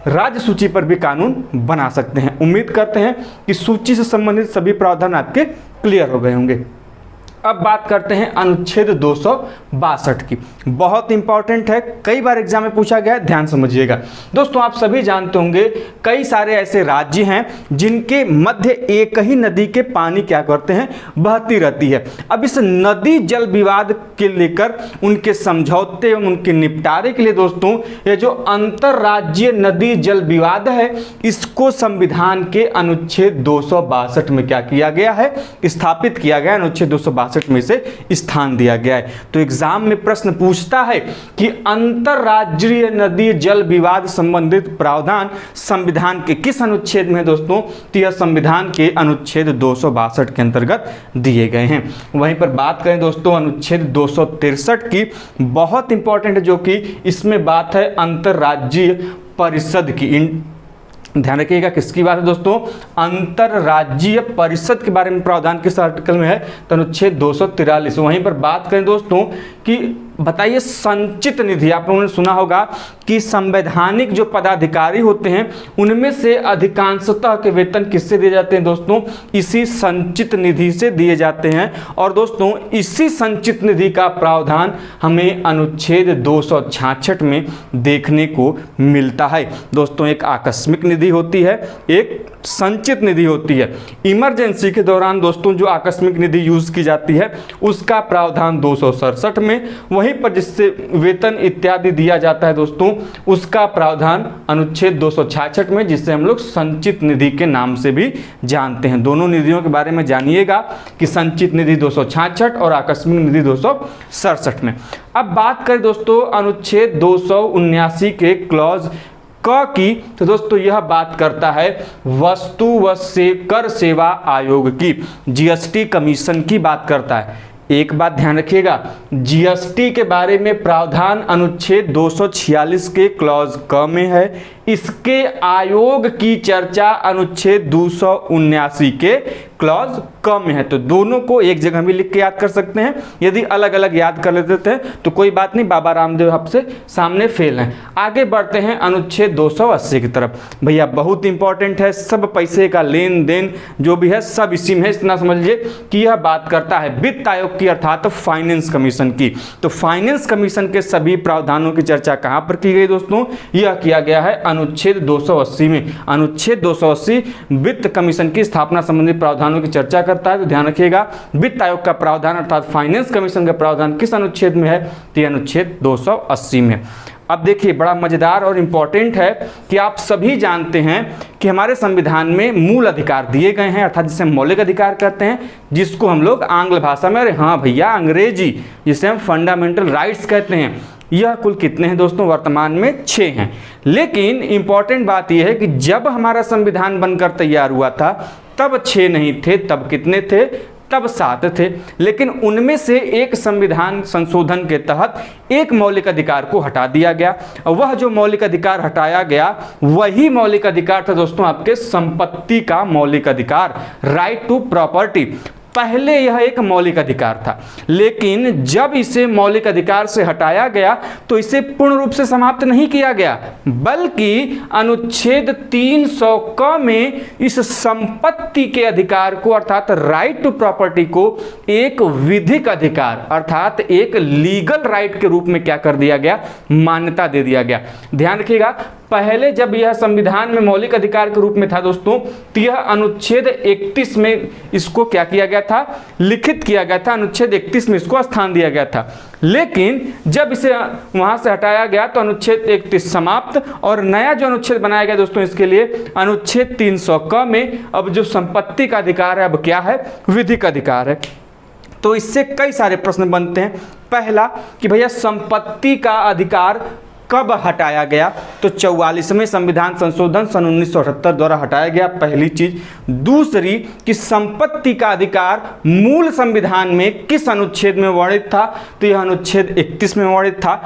राज्य सूची पर भी कानून बना सकते हैं। उम्मीद करते हैं कि सूची से संबंधित सभी प्रावधान आपके क्लियर हो गए होंगे। अब बात करते हैं अनुच्छेद 262 की। बहुत इंपॉर्टेंट है, कई बार एग्जाम में पूछा गया है, ध्यान समझिएगा। दोस्तों आप सभी जानते होंगे कई सारे ऐसे राज्य हैं जिनके मध्य एक ही नदी के पानी क्या करते हैं, बहती रहती है। अब इस नदी जल विवाद के लेकर उनके समझौते एवं उनके निपटारे के लिए दोस्तों ये जो अंतरराज्यीय नदी जल विवाद है, इसको संविधान के अनुच्छेद 262 में क्या किया गया है, स्थापित किया गया। अनुच्छेद 262 में से स्थान दिया गया है। तो एग्जाम में प्रश्न पूछता है कि अंतरराज्यीय नदी जल विवाद संबंधित प्रावधान संविधान के किस अनुच्छेद में है दोस्तों, तो यह संविधान के अनुच्छेद 262 के अंतर्गत दिए गए हैं। वहीं पर बात करें दोस्तों अनुच्छेद 263 की, बहुत इंपॉर्टेंट है, जो कि इसमें बात है अंतरराज्यीय परिषद की। ध्यान रखिएगा किसकी बात है दोस्तों, अंतरराज्यीय परिषद के बारे में प्रावधान किस आर्टिकल में है, तो अनुच्छेद 243। वहीं पर बात करें दोस्तों कि बताइए संचित निधि, आप लोगों ने सुना होगा कि संवैधानिक जो पदाधिकारी होते हैं उनमें से अधिकांशतः के वेतन किससे दिए जाते हैं दोस्तों, इसी संचित निधि से दिए जाते हैं। और दोस्तों इसी संचित निधि का प्रावधान हमें अनुच्छेद 266 में देखने को मिलता है। दोस्तों एक आकस्मिक निधि होती है, एक संचित निधि होती है। इमरजेंसी के दौरान दोस्तों जो आकस्मिक निधि यूज की जाती है उसका प्रावधान 267 में, वहीं पर जिससे वेतन इत्यादि दिया जाता है दोस्तों उसका प्रावधान अनुच्छेद 266 में, जिससे हम लोग संचित निधि के नाम से भी जानते हैं। दोनों निधियों के बारे में जानिएगा कि संचित निधि 266 और आकस्मिक निधि 267 में। अब बात करें दोस्तों अनुच्छेद 279 के क्लॉज क की, तो दोस्तों यह बात करता है वस्तु व कर सेवा आयोग की, जीएसटी कमीशन की बात करता है। एक बात ध्यान रखिएगा, जीएसटी के बारे में प्रावधान अनुच्छेद 246 के क्लॉज क में है, इसके आयोग की चर्चा अनुच्छेद 279 के क्लॉज क में है। तो दोनों को एक जगह भी लिख के याद कर सकते हैं। यदि अलग अलग याद कर लेते थे तो कोई बात नहीं, बाबा रामदेव आपसे सामने फेल हैं। आगे बढ़ते हैं अनुच्छेद 280 की तरफ। भैया बहुत इंपॉर्टेंट है, सब पैसे का लेन देन जो भी है सब इसी में है। इतना समझ लीजिए कि यह बात करता है वित्त आयोग की अर्थात फाइनेंस कमीशन की। तो फाइनेंस कमीशन के सभी प्रावधानों की चर्चा कहां पर की गई दोस्तों, यह किया गया है अनुच्छेद 280 में। अनुच्छेद 280 वित्त कमीशन की स्थापना संबंधी प्रावधानों की चर्चा करता है। तो ध्यान रखिएगा वित्त आयोग का प्रावधान अर्थात फाइनेंस कमीशन का प्रावधान किस अनुच्छेद में है, तो अनुच्छेद 280 में। अब देखिए बड़ा मजेदार और इंपॉर्टेंट है कि आप सभी जानते हैं कि हमारे संविधान में मूल अधिकार दिए गए हैं, अर्थात जिसे हम मौलिक अधिकार कहते हैं, जिसको हम लोग आंग्ल भाषा में, अरे हाँ भैया अंग्रेजी, जिसे हम फंडामेंटल राइट्स कहते हैं। यह कुल कितने हैं दोस्तों, वर्तमान में 6 हैं। लेकिन इंपॉर्टेंट बात यह है कि जब हमारा संविधान बनकर तैयार हुआ था तब 6 नहीं थे, तब कितने थे, तब 7 थे। लेकिन उनमें से एक संविधान संशोधन के तहत एक मौलिक अधिकार को हटा दिया गया। वह जो मौलिक अधिकार हटाया गया वही मौलिक अधिकार था दोस्तों आपके संपत्ति का मौलिक अधिकार, राइट टू प्रॉपर्टी। पहले यह एक मौलिक अधिकार था, लेकिन जब इसे मौलिक अधिकार से हटाया गया तो इसे पूर्ण रूप से समाप्त नहीं किया गया, बल्कि अनुच्छेद 300 क में इस संपत्ति के अधिकार को अर्थात राइट टू प्रॉपर्टी को एक विधिक अधिकार अर्थात एक लीगल राइट के रूप में क्या कर दिया गया, मान्यता दे दिया गया। ध्यान रखिएगा पहले जब यह संविधान में मौलिक अधिकार के रूप में था दोस्तों, तो यह अनुच्छेद 31 में इसको क्या किया गया था, लिखित किया गया था। अनुच्छेद 31 में इसको स्थान दिया गया था। लेकिन जब इसे वहां से हटाया गया तो अनुच्छेद 31 समाप्त और नया जो अनुच्छेद बनाया गया दोस्तों इसके लिए अनुच्छेद 300 क में अब जो संपत्ति का अधिकार है अब क्या है, विधिक अधिकार है। तो इससे कई सारे प्रश्न बनते हैं। पहला कि भैया संपत्ति का अधिकार कब हटाया गया? तो 44वें संविधान संशोधन सन 1978 द्वारा हटाया गया, पहली चीज। दूसरी कि संपत्ति का अधिकार मूल संविधान में किस अनुच्छेद में वर्णित था? तो यह अनुच्छेद 31 में वर्णित था।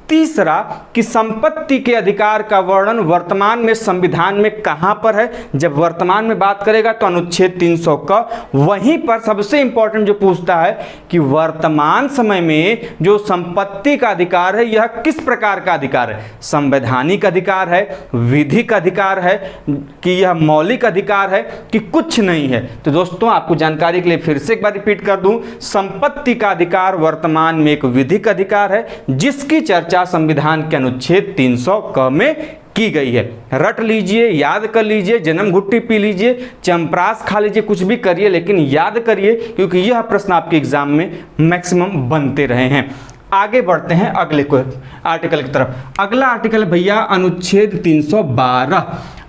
तीसरा कि संपत्ति के अधिकार का वर्णन वर्तमान में संविधान में कहां पर है? जब वर्तमान में बात करेगा तो अनुच्छेद 300 का। वहीं पर सबसे इंपॉर्टेंट जो पूछता है कि वर्तमान समय में जो संपत्ति का अधिकार है यह किस प्रकार का अधिकार है? संवैधानिक अधिकार है, विधिक अधिकार है, कि यह मौलिक अधिकार है, कि कुछ नहीं है? तो दोस्तों आपको जानकारी के लिए फिर से एक बार रिपीट कर दूं, संपत्ति का अधिकार वर्तमान में एक विधिक अधिकार है जिसकी चर्चा संविधान के अनुच्छेद 300 क में की गई है। रट लीजिए, याद कर लीजिए, जन्म घुट्टी पी लीजिए, चंपरास खा लीजिए, कुछ भी करिए, लेकिन याद करिए क्योंकि यह प्रश्न आपके एग्जाम में मैक्सिमम बनते रहे हैं। आगे बढ़ते हैं अगले आर्टिकल की तरफ। अगला आर्टिकल भैया अनुच्छेद 312।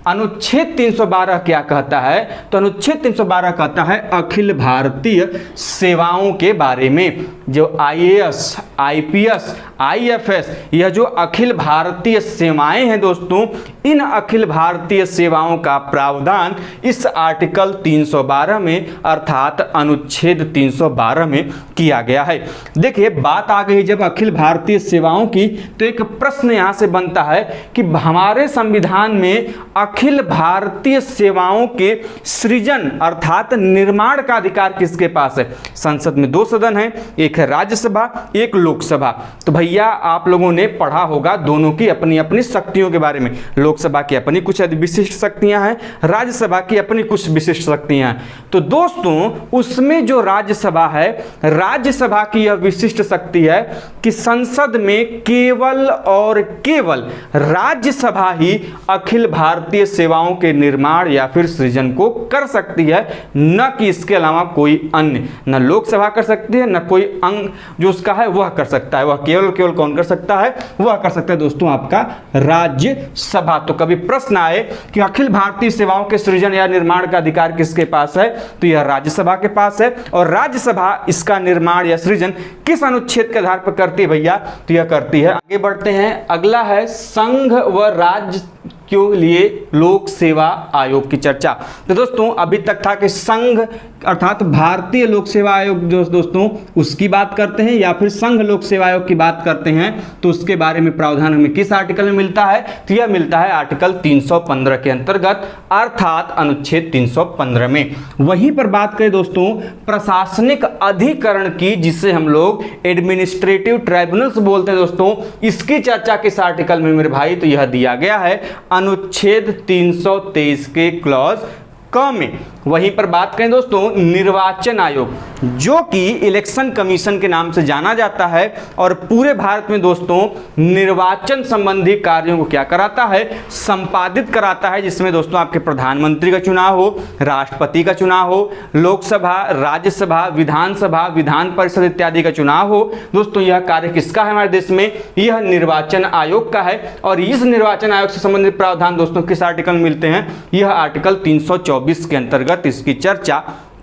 अनुच्छेद 312 क्या कहता है? तो अनुच्छेद 312 कहता है अखिल भारतीय सेवाओं के बारे में। जो IAS, IPS, IFS, यह जो अखिल भारतीय सेवाएं हैं दोस्तों, इन अखिल भारतीय सेवाओं का प्रावधान इस आर्टिकल 312 में अर्थात अनुच्छेद 312 में किया गया है। देखिए बात आ गई जब अखिल भारतीय सेवाओं की, तो एक प्रश्न यहां से बनता है कि हमारे संविधान में अखिल भारतीय सेवाओं के सृजन अर्थात निर्माण का अधिकार किसके पास है? संसद में 2 सदन हैं, एक है राज्यसभा, एक लोकसभा। तो भैया आप लोगों ने पढ़ा होगा दोनों की अपनी अपनी शक्तियों के बारे में। लोकसभा की अपनी कुछ विशिष्ट शक्तियां हैं, राज्यसभा की अपनी कुछ विशिष्ट शक्तियां हैं। तो दोस्तों उसमें जो राज्यसभा है, राज्यसभा की यह विशिष्ट शक्ति है कि संसद में केवल और केवल राज्यसभा ही अखिल भारतीय सेवाओं के निर्माण या फिर सृजन को कर सकती है, न कि इसके अलावा कोई अन्य। न लोकसभा कर सकती है, न कोई अंग जो उसका है वह कर सकता है। वह केवल कौन कर सकता है? वह कर सकता है दोस्तों आपका राज्यसभा। तो कभी प्रश्न आए कि अखिल भारतीय सेवाओं के सृजन या निर्माण का अधिकार किसके पास है? तो यह राज्यसभा के पास है। और राज्यसभा इसका निर्माण या सृजन किस अनुच्छेद के आधार पर करती है भैया? तो यह करती है। आगे बढ़ते हैं, अगला है संघ व राज्य के लिए लोक सेवा आयोग की चर्चा। तो दोस्तों अभी तक था कि संघ अर्थात भारतीय लोक सेवा आयोग जो दोस्तों उसकी बात करते हैं या फिर संघ लोक सेवा आयोग की बात करते हैं, तो उसके बारे में प्रावधान हमें किस आर्टिकल में मिलता है? तो यह मिलता है आर्टिकल 315 के अंतर्गत अर्थात अनुच्छेद 315 में। वहीं पर बात करें दोस्तों प्रशासनिक अधिकरण की, जिसे हम लोग एडमिनिस्ट्रेटिव ट्राइब्यूनल्स बोलते हैं दोस्तों, इसकी चर्चा किस आर्टिकल में मेरे भाई? तो यह दिया गया है अनुच्छेद 323 के क्लॉज क में। वहीं पर बात करें दोस्तों निर्वाचन आयोग, जो कि इलेक्शन कमीशन के नाम से जाना जाता है और पूरे भारत में दोस्तों निर्वाचन संबंधी कार्यों को क्या कराता है? संपादित कराता है, जिसमें दोस्तों आपके प्रधानमंत्री का चुनाव हो, राष्ट्रपति का चुनाव हो, लोकसभा, राज्यसभा, विधानसभा, विधान परिषद इत्यादि का चुनाव हो। दोस्तों यह कार्य किसका है हमारे देश में? यह निर्वाचन आयोग का है। और इस निर्वाचन आयोग से संबंधित प्रावधान दोस्तों किस आर्टिकल में मिलते हैं? यह आर्टिकल 324 के अंतर्गत इसकी चर्चा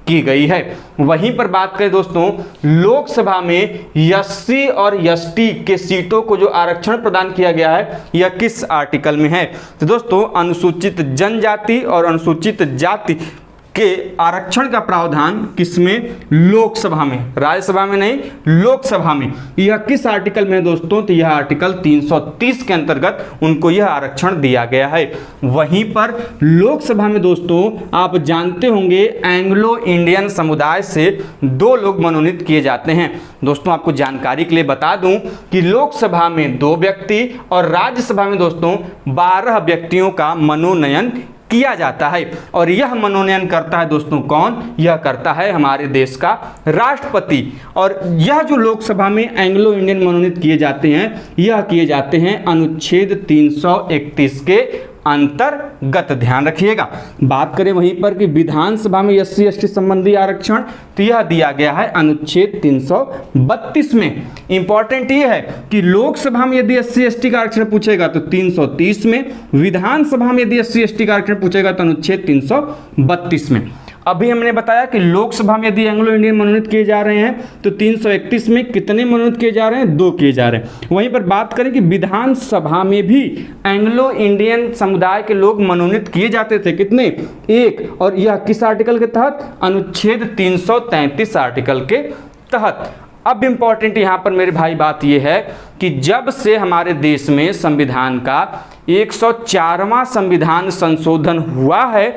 की गई है। वहीं पर बात करें दोस्तों लोकसभा में SC और ST के सीटों को जो आरक्षण प्रदान किया गया है यह किस आर्टिकल में है? तो दोस्तों अनुसूचित जनजाति और अनुसूचित जाति के आरक्षण का प्रावधान किसमें? लोकसभा में, राज्यसभा में नहीं, लोकसभा में। यह किस आर्टिकल में है दोस्तों? तो यह आर्टिकल 330 के अंतर्गत उनको यह आरक्षण दिया गया है। वहीं पर लोकसभा में दोस्तों आप जानते होंगे एंग्लो इंडियन समुदाय से 2 लोग मनोनीत किए जाते हैं। दोस्तों आपको जानकारी के लिए बता दूं कि लोकसभा में 2 व्यक्ति और राज्यसभा में दोस्तों 12 व्यक्तियों का मनोनयन किया जाता है। और यह मनोनयन करता है दोस्तों कौन? यह करता है हमारे देश का राष्ट्रपति। और यह जो लोकसभा में एंग्लो इंडियन मनोनीत किए जाते हैं, यह किए जाते हैं अनुच्छेद 331 के अंतर्गत। ध्यान रखिएगा। बात करें वहीं पर कि विधानसभा में SC ST संबंधी आरक्षण, तो यह दिया गया है अनुच्छेद 332 में। इंपॉर्टेंट यह है कि लोकसभा में यदि SC ST का आरक्षण पूछेगा तो 330 में, विधानसभा में यदि SC ST का आरक्षण पूछेगा तो अनुच्छेद 332 में। अभी हमने बताया कि लोकसभा में यदि एंग्लो इंडियन मनोनीत किए जा रहे हैं तो 331 में कितने मनोनीत किए जा रहे हैं, 2 किए जा रहे हैं। वहीं पर बात करें कि विधानसभा में भी एंग्लो इंडियन समुदाय के लोग मनोनीत किए जाते थे, कितने, 1। और यह किस आर्टिकल के तहत, अनुच्छेद 333 आर्टिकल के तहत। अब इंपॉर्टेंट यहां पर मेरे भाई बात यह है कि जब से हमारे देश में संविधान का 104वां संविधान संशोधन हुआ है,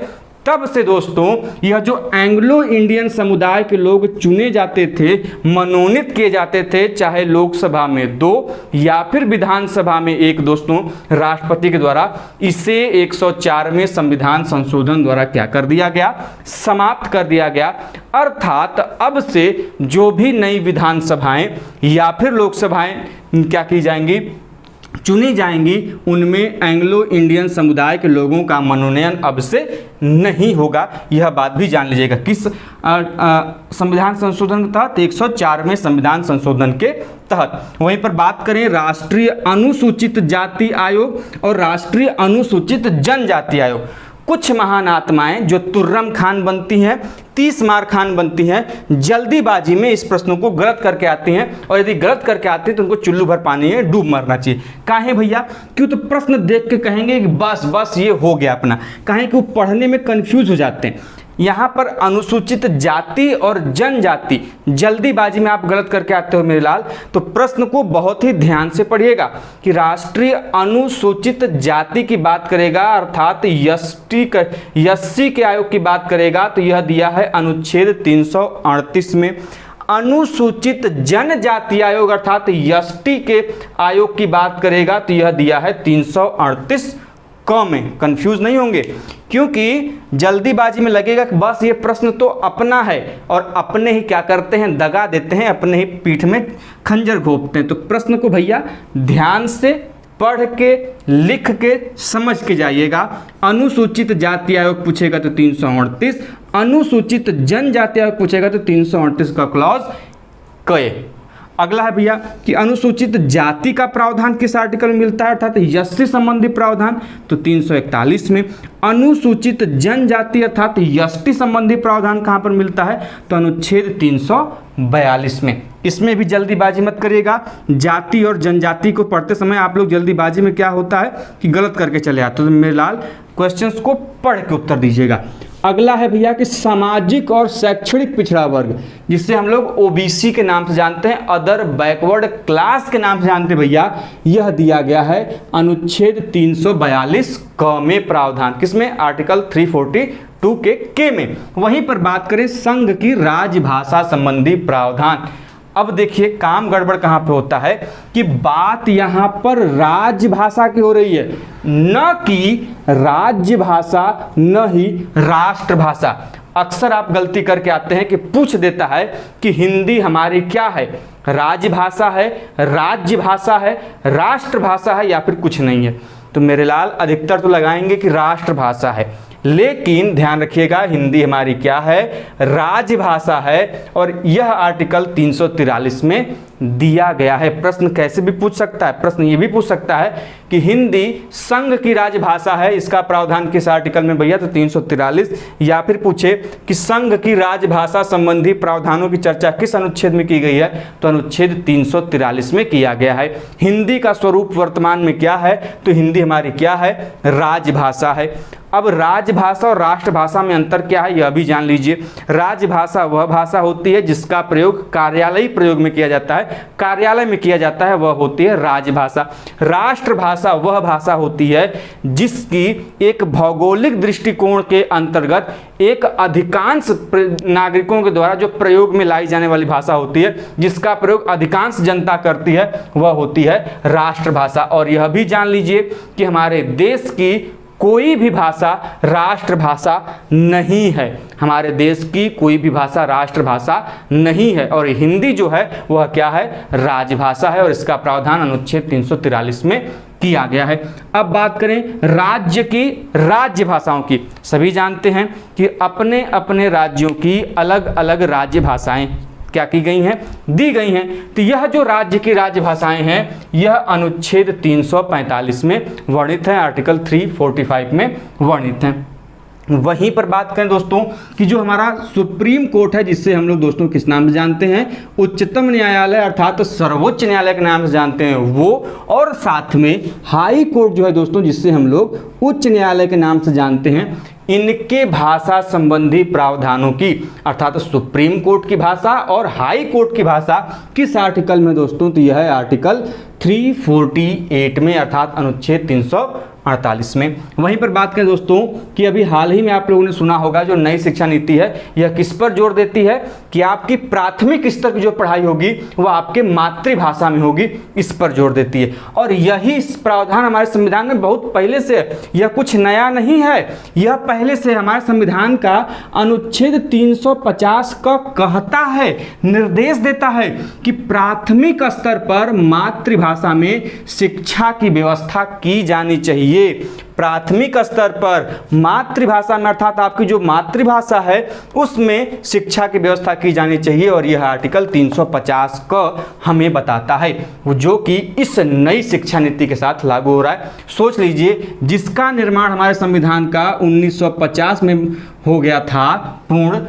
तब से दोस्तों यह जो एंग्लो इंडियन समुदाय के लोग चुने जाते थे, मनोनीत किए जाते थे, चाहे लोकसभा में 2 या फिर विधानसभा में 1 दोस्तों, राष्ट्रपति के द्वारा इसे 104वें संविधान संशोधन द्वारा क्या कर दिया गया, समाप्त कर दिया गया। अर्थात अब से जो भी नई विधानसभाएं या फिर लोकसभाएं क्या की जाएंगी, चुनी जाएंगी, उनमें एंग्लो इंडियन समुदाय के लोगों का मनोनयन अब से नहीं होगा। यह बात भी जान लीजिएगा। किस संविधान संशोधन के तहत, 104वें संविधान संशोधन के तहत। वहीं पर बात करें राष्ट्रीय अनुसूचित जाति आयोग और राष्ट्रीय अनुसूचित जनजाति आयोग। कुछ महान आत्माएं जो तुर्रम खान बनती हैं, 30 मार खान बनती हैं, जल्दीबाजी में इस प्रश्नों को गलत करके आती हैं, और यदि गलत करके आते हैं तो उनको चुल्लू भर पानी में डूब मरना चाहिए। काहे भैया, क्यों, तो प्रश्न देख के कहेंगे कि बस ये हो गया अपना। काहे कि वो पढ़ने में कंफ्यूज हो जाते हैं। यहाँ पर अनुसूचित जाति और जनजाति, जल्दीबाजी में आप गलत करके आते हो मेरे लाल, तो प्रश्न को बहुत ही ध्यान से पढ़िएगा कि राष्ट्रीय अनुसूचित जाति की बात करेगा, अर्थात एससी के आयोग की बात करेगा, तो यह दिया है अनुच्छेद 338 में। अनुसूचित जनजाति आयोग अर्थात एसटी के आयोग की बात करेगा तो यह दिया है 338 क में। कंफ्यूज नहीं होंगे, क्योंकि जल्दीबाजी में लगेगा कि बस ये प्रश्न तो अपना है, और अपने ही क्या करते हैं, दगा देते हैं, अपने ही पीठ में खंजर घोंपते हैं। तो प्रश्न को भैया ध्यान से पढ़ के, लिख के, समझ के जाइएगा। अनुसूचित जाति आयोग पूछेगा तो 338, अनुसूचित जनजाति आयोग पूछेगा तो 338 का क्लॉज क। अगला है भैया कि अनुसूचित जाति का प्रावधान किस आर्टिकल में मिलता है, अर्थात एससी संबंधी प्रावधान, तो 341 में। अनुसूचित जनजाति अर्थात एसटी संबंधी प्रावधान कहां पर मिलता है, तो अनुच्छेद 342 में। इसमें भी जल्दीबाजी मत करिएगा। जाति और जनजाति को पढ़ते समय आप लोग जल्दीबाजी में क्या होता है कि गलत करके चले आते हो। तो मेरे लाल क्वेश्चंस को पढ़ के उत्तर दीजिएगा। अगला है भैया कि सामाजिक और शैक्षणिक पिछड़ा वर्ग, जिसे हम लोग ओबीसी के नाम से जानते हैं, अदर बैकवर्ड क्लास के नाम से जानते हैं भैया, यह दिया गया है अनुच्छेद 342 क में प्रावधान। किसमें, आर्टिकल 342 के में। वहीं पर बात करें संघ की राजभाषा संबंधी प्रावधान। अब देखिए काम गड़बड़ कहाँ पे होता है कि बात यहाँ पर राजभाषा की हो रही है, न कि राज्यभाषा, न ही राष्ट्रभाषा। अक्सर आप गलती करके आते हैं कि पूछ देता है कि हिंदी हमारी क्या है, राजभाषा है, राज्यभाषा है, राष्ट्रभाषा है, या फिर कुछ नहीं है। तो मेरे लाल अधिकतर तो लगाएंगे कि राष्ट्रभाषा है, लेकिन ध्यान रखिएगा हिंदी हमारी क्या है, राजभाषा है, और यह आर्टिकल 343 में दिया गया है। प्रश्न कैसे भी पूछ सकता है, प्रश्न ये भी पूछ सकता है कि हिंदी संघ की राजभाषा है, इसका प्रावधान किस आर्टिकल में भैया, तो 343, या फिर पूछे कि संघ की राजभाषा संबंधी प्रावधानों की चर्चा किस अनुच्छेद में की गई है, तो अनुच्छेद 343 में किया गया है। हिंदी का स्वरूप वर्तमान में क्या है, तो हिंदी हमारी क्या है, राजभाषा है। अब राजभाषा और राष्ट्रभाषा में अंतर क्या है यह भी जान लीजिए। राजभाषा वह भाषा होती है जिसका प्रयोग कार्यालयी प्रयोग में किया जाता है, कार्यालय में किया जाता है, वह होती है राजभाषा। राष्ट्रभाषा वह भाषा होती है जिसकी एक भौगोलिक दृष्टिकोण के अंतर्गत एक अधिकांश नागरिकों के द्वारा जो प्रयोग में लाई जाने वाली भाषा होती है, जिसका प्रयोग अधिकांश जनता करती है, वह होती है राष्ट्रभाषा। और यह भी जान लीजिए कि हमारे देश की कोई भी भाषा राष्ट्रभाषा नहीं है, हमारे देश की कोई भी भाषा राष्ट्रभाषा नहीं है, और हिंदी जो है वह क्या है, राजभाषा है, और इसका प्रावधान अनुच्छेद 343 में किया गया है। अब बात करें राज्य की राज्य भाषाओं की। सभी जानते हैं कि अपने अपने राज्यों की अलग अलग राज्य भाषाएं क्या की गई हैं, दी गई हैं। तो यह जो राज्य की राज्य भाषाएं हैं यह अनुच्छेद 345 में वर्णित है, आर्टिकल 345 में वर्णित हैं। वहीं पर बात करें दोस्तों कि जो हमारा सुप्रीम कोर्ट है, जिससे हम लोग दोस्तों किस नाम से जानते हैं, उच्चतम न्यायालय अर्थात सर्वोच्च न्यायालय के नाम से जानते हैं वो, और साथ में हाई कोर्ट जो है दोस्तों, जिससे हम लोग उच्च न्यायालय के नाम से जानते हैं, इनके भाषा संबंधी प्रावधानों की अर्थात सुप्रीम कोर्ट की भाषा और हाई कोर्ट की भाषा किस आर्टिकल में दोस्तों, तो यह है आर्टिकल 348 में अर्थात अनुच्छेद 348 में। वहीं पर बात करें दोस्तों कि अभी हाल ही में आप लोगों ने सुना होगा जो नई शिक्षा नीति है, यह किस पर जोर देती है कि आपकी प्राथमिक स्तर की जो पढ़ाई होगी वह आपके मातृभाषा में होगी, इस पर जोर देती है। और यही प्रावधान हमारे संविधान में बहुत पहले से है, यह कुछ नया नहीं है, यह पहले से हमारे संविधान का अनुच्छेद 350 का कहता है, निर्देश देता है कि प्राथमिक स्तर पर मातृभाषा में शिक्षा की व्यवस्था की जानी चाहिए। प्राथमिक स्तर पर मातृभाषा में अर्थात आपकी जो मातृभाषा है उसमें शिक्षा की व्यवस्था की जानी चाहिए, और यह आर्टिकल 350 का हमें बताता है, जो कि इस नई शिक्षा नीति के साथ लागू हो रहा है। सोच लीजिए, जिसका निर्माण हमारे संविधान का 1950 में हो गया था पूर्ण,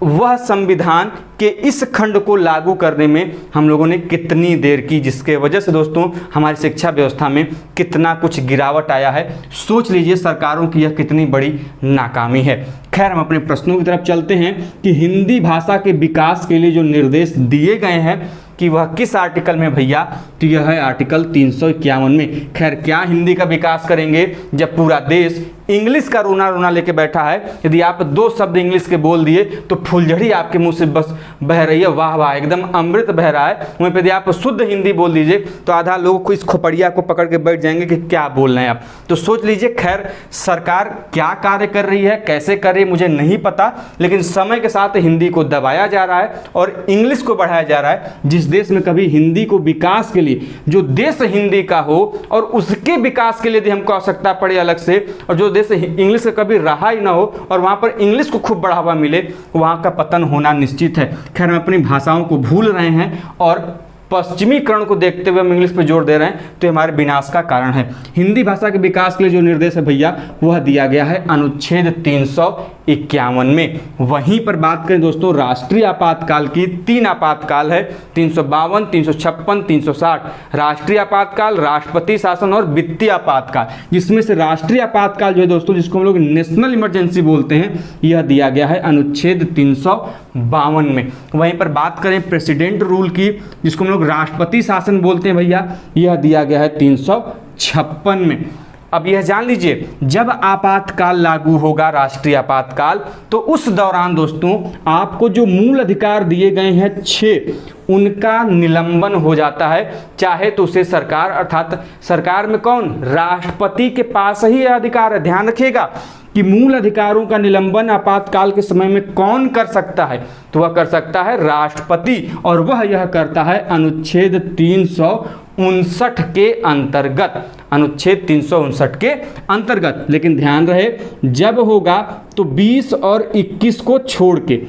वह संविधान के इस खंड को लागू करने में हम लोगों ने कितनी देर की, जिसके वजह से दोस्तों हमारी शिक्षा व्यवस्था में कितना कुछ गिरावट आया है। सोच लीजिए सरकारों की यह कितनी बड़ी नाकामी है। खैर, हम अपने प्रश्नों की तरफ चलते हैं कि हिंदी भाषा के विकास के लिए जो निर्देश दिए गए हैं कि वह किस आर्टिकल में भैया, तो यह है आर्टिकल 351 में। खैर, क्या हिंदी का विकास करेंगे जब पूरा देश इंग्लिश का रोना रोना लेके बैठा है। यदि आप 2 शब्द इंग्लिश के बोल दिए तो फुलझड़ी आपके मुंह से बस बह रही है, वाह वाह, एकदम अमृत बह रहा है। वहीं पे यदि आप शुद्ध हिंदी बोल दीजिए तो आधा लोग को इस खोपड़िया को पकड़ के बैठ जाएंगे कि क्या बोल रहे हैं आप। तो सोच लीजिए, खैर सरकार क्या कार्य कर रही है, कैसे कर रही है मुझे नहीं पता, लेकिन समय के साथ हिंदी को दबाया जा रहा है और इंग्लिश को बढ़ाया जा रहा है। जिस देश में कभी हिंदी को विकास के लिए, जो देश हिंदी का हो और उसके विकास के लिए यदि हमको आवश्यकता पड़े अलग से, और जो देश इंग्लिश का कभी रहा ही ना हो और वहां पर इंग्लिश को खूब बढ़ावा मिले, वहां का पतन होना निश्चित है। खैर, हम अपनी भाषाओं को भूल रहे हैं और पश्चिमीकरण को देखते हुए हम इंग्लिश पे जोर दे रहे हैं, तो हमारे विनाश का कारण है। हिंदी भाषा के विकास के लिए जो निर्देश है भैया, वह दिया गया है अनुच्छेद 351 में। वहीं पर बात करें दोस्तों राष्ट्रीय आपातकाल की, 3 आपातकाल है, 352, 356, 360। राष्ट्रीय आपातकाल, राष्ट्रपति शासन और वित्तीय आपातकाल, जिसमें से राष्ट्रीय आपातकाल जो है दोस्तों, जिसको हम लोग नेशनल इमरजेंसी बोलते हैं, यह दिया गया है अनुच्छेद 352 में। वहीं पर बात करें प्रेसिडेंट रूल की, जिसको हम लोग राष्ट्रपति शासन बोलते हैं भैया, यह दिया गया है 356 में। अब यह जान लीजिए, जब आपातकाल लागू होगा, राष्ट्रीय आपातकाल, तो उस दौरान दोस्तों आपको जो मूल अधिकार दिए गए हैं 6, उनका निलंबन हो जाता है। चाहे तो उसे सरकार, अर्थात सरकार में कौन, राष्ट्रपति के पास ही यह अधिकार है। ध्यान रखिएगा कि मूल अधिकारों का निलंबन आपातकाल के समय में कौन कर सकता है, तो वह कर सकता है राष्ट्रपति, और वह यह करता है अनुच्छेद 359 के अंतर्गत, अनुच्छेद 359 के अंतर्गत। लेकिन ध्यान रहे, जब होगा तो 20 और 21 को छोड़ के,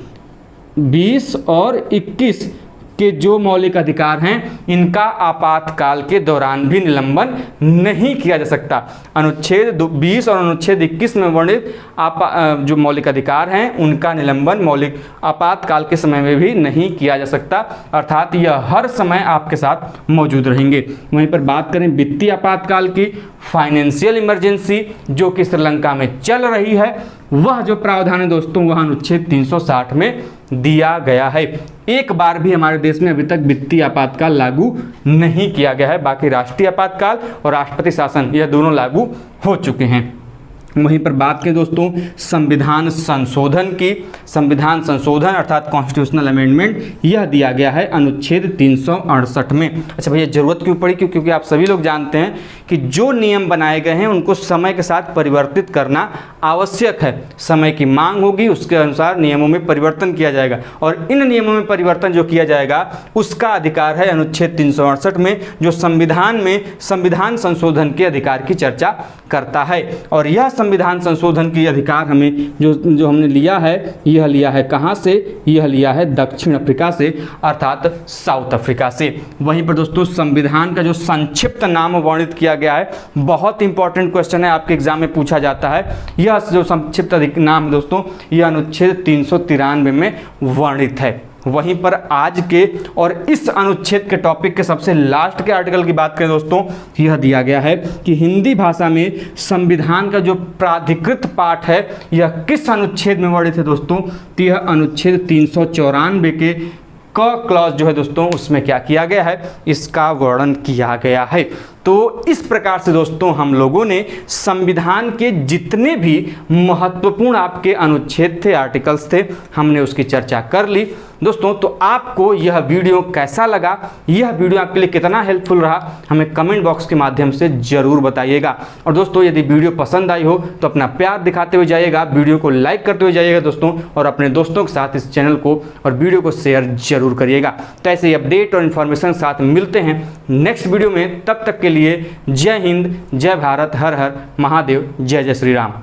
20 और 21 के जो मौलिक अधिकार हैं, इनका आपातकाल के दौरान भी निलंबन नहीं किया जा सकता। अनुच्छेद 20 और अनुच्छेद 21 में वर्णित जो मौलिक अधिकार हैं, उनका निलंबन मौलिक आपातकाल के समय में भी नहीं किया जा सकता, अर्थात यह हर समय आपके साथ मौजूद रहेंगे। वहीं पर बात करें वित्तीय आपातकाल की, फाइनेंशियल इमरजेंसी जो कि श्रीलंका में चल रही है, वह जो प्रावधान है दोस्तों, वह अनुच्छेद 360 में दिया गया है। एक बार भी हमारे देश में अभी तक वित्तीय आपातकाल लागू नहीं किया गया है। बाकी राष्ट्रीय आपातकाल और राष्ट्रपति शासन, यह दोनों लागू हो चुके हैं। वहीं पर बात करें दोस्तों संविधान संशोधन की, संविधान संशोधन अर्थात कॉन्स्टिट्यूशनल अमेंडमेंट, यह दिया गया है अनुच्छेद 368 में। अच्छा भैया, जरूरत क्यों पड़ी? क्योंकि आप सभी लोग जानते हैं कि जो नियम बनाए गए हैं उनको समय के साथ परिवर्तित करना आवश्यक है। समय की मांग होगी, उसके अनुसार नियमों में परिवर्तन किया जाएगा, और इन नियमों में परिवर्तन जो किया जाएगा उसका अधिकार है अनुच्छेद 368 में, जो संविधान में संविधान संशोधन के अधिकार की चर्चा करता है। और यह संविधान संशोधन की अधिकार हमें जो हमने लिया है, यह लिया है कहाँ से? यह लिया है दक्षिण अफ्रीका से, अर्थात साउथ अफ्रीका से। वहीं पर दोस्तों संविधान का जो संक्षिप्त नाम वर्णित किया गया है, बहुत इंपॉर्टेंट क्वेश्चन है, आपके एग्जाम में पूछा जाता है। यह जो संक्षिप्त नाम है दोस्तों, यह अनुच्छेद 393 में वर्णित है। वहीं पर आज के और इस अनुच्छेद के टॉपिक के सबसे लास्ट के आर्टिकल की बात करें दोस्तों, यह दिया गया है कि हिंदी भाषा में संविधान का जो प्राधिकृत पाठ है यह किस अनुच्छेद में वर्णित है दोस्तों? तो यह अनुच्छेद 394 के क क्लॉज जो है दोस्तों, उसमें क्या किया गया है? इसका वर्णन किया गया है। तो इस प्रकार से दोस्तों हम लोगों ने संविधान के जितने भी महत्वपूर्ण आपके अनुच्छेद थे, आर्टिकल्स थे, हमने उसकी चर्चा कर ली दोस्तों। तो आपको यह वीडियो कैसा लगा, यह वीडियो आपके लिए कितना हेल्पफुल रहा, हमें कमेंट बॉक्स के माध्यम से जरूर बताइएगा। और दोस्तों यदि वीडियो पसंद आई हो तो अपना प्यार दिखाते हुए जाइएगा, वीडियो को लाइक करते हुए जाइएगा दोस्तों, और अपने दोस्तों के साथ इस चैनल को और वीडियो को शेयर जरूर करिएगा। तो ऐसे ही अपडेट और इन्फॉर्मेशन के साथ मिलते हैं नेक्स्ट वीडियो में। तब तक के लिए जय हिंद, जय भारत, हर हर महादेव, जय जय श्री राम।